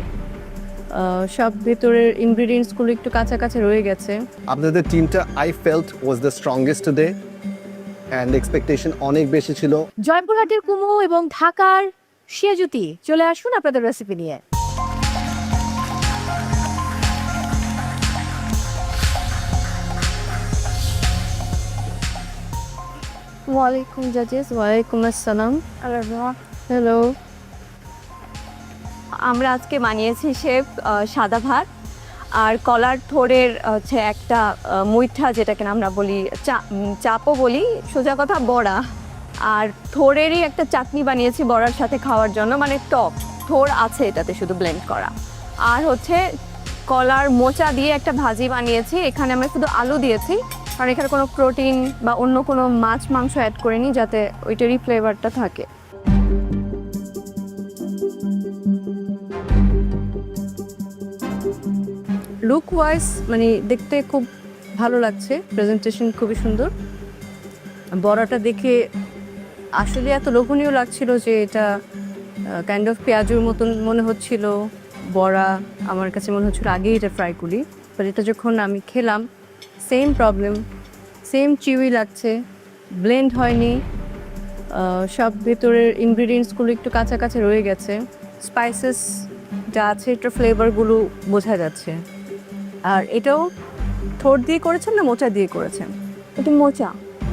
সব ভেতরের ইনগ্রিডিয়েন্টসগুলো একটু কাঁচা কাঁচা রয়ে গেছে। আপনাদের টিমটা I felt was the strongest today, and expectation অনেক বেশি ছিল। জয়পুরহাটের কুমু এবং ঢাকার সেজুতি চলে আসুন আপনাদের রেসিপি নিয়ে। ওয়ালাইকুম জাজেস। ওয়ালাইকুম আসসালাম। হ্যালো। আমরা আজকে বানিয়েছি শেফ সাদা ভাত আর কলার থোড়ের হচ্ছে একটা মুইঠা, যেটাকে আমরা বলি চাপও বলি, সোজা কথা বড়া, আর থোড়েরই একটা চাটনি বানিয়েছি বড়ার সাথে খাওয়ার জন্য, মানে টক থোড় আছে এটাতে শুধু ব্লেন্ড করা, আর হচ্ছে কলার মোচা দিয়ে একটা ভাজি বানিয়েছি। এখানে আমরা শুধু আলু দিয়েছি, কারণ এখানে কোনো প্রোটিন বা অন্য কোনো মাছ মাংস অ্যাড করিনি, যাতে ওইটারই ফ্লেভারটা থাকে। লুক ওয়াইজ মানে দেখতে খুব ভালো লাগছে, প্রেজেন্টেশন খুবই সুন্দর। বড়াটা দেখে আসলে এত লোভনীয় লাগছিল যে এটা কাইন্ড অফ পেঁয়াজুর মতন মনে হচ্ছিল। বড়া আমার কাছে মনে হচ্ছিল আগেই এটা ফ্রাই করি, বাট এটা যখন আমি খেলাম সেম প্রবলেম, সেম চিউই লাগছে, ব্লেন্ড হয়নি, সব ভেতরের ইনগ্রিডিয়েন্টসগুলো একটু কাঁচা কাঁচা রয়ে গেছে, স্পাইসেস যা আছে এটার ফ্লেভারগুলো বোঝা যাচ্ছে। আর এটাও থোড় দিয়ে করেছেন না মোচা দিয়ে করেছেন? এটা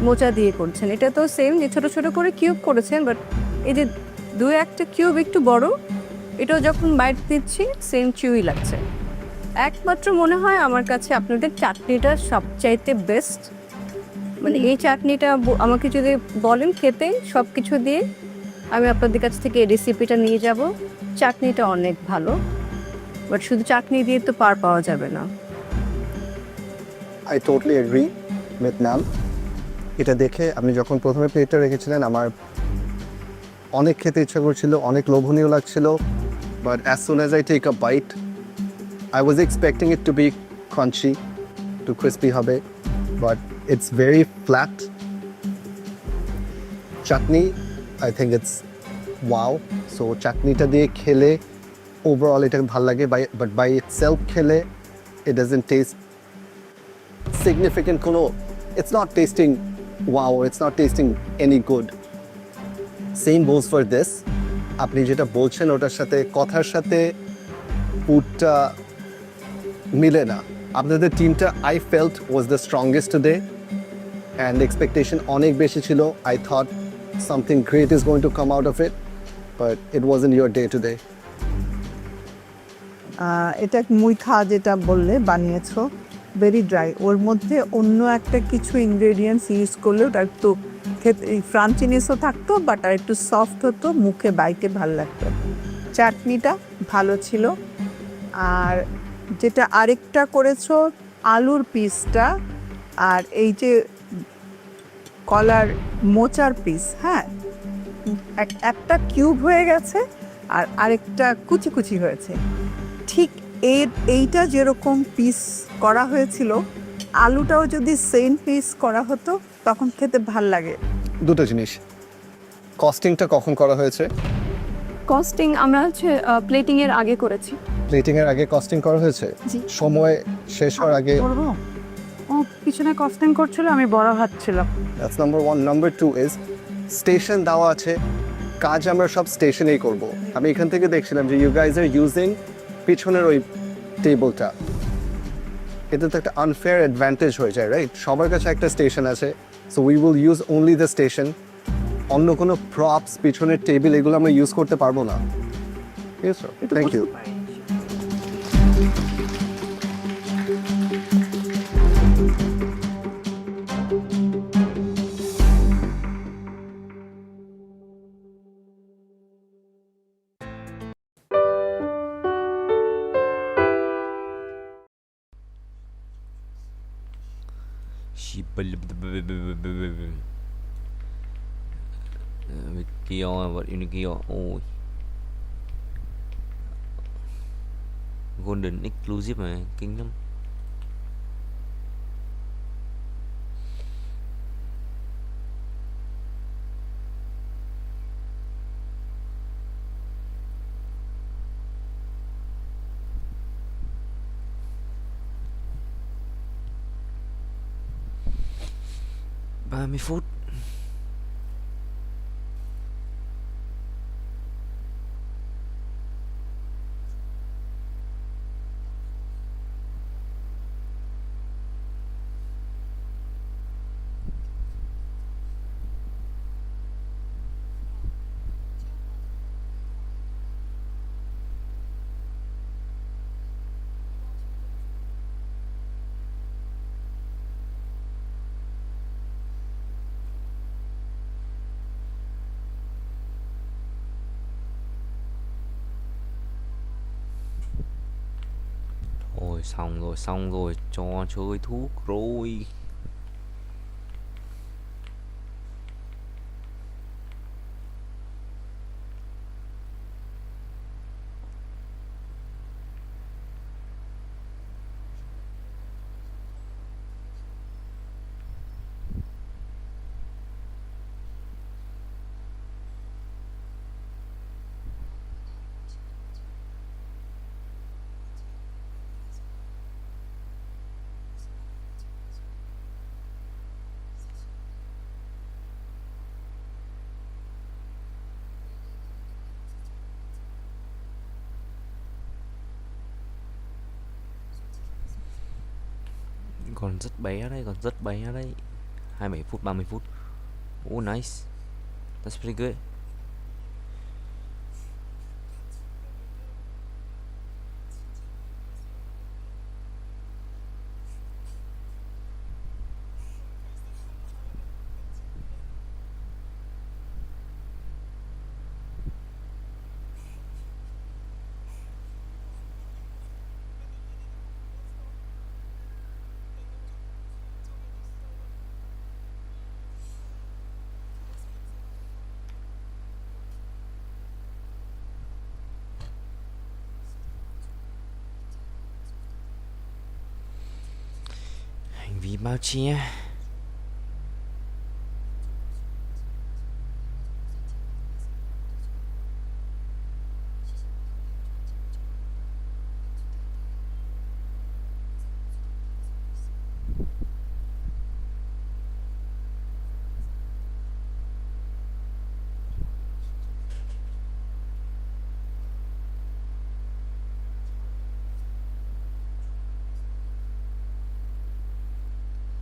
মোচা দিয়ে করছেন। এটা তো সেম যে ছোটো ছোটো করে কিউব করেছেন, বাট এই যে দু একটা কিউব একটু বড়, এটাও যখন বাইট দিচ্ছি সেম চিউই লাগছে। একমাত্র মনে হয় আমার কাছে আপনাদের চাটনিটা সবচাইতে বেস্ট। মানে এই চাটনিটা আমাকে যদি বলেন খেতে সব কিছু দিয়ে, আমি আপনাদের কাছ থেকে এই রেসিপিটা নিয়ে যাব। চাটনিটা অনেক ভালো, বাট শুধু চাটনি দিয়ে তো পার পাওয়া যাবে না। I totally agree with ma'am. এটা দেখে আপনি যখন প্রথমে প্লেটটা রেখেছিলেন আমার অনেক খেতে ইচ্ছা করছিল, অনেক লোভনীয় লাগছিল, but as soon as I take a bite I was expecting it to be crunchy, to crispy হবে, but it's very flat. Chutney, I think it's wow. So chutney ta diye khele overall এটা ভালো লাগে, but by itself খেলে it doesn't taste significant কোনো, it's not tasting wow, it's not tasting any good. Same goes for this. আপনি যেটা বলছেন ওটার সাথে কথার সাথে ফুডটা মিলে না। আপনাদের টিমটা I felt was the strongest today, and expectation অনেক বেশি ছিল। I thought something great is going to come out of it, but it wasn't your day today. এটা মুইথা যেটা বললে বানিয়েছো ভেরি ড্রাই, ওর মধ্যে অন্য একটা কিছু ইনগ্রেডিয়েন্টস ইউজ করলে ওটা একটু খেতে ফ্রাঞ্চিনেসও থাকতো, বাট আর একটু সফট হতো, মুখে বাইতে ভালো লাগতো। চাটনিটা ভালো ছিল। আর যেটা আরেকটা করেছো আলুর পিসটা আর এই যে কলার মোচার পিস, হ্যাঁ একটা কিউব হয়ে গেছে আর আরেকটা কুচি কুচি হয়েছে। ঠিক এইটা যেরকম পিস করা হয়েছিল, আলুটাও যদি সেম পিস করা হতো তখন খেতে ভাল লাগে। দুটো জিনিস, কস্টিংটা কখন করা হয়েছে? কস্টিং আমরা প্লেটিংয়ের আগে করেছি। প্লেটিংয়ের আগে কস্টিং করা হয়েছে? জি। সময় শেষ হওয়ার আগে? করবো ও পিছনে কস্টিং করছিল, আমি বড় ভাবছিলাম। That's number 1। Number 2 is station দেওয়া আছে, কাজ আমরা সব স্টেশনেই করব। আমি এখান থেকে দেখছিলাম যে ইউ গাইজ আর ইউজিং পিছনের ওই টেবলটা, এটা তো একটা আনফেয়ার অ্যাডভান্টেজ হয়ে যায়, রাইট? সবার কাছে একটা স্টেশন আছে, so we will use only the station. অন্য কোনো প্রপস, পিছনের টেবিল, এগুলো আমরা ইউজ করতে পারবো না। Thank you. Video vật ini kia ôi golden exclusive mà kinh lắm. Ba mươi phút. Ôi xong rồi cho chơi thuốc rồi. Còn rất bé đấy, 27 phút, 30 phút. Oh nice. That's pretty good. Hành vi bao che.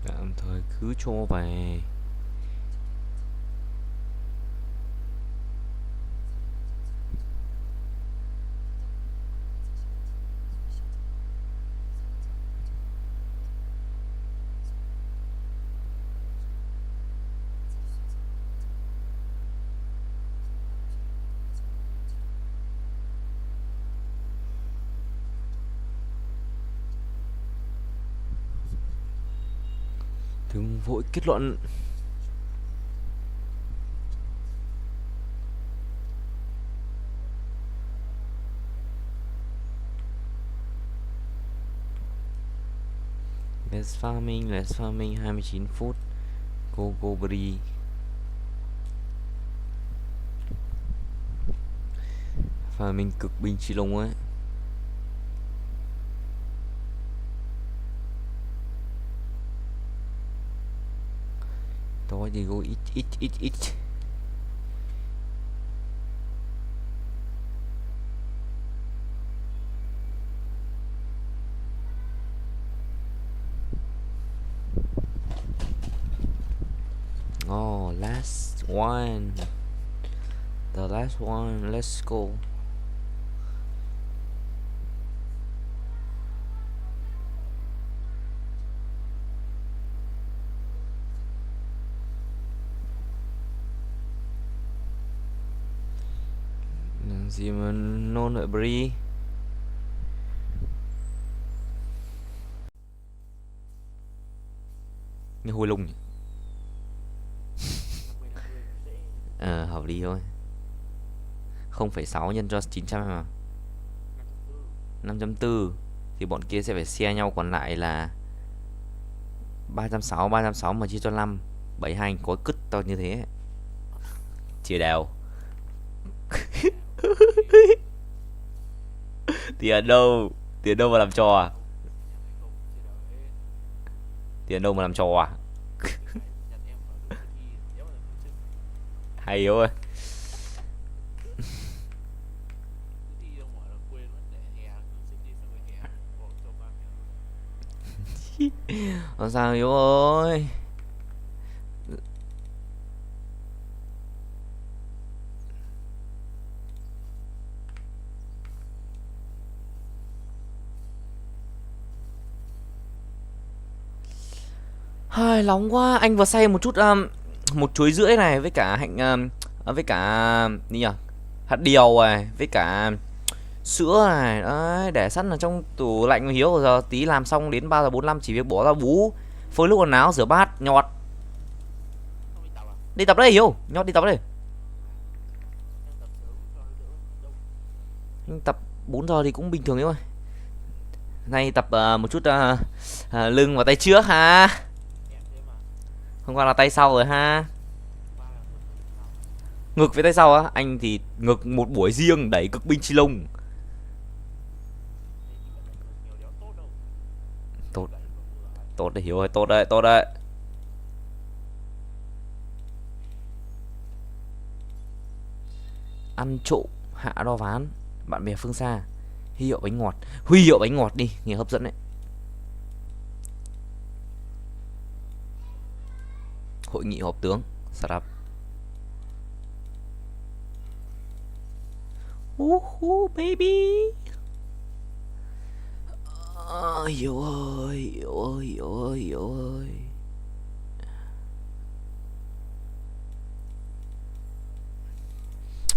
Tạm thời cứ cho về. Đừng vội kết luận. Let's farming 29 phút. Go Bri. Farming cực binh chi lông ấy. Tối thì go ít. Oh, last one. The last one. Let's go. Gì mà nôn ở Bri. Nghe hôi lung nhỉ? Hợp lý thôi. 0,6 nhân cho 900 mà. 5.4 thì bọn kia sẽ phải share nhau, còn lại là 360 mà chia cho 5, 72 có cứt to như thế. Chia đều. Tiền đâu mà làm trò à? Tiền đâu mà làm trò à? Hay ơi. Làm sao Hiếu ơi? Hơi nóng quá. Anh vừa xay một chút một chuối rưỡi này với cả với cả gì nhỉ? Hạt điều này với cả sữa này. Đấy, để sẵn ở trong tủ lạnh Hiếu. Rồi giờ tí làm xong đến 3:45 chỉ việc bỏ ra bú, phơi nước quần áo, rửa bát, nhọt. Đi tập đây Hiếu, nhọt đi tập đây. Tập 4 giờ thì cũng bình thường Hiếu ơi. Nay tập một chút lưng và tay trước ha. Hôm qua là tay sau rồi ha. Ngực với tay sau á, anh thì ngực một buổi riêng đẩy cực binh chi lông. Tốt đấy Hiếu ơi, tốt đấy. Ăn trộm hạ đo ván, bạn bè phương xa, huy hiệu bánh ngọt đi, nghe hấp dẫn đấy. Hội nghị họp tướng, startup. Baby. Hiếu ơi.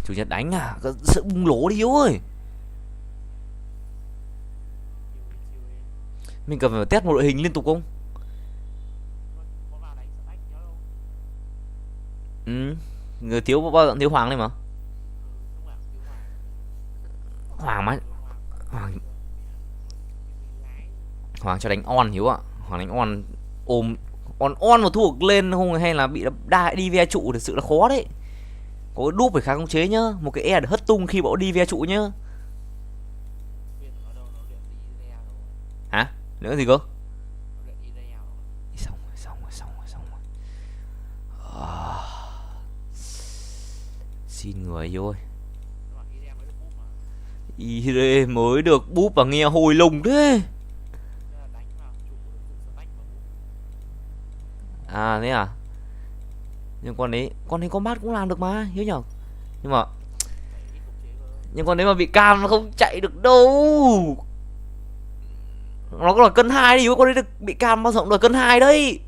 Chủ nhật đánh à? Sợ bùng lố đi Hiếu ơi. Mình cần phải test một đội hình liên tục không? Người thiếu bao giờ thiếu Hoàng này mà. Hoàng cho đánh on Hiếu ạ. Hoàng đánh on ôm on mà thua lên không, hay là bị đai đi ve trụ, thực sự là khó đấy. Có cái đúp phải khá khống chế nhá, một cái e để hất tung khi bọn đi ve trụ nhá. Hả? Nữa gì cơ? Xong rồi. Xin người Hiếu ơi. Ire mới được búp và nghe hồi lùng thế. À thế à? Nhưng con đấy combat cũng làm được mà Hiếu nhở. Nhưng con đấy mà bị cam nó không chạy được đâu. Nó có là cân 2 đi, con đấy được bị cam bao giờ cũng được cân 2 đấy.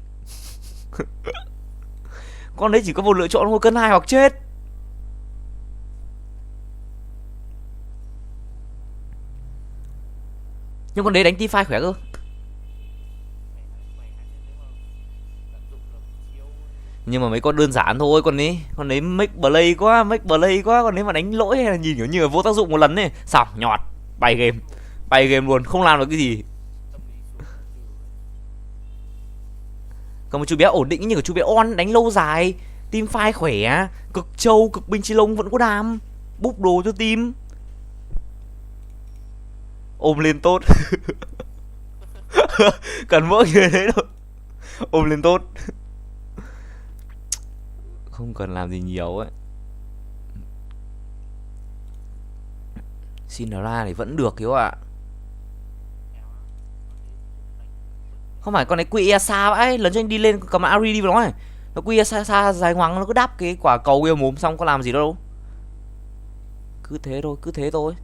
Con đấy chỉ có một lựa chọn thôi, cân 2 hoặc chết. Nhưng con đấy đánh T5 khỏe cơ. Nhưng mà mấy con đơn giản thôi, con ấy make play quá, con ấy mà đánh lỗi hay là nhìn kiểu như là vô tác dụng một lần ấy, xong nhọt, bay game luôn, không làm được cái gì. Còn một chú bé ổn định như của chú bé On, đánh lâu dài, team fight khỏe, cực trâu, cực binh chi lông vẫn có đam, búp đồ cho team. Ôm lên tốt. Cần mỗi như thế thôi. Ôm lên tốt. Không cần làm gì nhiều ấy. Sinara thì vẫn được hiếu ạ. Không phải con này quy xa vãi, lần cho anh đi lên cầm Ari đi vào nó này. Nó quy xa dài ngoằng, nó cứ đáp cái quả cầu kia mồm xong có làm gì đâu. Cứ thế thôi.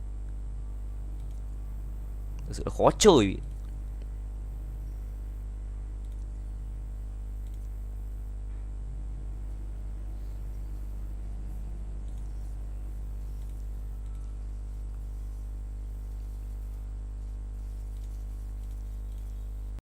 Thực sự là khó chơi.